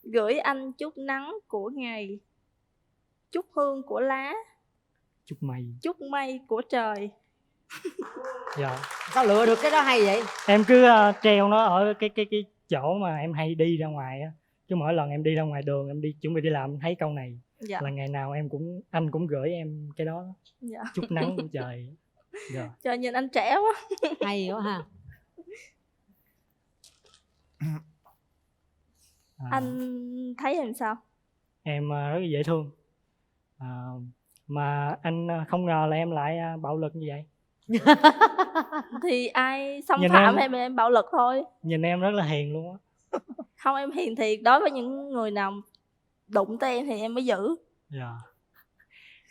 Gửi anh chút nắng của ngày, chút hương của lá, chút mây của trời. Dạ. Sao lựa được cái đó hay vậy? Em cứ treo nó ở cái chỗ mà em hay đi ra ngoài á, chứ mỗi lần em đi ra ngoài đường, em đi chuẩn bị đi làm, em thấy câu này Dạ. là ngày nào anh cũng gửi em cái đó. Dạ. Chút nắng của trời. Dạ. Trời nhìn anh trẻ quá. Hay quá ha. Anh thấy em sao? Em rất là dễ thương. Mà anh không ngờ là em lại bạo lực như vậy. Thì ai xâm Nhìn phạm em- em bạo lực thôi. Nhìn em rất là hiền luôn á. Không, em hiền thiệt, đối với những người nào đụng tới em thì em mới giữ. Dạ.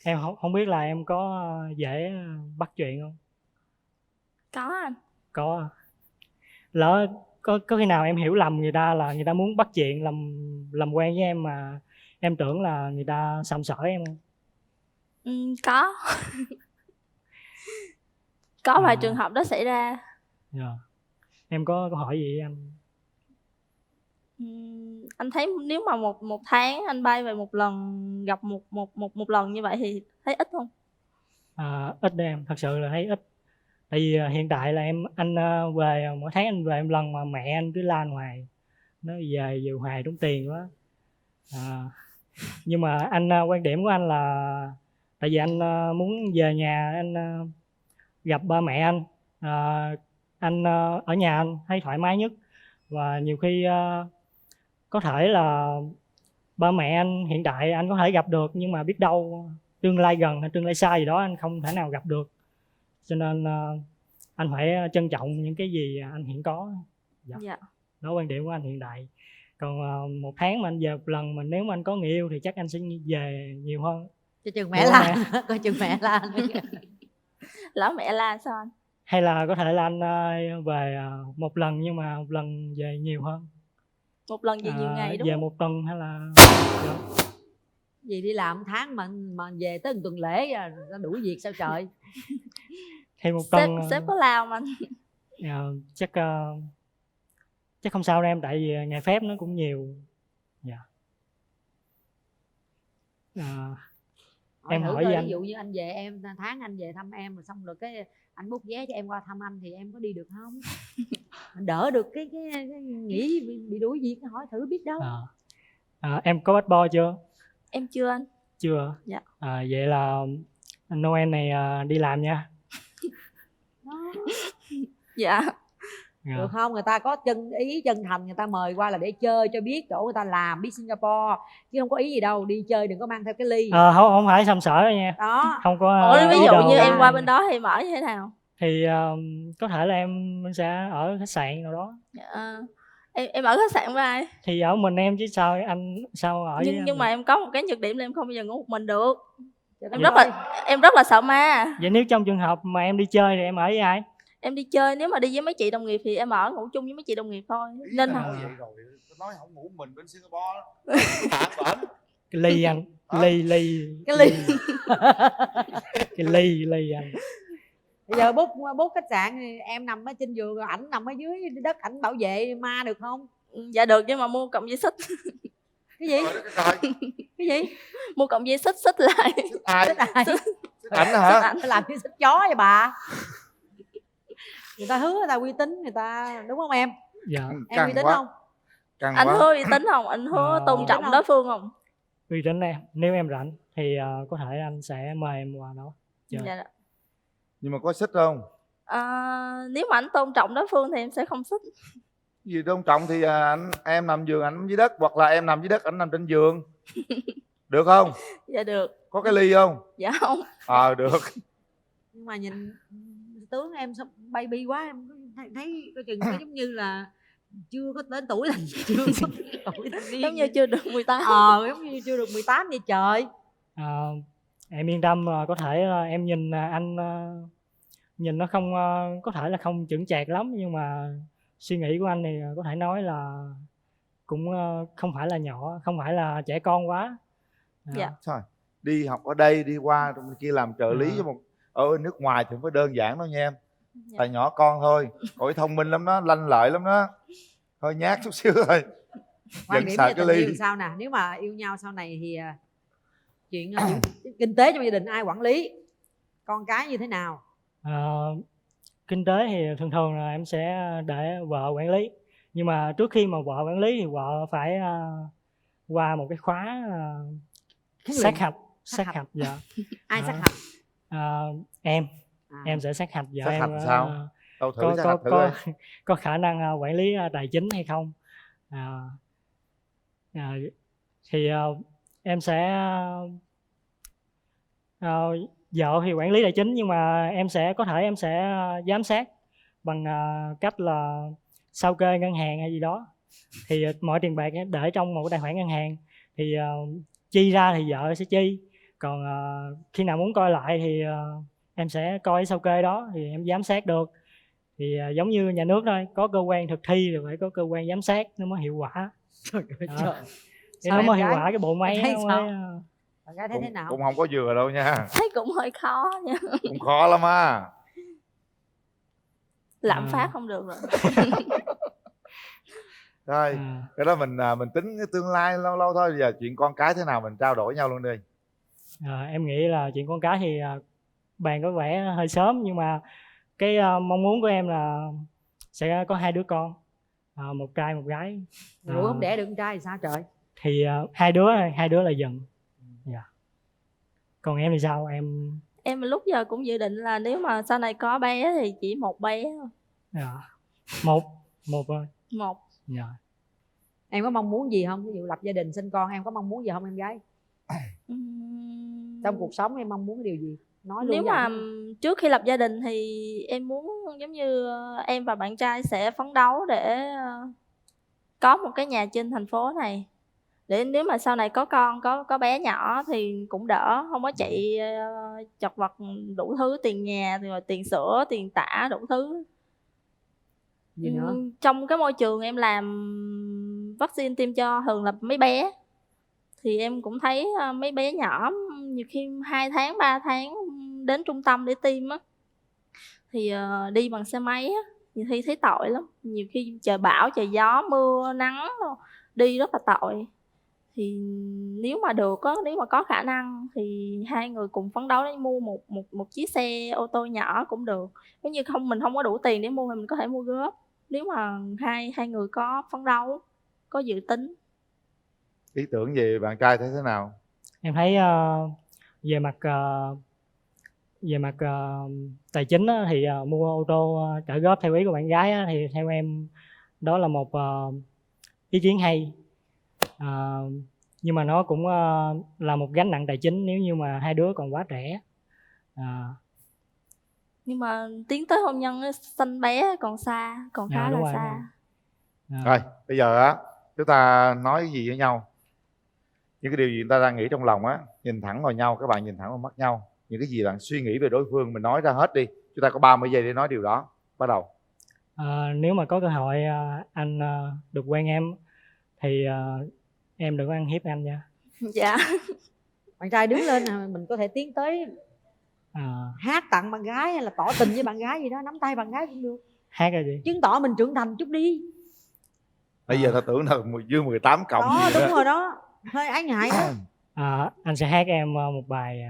Em không biết là em có dễ bắt chuyện không? Có anh. Có. Lỡ có khi nào em hiểu lầm người ta là người ta muốn bắt chuyện làm quen với em mà em tưởng là người ta sàm sỡ em không? Có. Có vài trường hợp đó xảy ra. Dạ. Em có câu hỏi gì anh? Anh thấy nếu mà một tháng anh bay về một lần, gặp một lần như vậy thì thấy ít không? Ít đấy em, thật sự là thấy ít. Tại vì hiện tại là anh về mỗi tháng anh về một lần mà mẹ anh cứ la hoài, nói về hoài tốn tiền quá. Nhưng mà quan điểm của anh là tại vì anh muốn về nhà anh gặp ba mẹ anh. Anh ở nhà anh thấy thoải mái nhất, và nhiều khi có thể là ba mẹ anh hiện tại anh có thể gặp được, nhưng mà biết đâu tương lai gần hay tương lai xa gì đó anh không thể nào gặp được, cho nên anh phải trân trọng những cái gì anh hiện có. Dạ. Dạ. Đó quan điểm của anh hiện tại. Còn một tháng mà anh về một lần, mà nếu mà anh có người yêu thì chắc anh sẽ về nhiều hơn. Cho chừng mẹ la. Coi chừng mẹ la. Lỡ mẹ la sao anh? Hay là có thể là anh về một lần nhưng mà một lần về nhiều hơn. Một lần về nhiều ngày đúng về không? một tuần hay là Gì đi làm một tháng mà về tới một tuần lễ ra đuổi việc sao trời. thì một tuần Sếp có lao mà anh. chắc không sao đâu em, tại vì ngày phép nó cũng nhiều. Dạ. Em thử hỏi coi, với anh. ví dụ như anh về em tháng anh về thăm em rồi xong rồi cái anh book vé cho em qua thăm anh thì em có đi được không? Mình đỡ được cái nghĩ bị đuổi việc, hỏi thử biết đâu. Em có bắt bo chưa? Em chưa anh. Chưa. Dạ. Vậy là Noel này đi làm nha. Dạ. Được không? Người ta có chân thành, người ta mời qua là để chơi cho biết chỗ người ta làm, biết Singapore chứ không có ý gì đâu. Đi chơi đừng có mang theo cái ly. Không phải xăm sỡ đâu nha. Đó. Không có. Ví dụ như em qua bên đó thì mở như thế nào? Thì có thể là em sẽ ở khách sạn nào đó. Em ở khách sạn với ai? Thì ở mình em chứ sao anh sao ở với nhưng mà em có một cái nhược điểm là em không bao giờ ngủ một mình được. Em rất là sợ ma. Vậy nếu trong trường hợp mà em đi chơi thì em ở với ai? Em đi chơi, nếu mà đi với mấy chị đồng nghiệp thì em ở ngủ chung với mấy chị đồng nghiệp thôi. Nên vậy rồi nói không ngủ mình bên Singapore bạn cái ly anh, ly cái ly anh. Bây giờ book khách sạn thì em nằm ở trên giường rồi ảnh nằm ở dưới đất, ảnh bảo vệ ma được không? Dạ được, nhưng mà mua cọng dây xích. Cái gì? Cái gì? Mua cọng dây xích lại. Xích ai? Ảnh hả? Ảnh làm như xích chó vậy bà. Người ta hứa, người ta uy tín, người ta đúng không em? Dạ. Em uy tín không? Anh hứa uy tín không? Anh hứa tôn trọng đối phương không? Uy tín em. Nếu em rảnh thì có thể anh sẽ mời em qua đó. Dạ. Nhưng mà có xích không? Nếu mà anh tôn trọng đối phương thì em sẽ không xích. Gì tôn trọng thì em nằm giường anh nằm dưới đất, hoặc là em nằm dưới đất anh nằm trên giường. Được không? Dạ được. Có cái ly không? Dạ không. Được. Nhưng mà nhìn tướng em sao baby quá, em thấy coi chừng nó giống như là chưa có đến tuổi thành giống như chưa được 18. Giống như chưa được 18 vậy trời. Em yên tâm, có thể em nhìn anh nhìn nó không có thể là không chững chạc lắm, nhưng mà suy nghĩ của anh thì có thể nói là cũng không phải là nhỏ, không phải là trẻ con quá. Dạ. Trời, đi học ở đây đi qua trong kia làm trợ lý cho một ở nước ngoài thì không có đơn giản đâu nha em. Tại nhỏ con thôi, cõi thông minh lắm đó, lanh lợi lắm đó, hơi nhát chút xíu thôi. Quan điểm về tình yêu sao nè, nếu mà yêu nhau sau này thì chuyện kinh tế trong gia đình ai quản lý, con cái như thế nào? Kinh tế thì thường thường là em sẽ để vợ quản lý, nhưng mà trước khi mà vợ quản lý thì vợ phải qua một cái khóa sát hạch. Dạ. Ai sát hạch? Em sẽ sát hạch vợ sát em. Hạch sao? Đâu thử sát hạch thử có khả năng quản lý tài chính hay không. Thì em sẽ vợ thì quản lý tài chính, nhưng mà em sẽ giám sát bằng cách là sao kê ngân hàng hay gì đó. Thì mọi tiền bạc để trong một tài khoản ngân hàng, thì chi ra thì vợ sẽ chi, còn khi nào muốn coi lại thì em sẽ coi sao kê đó, thì em giám sát được. Thì giống như nhà nước thôi, có cơ quan thực thi thì phải có cơ quan giám sát nó mới hiệu quả. Thì nó mới hiệu quả cái bộ máy nó mới. Thấy thế nào? Cũng không có vừa đâu nha. Thấy cũng hơi khó nha. Cũng khó lắm á. Lạm phát không được rồi. Rồi, cái đó mình tính cái tương lai lâu lâu thôi. Giờ chuyện con cái thế nào mình trao đổi nhau luôn đi. Em nghĩ là chuyện con cái thì bàn có vẻ hơi sớm, nhưng mà cái mong muốn của em là sẽ có 2 đứa con, một trai một gái. Ủa không đẻ được con trai thì sao trời? Thì hai đứa là dần. Còn em thì sao? Em lúc giờ cũng dự định là nếu mà sau này có bé thì chỉ một bé thôi. Một thôi. Một. Em có mong muốn gì không? Ví dụ lập gia đình sinh con, em có mong muốn gì không em gái? Trong cuộc sống em mong muốn điều gì? Nói luôn. Nếu mà trước khi lập gia đình thì em muốn giống như em và bạn trai sẽ phấn đấu để có một cái nhà trên thành phố này, để nếu mà sau này có con, có bé nhỏ thì cũng đỡ, không có chạy chật vật đủ thứ, tiền nhà rồi tiền sữa, tiền tả đủ thứ. Gì nữa? Trong cái môi trường em làm vaccine tiêm cho thường là mấy bé, thì em cũng thấy mấy bé nhỏ nhiều khi 2 tháng 3 tháng đến trung tâm để tiêm á, thì đi bằng xe máy á, nhiều khi thấy tội lắm. Nhiều khi trời bão, trời gió, mưa, nắng đi rất là tội. Thì nếu mà được á, nếu mà có khả năng thì hai người cùng phấn đấu để mua một chiếc xe ô tô nhỏ cũng được. Nếu như mình không có đủ tiền để mua thì mình có thể mua góp. Nếu mà hai người có phấn đấu, có dự tính. Ý tưởng gì bạn trai thấy thế nào? Em thấy về mặt tài chính á, thì mua ô tô trả góp theo ý của bạn gái á, thì theo em đó là một ý kiến hay. Nhưng mà nó cũng là một gánh nặng tài chính nếu như mà hai đứa còn quá trẻ. Nhưng mà tiến tới hôn nhân sanh bé còn xa, còn khá là rồi, xa. Rồi bây giờ á chúng ta nói gì với nhau, những cái điều gì chúng ta đang nghĩ trong lòng á, nhìn thẳng vào nhau, các bạn nhìn thẳng vào mắt nhau, những cái gì bạn suy nghĩ về đối phương mình nói ra hết đi. Chúng ta có 30 giây để nói điều đó. Bắt đầu. Nếu mà có cơ hội anh được quen em thì em đừng có ăn hiếp anh nha. Dạ. Bạn trai đứng lên là mình có thể tiến tới hát tặng bạn gái hay là tỏ tình với bạn gái gì đó, nắm tay bạn gái cũng được. Hát là gì? Chứng tỏ mình trưởng thành chút đi. Bây giờ ta tưởng là dưới 18 cộng đó. gì Đúng đó. rồi đó, hơi ái ngại đó. Anh sẽ hát em một bài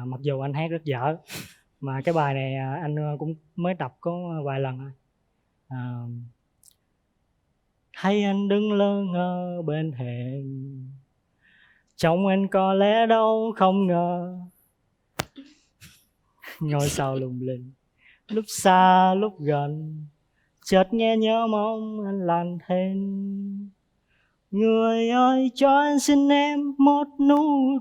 mặc dù anh hát rất dở, mà cái bài này anh cũng mới tập có vài lần thôi. Thấy anh đứng lơ ngơ bên thềm, trông anh có lẽ đâu không ngờ, ngôi sao lung linh lúc xa lúc gần, chợt nghe nhớ mong anh lành thêm. Người ơi cho anh xin em một nụ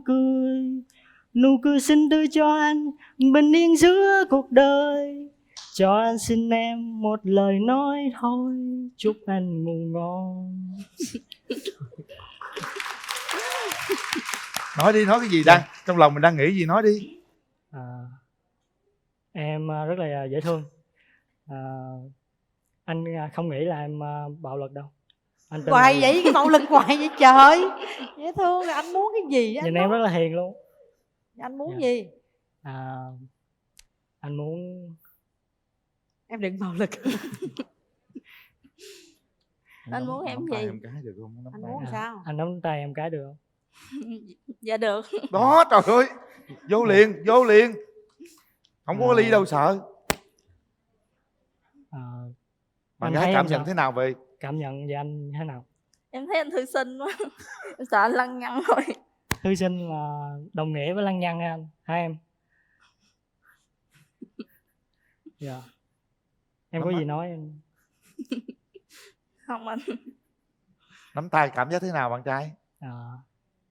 cười xinh tươi cho anh bình yên giữa cuộc đời. Cho anh xin em một lời nói thôi, chúc anh ngủ ngon. Nói đi, nói cái gì đang trong lòng mình đang nghĩ gì nói đi. Em rất là dễ thương. Anh không nghĩ là em bạo lực đâu. Anh hoài vậy, cái bạo lực hoài vậy trời. Dễ thương, anh muốn cái gì? Nhìn em rất là hiền luôn. Anh muốn gì? Anh muốn em đừng bạo lực. Anh muốn em gì? Em cái được không? Anh muốn sao? Anh nắm tay em cái được không? Dạ được. Đó trời ơi, vô liền. Không có ly đâu sợ. Bạn gái cảm nhận thế nào vậy? Cảm nhận về anh thế nào? Em thấy anh thư sinh quá. Em sợ anh lăng nhăng thôi. Thư sinh là đồng nghĩa với lăng nhăng anh, hả em? Dạ. Em có gì nói em? Không anh. Nắm tay cảm giác thế nào bạn trai?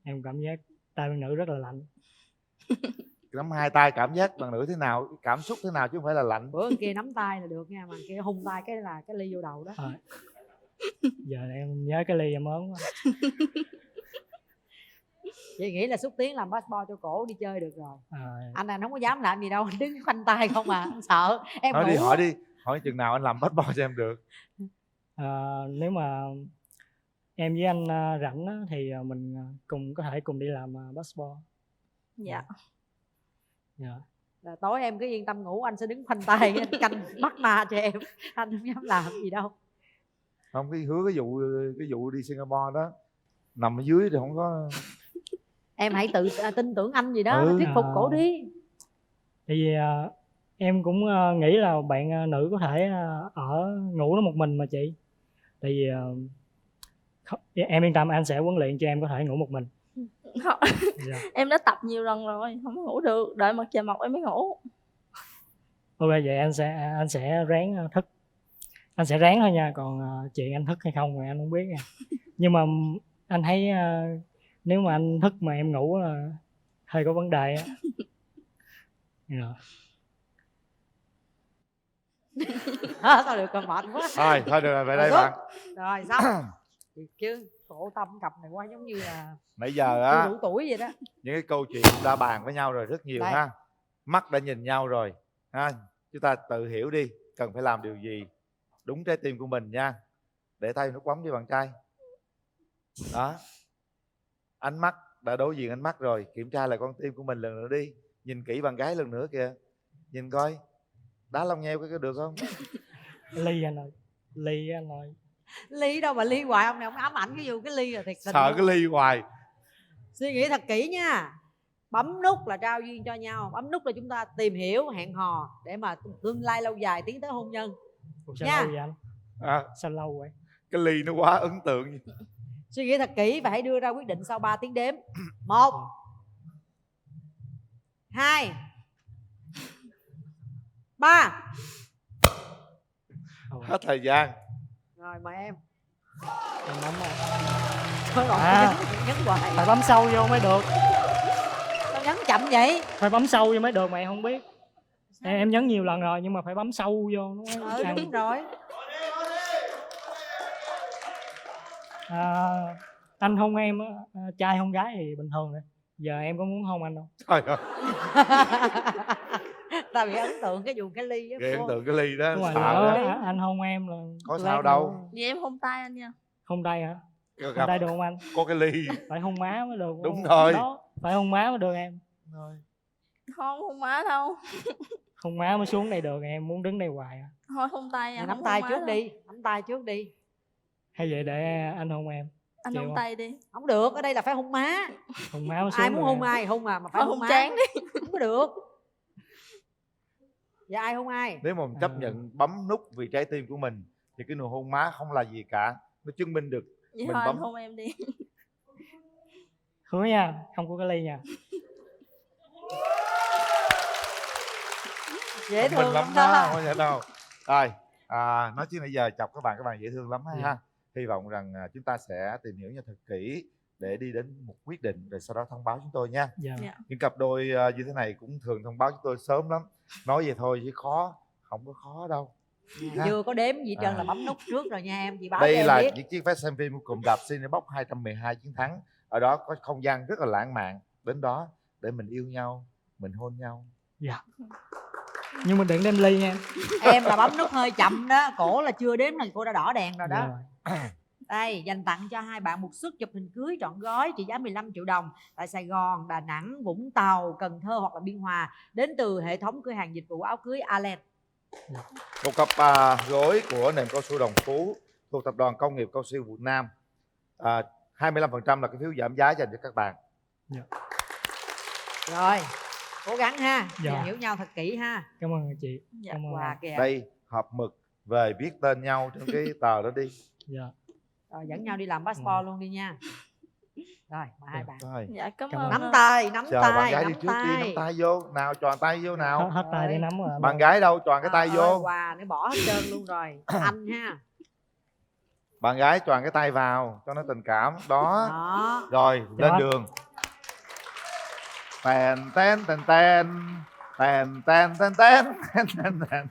Em cảm giác tay bạn nữ rất là lạnh. Nắm hai tay cảm giác bạn nữ thế nào? Cảm xúc thế nào chứ không phải là lạnh. Bữa kia nắm tay là được nha, mà kia hung tay cái là cái ly vô đầu đó. Giờ em nhớ cái ly em ớn quá. Chị nghĩ là xúc tiến làm passport cho cổ đi chơi được rồi. Anh là không có dám làm gì đâu, anh đứng khoanh tay không à, anh sợ em. Hỏi đi, hỏi chừng nào anh làm passport cho em được. Nếu mà em với anh rảnh á, thì mình có thể cùng đi làm passport. Dạ. Là tối em cứ yên tâm ngủ, anh sẽ đứng khoanh tay anh canh bắt ma cho em. Anh không dám làm gì đâu. Không, cái hứa cái vụ đi Singapore đó nằm ở dưới thì không có. Em hãy tự tin tưởng anh gì đó, thuyết phục cổ đi. Tại vì em cũng nghĩ là bạn nữ có thể ngủ đó một mình mà chị. Tại vì em yên tâm, anh sẽ huấn luyện cho em có thể ngủ một mình. Em đã tập nhiều lần rồi, không ngủ được, đợi mặt trời mọc em mới ngủ. Ok, vậy anh sẽ ráng thức. Anh sẽ ráng thôi nha, còn chuyện anh thức hay không thì anh không biết nha. Nhưng mà anh thấy nếu mà anh thức mà em ngủ là hơi có vấn đề á. Sao được, còn mệt quá. Thôi được rồi, về đây bạn. Rồi xong. Chứ khổ tâm cặp này quá, giống như là nãy giờ á đủ tuổi vậy đó. Những cái câu chuyện đã bàn với nhau rồi rất nhiều. Đây. Ha, mắt đã nhìn nhau rồi ha, chúng ta tự hiểu đi cần phải làm điều gì đúng trái tim của mình nha. Để tay nước mắm với bạn trai đó. Ánh mắt đã đối diện ánh mắt rồi, kiểm tra lại con tim của mình lần nữa đi. Nhìn kỹ bạn gái lần nữa kìa, nhìn coi đá lông nheo có được không? Ly anh ơi, ly anh ơi. Ly đâu mà ly hoài, ông này ông ám ảnh cái vụ cái ly là thiệt tình sợ luôn. cái ly hoài. Suy nghĩ thật kỹ nha. Bấm nút là trao duyên cho nhau, bấm nút là chúng ta tìm hiểu, hẹn hò để mà tương lai lâu dài tiến tới hôn nhân. Sao Nha. lâu vậy anh? Sao lâu vậy? Cái ly nó quá ấn tượng. Suy nghĩ thật kỹ và hãy đưa ra quyết định sau 3 tiếng đếm. 1 2 3. Hết thời gian. Rồi mời em. Em bấm rồi. Thôi rồi, nhấn hoài. Phải bấm sâu vô mới được. Sao nhấn chậm vậy? Phải bấm sâu vô mới được mà em không biết. Em nhấn nhiều lần rồi nhưng mà phải bấm sâu vô nó mới ăn. Đúng rồi. Anh hôn em á, trai hôn gái thì bình thường rồi. Giờ em có muốn hôn anh không? Trời ơi. Ta bị ấn tượng cái vụ cái ly á. Gây ấn tượng cái ly đó. Đúng rồi, Sợ lỡ đó. anh hôn em là Có sao đâu. Vậy em hôn tay anh nha. Hôn tay hả? Gặp- Hôn tay được không anh? Có cái ly. Phải hôn má mới được. Đúng rồi. Đó, phải hôn má mới được em. Không hôn má đâu. Hôn má mới xuống đây được, em muốn đứng đây hoài à. Thôi hôn tay à. Nắm không tay hôn má trước đâu. đi, nắm tay trước đi. Hay vậy để anh hôn em. Anh Chịu hôn không? tay đi. Không được, ở đây là phải hôn má. Hôn má mới xuống Ai muốn được hôn em. ai hôn mà phải Thôi hôn hôn má. trán đi. Không có được. Vậy ai hôn ai? Nếu mà mình chấp nhận bấm nút vì trái tim của mình thì cái nụ hôn má không là gì cả. Nó chứng minh được Vậy mình thôi bấm. anh hôn em đi. Hứa nha, không có cái ly nha. Dễ Mình thương lắm lắm đó, đó. không có vậy đâu. Rồi, nói chứ nãy giờ chọc các bạn dễ thương lắm ha. Hy vọng rằng chúng ta sẽ tìm hiểu nhau thật kỹ để đi đến một quyết định rồi sau đó thông báo chúng tôi nha. Dạ. Những cặp đôi như thế này cũng thường thông báo chúng tôi sớm lắm. Nói vậy thôi chứ khó, không có khó đâu. Ha. Chưa có đếm gì hết trơn là bấm nút trước rồi nha em. Chị báo Đây cho em là biết. những chiếc vé xem phim của cụm đạp Cinebox 212 chiến thắng. Ở đó có không gian rất là lãng mạn. Đến đó để mình yêu nhau, mình hôn nhau. Dạ. Nhưng mà đừng đem ly nha. Em là bấm nút hơi chậm đó. Cổ là chưa đếm là cô đã đỏ đèn rồi đó. Dạ. Đây, dành tặng cho hai bạn một suất chụp hình cưới trọn gói trị giá 15 triệu đồng tại Sài Gòn, Đà Nẵng, Vũng Tàu, Cần Thơ hoặc là Biên Hòa, đến từ hệ thống cửa hàng dịch vụ áo cưới Alet. Một cặp gối của nệm cao su Đồng Phú thuộc tập đoàn Công nghiệp Cao su Việt Nam. 25% là cái phiếu giảm giá dành cho các bạn. Dạ. Rồi, cố gắng ha, Dạ. tìm hiểu nhau thật kỹ ha. Cảm ơn chị. Dạ, Cảm ơn quà em. kìa. Đây, hộp mực về viết tên nhau trên cái tờ đó đi. Dạ. Rồi, dẫn nhau đi làm passport luôn đi nha. Rồi, mời hai bạn. Rồi. Dạ cảm Cảm ơn. Nắm tay, nắm Chờ bạn tay, gái nắm đi trước đi, nắm tay. tay vô. Nào, tròn tay vô nào. Hết tay để nắm rồi. Bạn gái đâu, tròn cái tay Trời ơi, vô. quà nó bỏ hết trơn luôn rồi. Anh ha. Bạn gái tròn cái tay vào cho nó tình cảm. Đó. Đó. Rồi, lên Đó. đường. Tèn ten ten ten. Tèn ten ten ten. Ten ten ten.